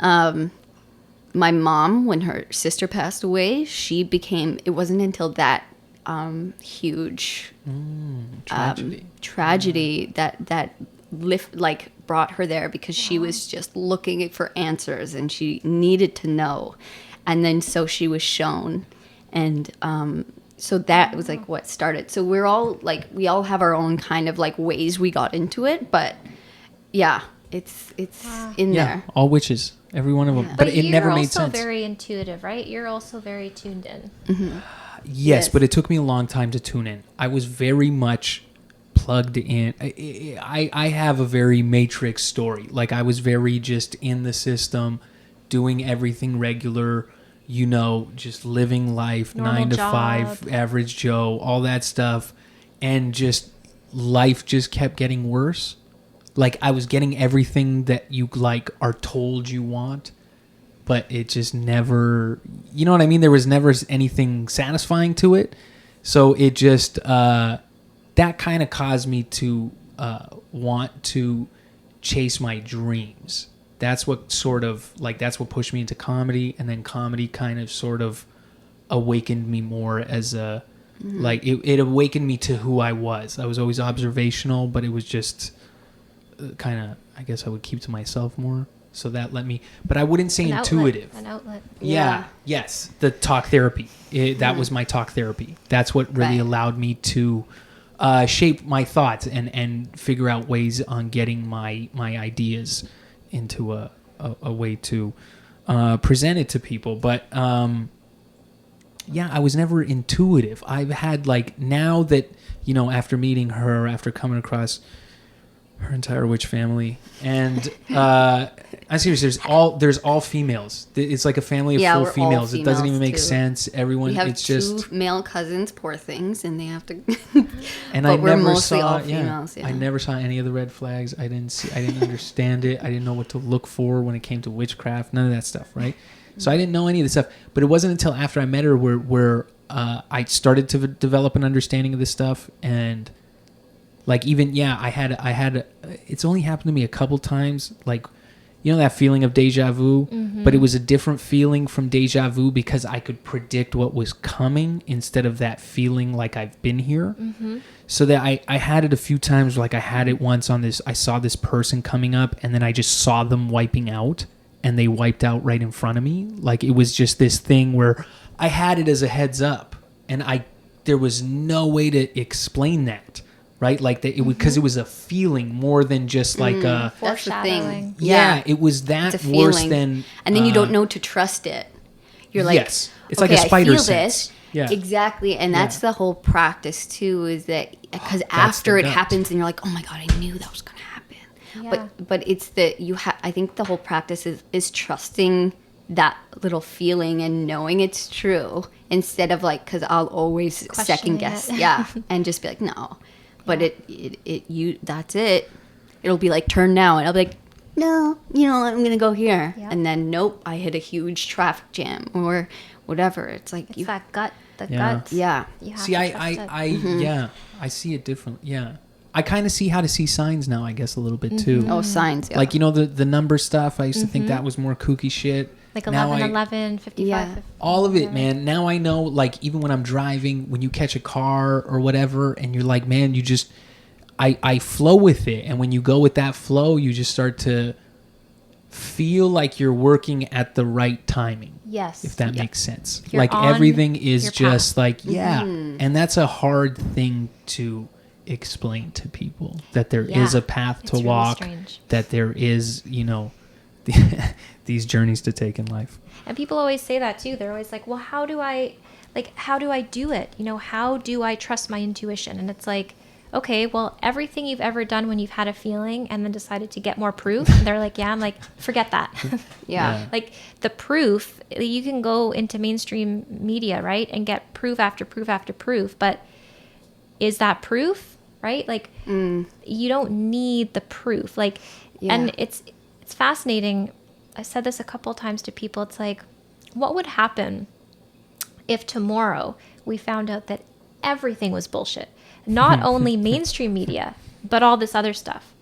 D: My mom, when her sister passed away, it wasn't until that huge tragedy that brought her there, because she was just looking for answers and she needed to know, and then so she was shown, and so that was like what started. So we all have our own kind of like ways we got into it, but it's in there.
A: All witches, every one of them, but it never made sense.
C: You're also very intuitive, right? You're also very tuned in.
D: Mm-hmm.
A: Yes, but it took me a long time to tune in. I was very much plugged in. I have a very matrix story. Like I was very just in the system, doing everything regular, just living life,
C: normal
A: 9 to
C: job.
A: 5, average Joe, all that stuff. And just life just kept getting worse. Like I was getting everything that you are told you want, but it just never, you know what I mean? There was never anything satisfying to it. So it just, that kind of caused me to want to chase my dreams. That's what that's what pushed me into comedy. And then comedy kind of sort of awakened me more as it awakened me to who I was. I was always observational, but it was just kind of, I guess I would keep to myself more. So that let me, but I wouldn't say intuitive.
C: An outlet.
A: Yeah. Yes. The talk therapy. That was my talk therapy. That's what really allowed me to shape my thoughts and figure out ways on getting my ideas into a way to present it to people. But I was never intuitive. I've had now that, after meeting her, after coming across her entire witch family, and I'm serious. There's all females. It's like a family of full females. It doesn't even make sense. Everyone.
D: We have
A: it's
D: two
A: just
D: male cousins, poor things, and they have to.
A: And
D: but
A: we're
D: mostly all females.
A: I never saw any of the red flags. I didn't understand it. I didn't know what to look for when it came to witchcraft. None of that stuff, right? So I didn't know any of this stuff. But it wasn't until after I met her where I started to develop an understanding of this stuff. And I had it's only happened to me a couple times. you know, that feeling of deja vu, but it was a different feeling from deja vu because I could predict what was coming instead of that feeling like I've been here. So that I had it a few times, like I had it once on this, I saw this person coming up and then I just saw them wiping out and they wiped out right in front of me. Like it was just this thing where I had it as a heads up and there was no way to explain that. Right, like it because it was a feeling more than just like a.
D: That's the thing.
A: Yeah, it was that
D: It's a
A: worse
D: feeling.
A: than.
D: And then you don't know to trust it. You're like,
A: yes, it's
D: okay,
A: like a spider
D: I feel
A: sense.
D: this.
A: Yeah,
D: Exactly, and that's the whole practice too. Is that because after it happens, and you're like, oh my god, I knew that was gonna happen.
C: Yeah.
D: But it's that I think the whole practice is trusting that little feeling and knowing it's true instead of like, because I'll always second guess, and just be like, no. But that's it. It'll be like, turn now. And I'll be like, no, I'm going to go here.
C: Yeah.
D: And then, nope, I hit a huge traffic jam or whatever. It's like,
C: It's that gut. The
A: Yeah.
C: gut.
D: yeah.
C: You have
A: see,
C: to
A: I
C: trust it.
A: yeah, I see it differently. Yeah, I kind of see how to see signs now, I guess, a little bit too.
D: Oh, signs. Yeah.
A: Like, you know, the number stuff. I used to think that was more kooky shit.
C: Like
A: Now
C: 11, 11, 55.
D: Yeah.
C: 50.
A: All of it, man. Now I know, like, even when I'm driving, when you catch a car or whatever, and you're like, man, you just, I flow with it. And when you go with that flow, you just start to feel like you're working at the right timing.
C: Yes.
A: If that makes sense.
C: You're
A: like
C: on
A: everything is
C: your
A: just
C: path.
A: like, yeah. And that's a hard thing to explain to people, that there is
C: Yeah.
A: a path
C: It's
A: to
C: really
A: walk,
C: strange.
A: that there is, you know, these journeys to take in life.
C: And people always say that too. They're always like, well, how do I do it? You know, how do I trust my intuition? And it's like, okay, well, everything you've ever done when you've had a feeling and then decided to get more proof, and they're like, yeah, I'm like, forget that.
D: Yeah.
C: Like the proof, you can go into mainstream media, right? And get proof after proof after proof. But is that proof, right? Like you don't need the proof. Like, and it's fascinating. I said this a couple of times to people. It's like, what would happen if tomorrow we found out that everything was bullshit? Not only mainstream media, but all this other stuff.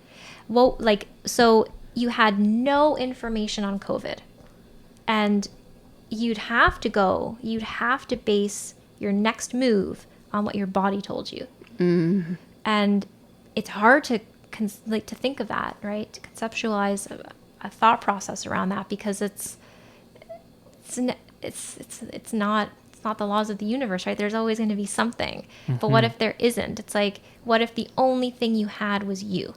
C: Well, like, so you had no information on COVID, and you'd have to base your next move on what your body told you. And it's hard to to think of that, right? To conceptualize a thought process around that, because it's not the laws of the universe, right? There's always going to be something. But what if there isn't? It's like, what if the only thing you had was you?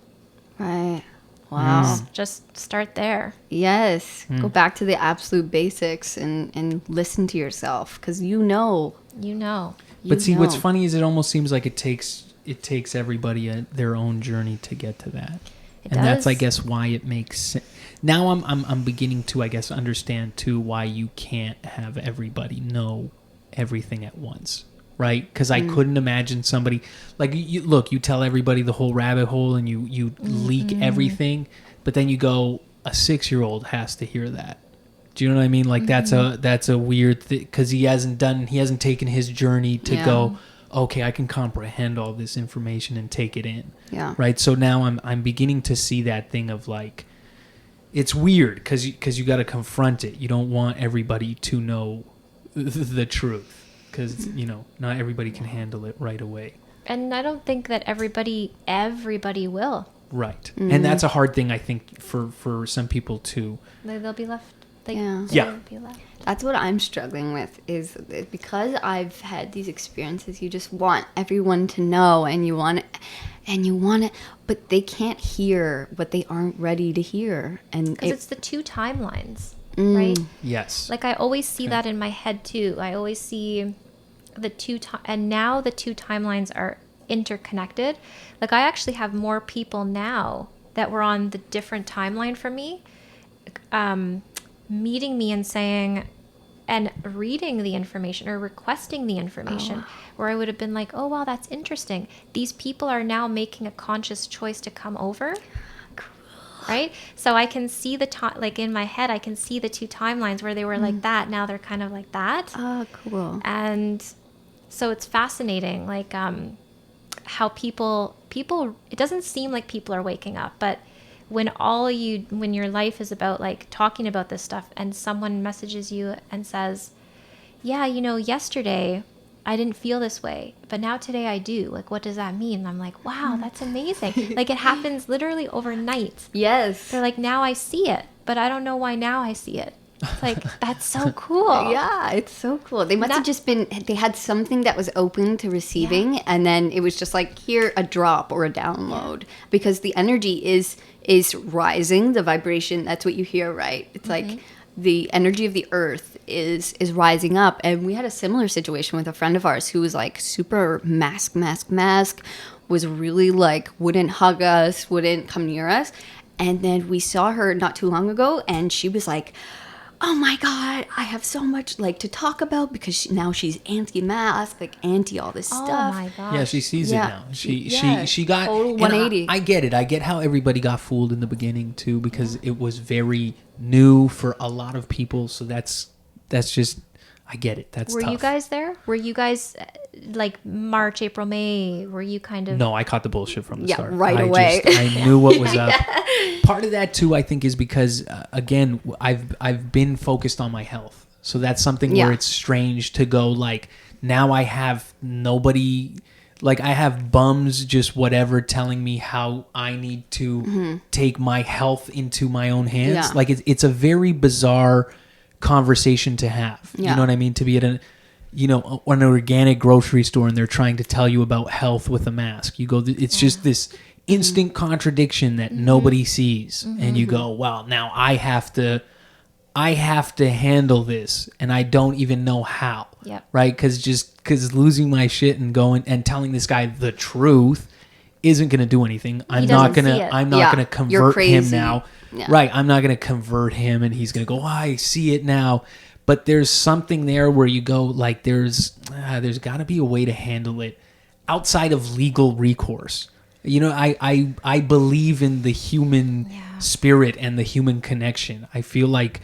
D: Right. Wow.
C: Just start there.
D: Yes. Go back to the absolute basics and listen to yourself, because
C: You know.
A: But see, what's funny is it almost seems like it takes everybody their own journey to get to that.
C: It
A: And that's,
C: does.
A: I guess, why it makes sense. Now I'm beginning to, I guess, understand too why you can't have everybody know everything at once, right? Because I couldn't imagine somebody like you tell everybody the whole rabbit hole and you leak everything, but then you go, a 6-year-old has to hear that. Do you know what I mean? Like that's a weird thing, because he hasn't taken his journey to go, okay, I can comprehend all this information and take it in.
D: Yeah.
A: Right. So now I'm beginning to see that thing of like, it's weird because you got to confront it. You don't want everybody to know the truth, because not everybody can handle it right away.
C: And I don't think that everybody will.
A: Right. And that's a hard thing, I think, for some people too.
C: They'll be left.
A: Yeah.
C: They'll be left.
D: That's what I'm struggling with, is because I've had these experiences, you just want everyone to know, and you want it, but they can't hear what they aren't ready to hear. And
C: Because it's the two timelines, right?
A: Yes.
C: Like I always see that in my head too. I always see and now the two timelines are interconnected. Like I actually have more people now that were on the different timeline from me, meeting me and saying, and reading the information or requesting the information, where I would have been like, oh, wow, that's interesting. These people are now making a conscious choice to come over. Right? So I can see like in my head, I can see the two timelines where they were like that. Now they're kind of like that.
D: Oh, cool.
C: And so it's fascinating, like how people, it doesn't seem like people are waking up, but when your life is about like talking about this stuff and someone messages you and says, yeah, yesterday I didn't feel this way, but now today I do. Like, what does that mean? And I'm like, wow, that's amazing. Like, it happens literally overnight.
D: Yes.
C: They're like, now I see it, but I don't know why now I see it. It's like, that's so cool.
D: Yeah, it's so cool. They must have just they had something that was open to receiving, and then it was just like, here, a drop or a download, because the energy is rising, the vibration, that's what you hear, right? It's like the energy of the earth is rising up. And we had a similar situation with a friend of ours who was like super mask, was really like, wouldn't hug us, wouldn't come near us. And then we saw her not too long ago, and she was like, oh my God, I have so much like to talk about, because now she's anti-mask, like anti all this stuff.
C: Oh my gosh.
A: Yeah, she sees it now. She got
D: total 180.
A: I get it. I get how everybody got fooled in the beginning too, because it was very new for a lot of people. So that's just, I get it. That's
C: Were
A: tough.
C: you guys there? Were you guys like March, April, May? Were you kind of?
A: No, I caught the bullshit from the start.
D: Right away.
A: I knew what was up. Part of that too, I think, is because again, I've been focused on my health, so that's something where it's strange to go like, now I have nobody, like I have bums just whatever telling me how I need to take my health into my own hands.
D: Yeah.
A: Like it's a very bizarre conversation to have.
D: Yeah.
A: You know what I mean? To be at an organic grocery store and they're trying to tell you about health with a mask. You go, it's just this instant contradiction that nobody sees, and you go, well, now I have to handle this, and I don't even know how.
C: Yep.
A: Right? Because losing my shit and going and telling this guy the truth isn't going to do anything. I'm not
C: doesn't see it.
A: gonna convert
D: You're crazy.
A: him now.
D: Yeah.
A: Right? I'm not gonna convert him, and he's gonna go, oh, I see it now. But there's something there where you go, like, there's got to be a way to handle it outside of legal recourse. I believe in the human spirit and the human connection. I feel like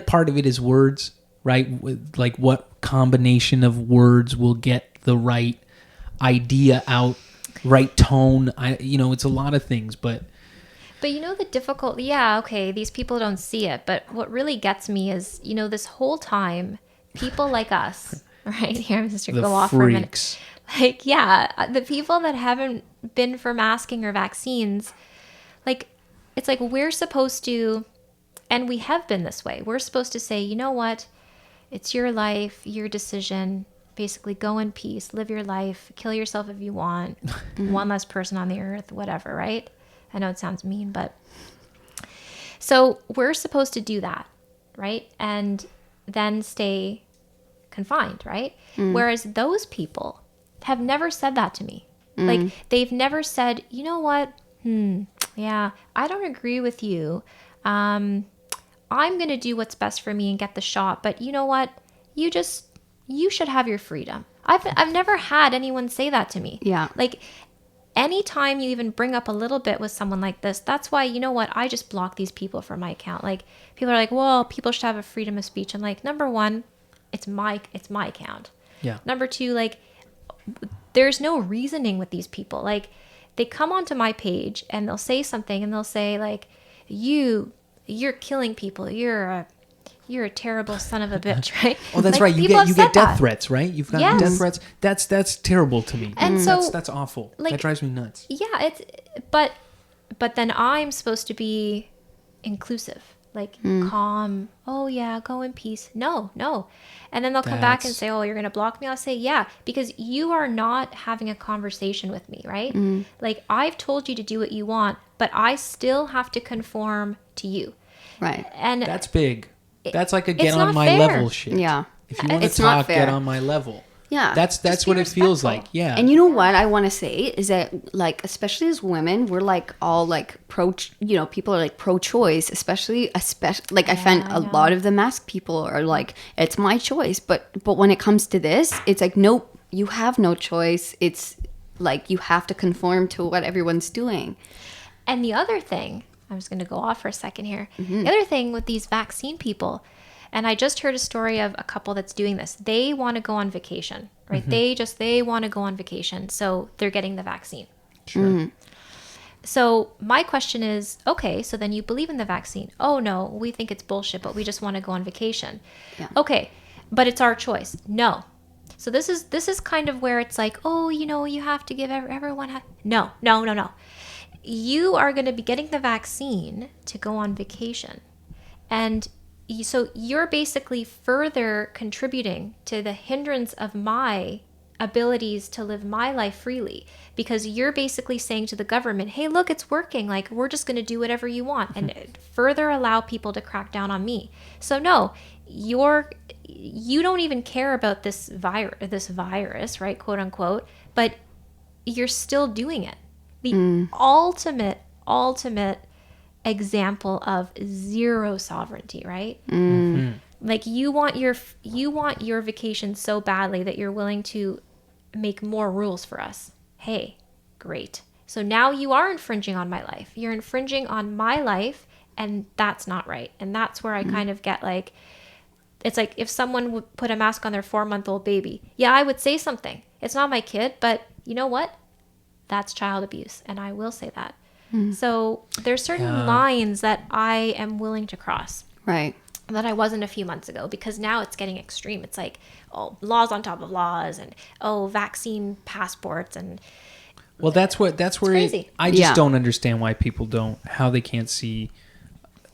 A: part of it is words, right? Like, what combination of words will get the right idea out, right tone. It's a lot of things, but
C: the difficult, these people don't see it, but what really gets me is, this whole time, people like us, right here, I'm just going to go off for a minute.
A: freaks.
C: Like, the people that haven't been for masking or vaccines, like, it's like we're supposed to, and we have been this way, we're supposed to say, you know what, it's your life, your decision, basically go in peace, live your life, kill yourself if you want, one less person on the earth, whatever, right? I know it sounds mean, but so we're supposed to do that, right? And then stay confined, right? Whereas those people have never said that to me. Like, they've never said, you know what? Yeah, I don't agree with you. I'm going to do what's best for me and get the shot. But you know what? You should have your freedom. I've never had anyone say that to me.
D: Yeah.
C: Like, anytime you even bring up a little bit with someone like this, that's why, you know what, I just block these people from my account. Like, people are like, well, people should have a freedom of speech. I'm like, number one, it's my account.
A: Yeah.
C: Number two, like, there's no reasoning with these people. Like, they come onto my page and they'll say something and they'll say like, you're killing people. You're a terrible son of a bitch, right?
A: Oh, that's
C: like,
A: right. You get death
C: that.
A: threats, right? You've gotten death threats. That's terrible to me.
C: And so
A: that's awful.
C: like,
A: that drives me nuts.
C: Yeah, but then I'm supposed to be inclusive, like calm. Oh yeah, go in peace. No. And then they'll come back and say, oh, you're gonna block me. I'll say, yeah, because you are not having a conversation with me, right? Like, I've told you to do what you want, but I still have to conform to you.
D: Right.
C: And
A: That's big. That's like a
C: it's
A: get on
C: not
A: my
C: fair.
A: level shit.
D: Yeah.
A: If you want to
D: It's not
A: talk,
D: fair.
A: get on my level.
D: Yeah.
A: That's
C: Just
A: what
C: be
A: it feels
C: respectful.
A: like. Yeah.
D: And you know what I want to say is that, like, especially as women, we're like all like people are like pro-choice, especially like I find a lot of the mask people are like, it's my choice. But when it comes to this, it's like, nope, you have no choice. It's like you have to conform to what everyone's doing.
C: And the other thing, I'm just going to go off for a second here. The other thing with these vaccine people, and I just heard a story of a couple that's doing this. They want to go on vacation, right? They want to go on vacation. So they're getting the vaccine.
A: Sure.
C: So my question is, okay, so then you believe in the vaccine. Oh no, we think it's bullshit, but we just want to go on vacation.
D: Yeah.
C: Okay, but it's our choice. No. So this is kind of where it's like, oh, you have to give everyone. No. You are going to be getting the vaccine to go on vacation, and so you're basically further contributing to the hindrance of my abilities to live my life freely, because you're basically saying to the government, hey, look, it's working, like we're just going to do whatever you want, and further allow people to crack down on me. So no, you don't even care about this virus, right, quote unquote, but you're still doing it. The ultimate example of zero sovereignty, right? Like you want your vacation so badly that you're willing to make more rules for us. Hey, great. So now you are infringing on my life. You're infringing on my life, and that's not right. And that's where I kind of get like, it's like if someone would put a mask on their 4-month-old baby. Yeah, I would say something. It's not my kid, but you know what? That's child abuse, and I will say that. So there's certain lines that I am willing to cross.
D: Right.
C: That I wasn't a few months ago, because now it's getting extreme. It's like, oh, laws on top of laws, and oh, vaccine passports, and
A: well, that's where
C: crazy.
A: I just don't understand why people how they can't see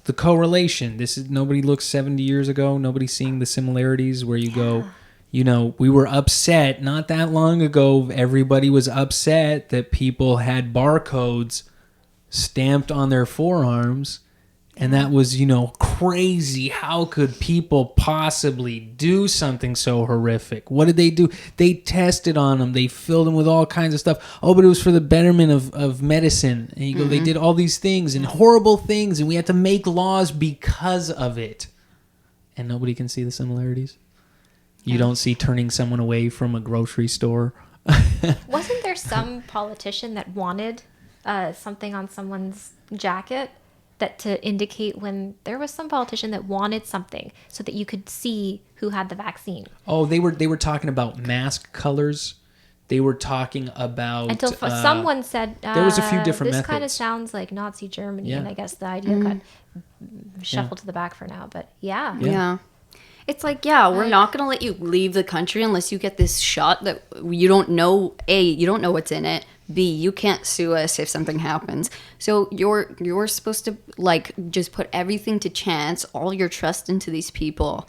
A: the correlation. Nobody looked 70 years ago. Nobody's seeing the similarities where you go, we were upset not that long ago. Everybody was upset that people had barcodes stamped on their forearms. And that was, crazy. How could people possibly do something so horrific? What did they do? They tested on them. They filled them with all kinds of stuff. Oh, but it was for the betterment of medicine. And you go, they did all these things and horrible things, and we had to make laws because of it. And nobody can see the similarities. You don't see turning someone away from a grocery store.
C: Wasn't there some politician that wanted something on someone's jacket? That to indicate when there was some politician that wanted something so that you could see who had the vaccine.
A: Oh, they were talking about mask colors. They were talking about
C: until someone said
A: there was a few different
C: this
A: methods.
C: Kind of sounds like Nazi Germany, and I guess the idea got shuffled to the back for now. But yeah.
D: It's like, we're not going to let you leave the country unless you get this shot that you don't know. A, you don't know what's in it. B, you can't sue us if something happens. So you're supposed to like just put everything to chance, all your trust into these people.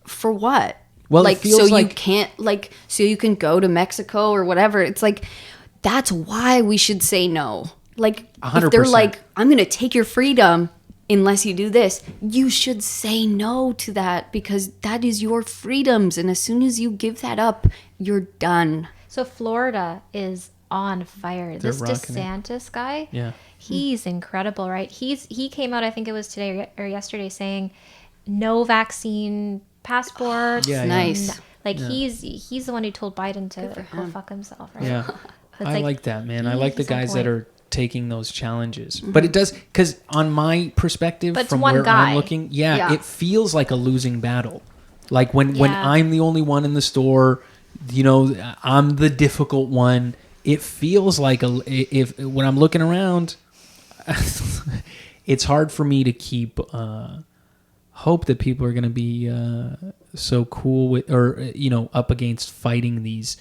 D: For what?
A: Well,
D: like,
A: it feels
D: so you can't so you can go to Mexico or whatever. It's like, that's why we should say no. Like 100%. If they're like, I'm going to take your freedom unless you do this, you should say no to that, because that is your freedoms. And as soon as you give that up, you're done.
C: So Florida is on fire.
A: They're
C: this DeSantis guy, he's incredible, right? He came out, I think it was today or yesterday, saying no vaccine passports.
D: Nice.
C: He's the one who told Biden to go fuck himself, right?
A: Yeah. I like that, man. I like the guys that are taking those challenges. But it does, because on my perspective, from where I'm looking, it feels like a losing battle. Like when I'm the only one in the store, I'm the difficult one. It feels like when I'm looking around, it's hard for me to keep hope that people are going to be so cool with, or up against fighting these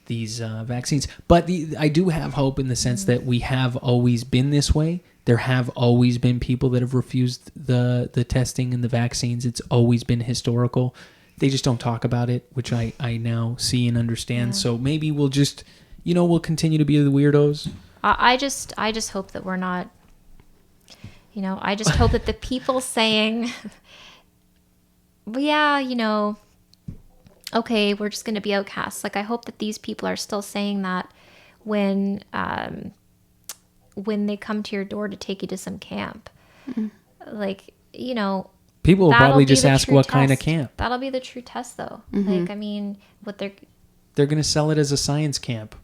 A: vaccines. But I do have hope in the sense that we have always been this way. There have always been people that have refused the testing and the vaccines. It's always been historical. They just don't talk about it, which I now see and understand. So maybe we'll just, we'll continue to be the weirdos.
C: I just hope that we're not, I just hope that the people saying, okay, we're just going to be outcasts. Like, I hope that these people are still saying that when they come to your door to take you to some camp. Like,
A: people will probably just ask what kind of camp.
C: That'll be the true test, though. Like, I mean, what they're going
A: to sell it as a science camp.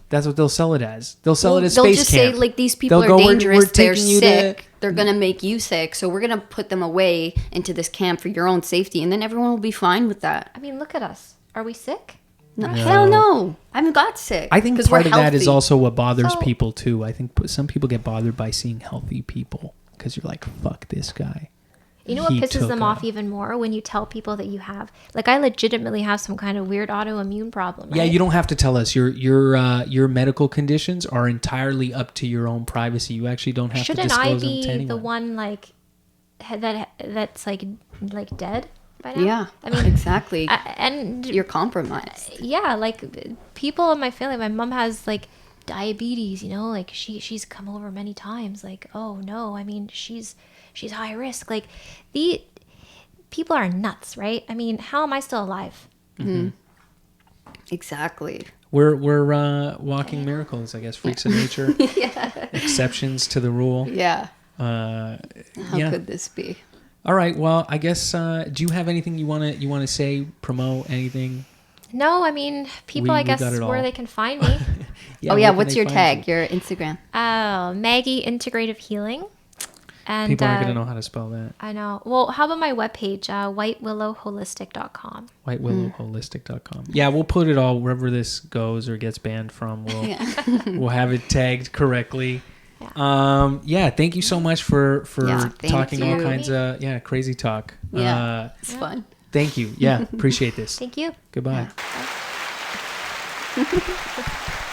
A: That's what they'll sell it as. They'll sell it as
D: space
A: camp.
D: They'll just say, like, these people are dangerous, they're sick, they're going to make you sick, so we're going to put them away into this camp for your own safety, and then everyone will be fine with that.
C: I mean, look at us. Are we sick?
D: No, hell no. I haven't got sick.
A: I think
D: 'cause
A: part
D: we're
A: of that is
D: healthy.
A: also what bothers
D: So-
A: people too. I think some people get bothered by seeing healthy people because you're like, fuck this guy.
C: You know what
A: He
C: pisses
A: took
C: them
A: a-
C: off even more? When you tell people that you have, like, I legitimately have some kind of weird autoimmune problem.
A: Yeah,
C: right?
A: you don't have to tell us. Your medical conditions are entirely up to your own privacy. You actually don't have
C: Shouldn't
A: to
C: I
A: disclose them to
C: be
A: anyone.
C: the one like that's like dead by now?
D: Yeah,
C: I mean,
D: exactly.
C: and
D: You're compromised.
C: yeah, like people in my family, my mom has like diabetes, you know, like she's come over many times, like, oh no, I mean, she's high risk. Like, the people are nuts, right? I mean, how am I still alive?
D: Exactly.
A: We're walking miracles, I guess, freaks of nature, exceptions to the rule.
D: Yeah.
A: Uh,
D: How
A: yeah.
D: could this be?
A: All right. Well, I guess. Do you have anything you wanna say? Promote anything?
C: No, I mean, people,
A: We
C: I guess,
A: got it
C: where
A: all.
C: they can find me.
D: Yeah,
A: where can
D: what's
A: they
D: your
A: find
D: tag?
A: you?
D: Your Instagram?
C: Oh, Maggie Integrative Healing. And
A: People aren't gonna know how to spell that.
C: I know. Well, how about my webpage, whitewillowholistic.com?
A: Whitewillowholistic.com. Yeah, we'll put it all wherever this goes or gets banned from. We'll have it tagged correctly. Yeah. Thank you so much for
D: thank
A: talking all
D: you.
A: kinds of crazy talk.
D: Yeah, it's fun.
A: Thank you. Yeah, appreciate this.
C: Thank you.
A: Goodbye.
D: Yeah.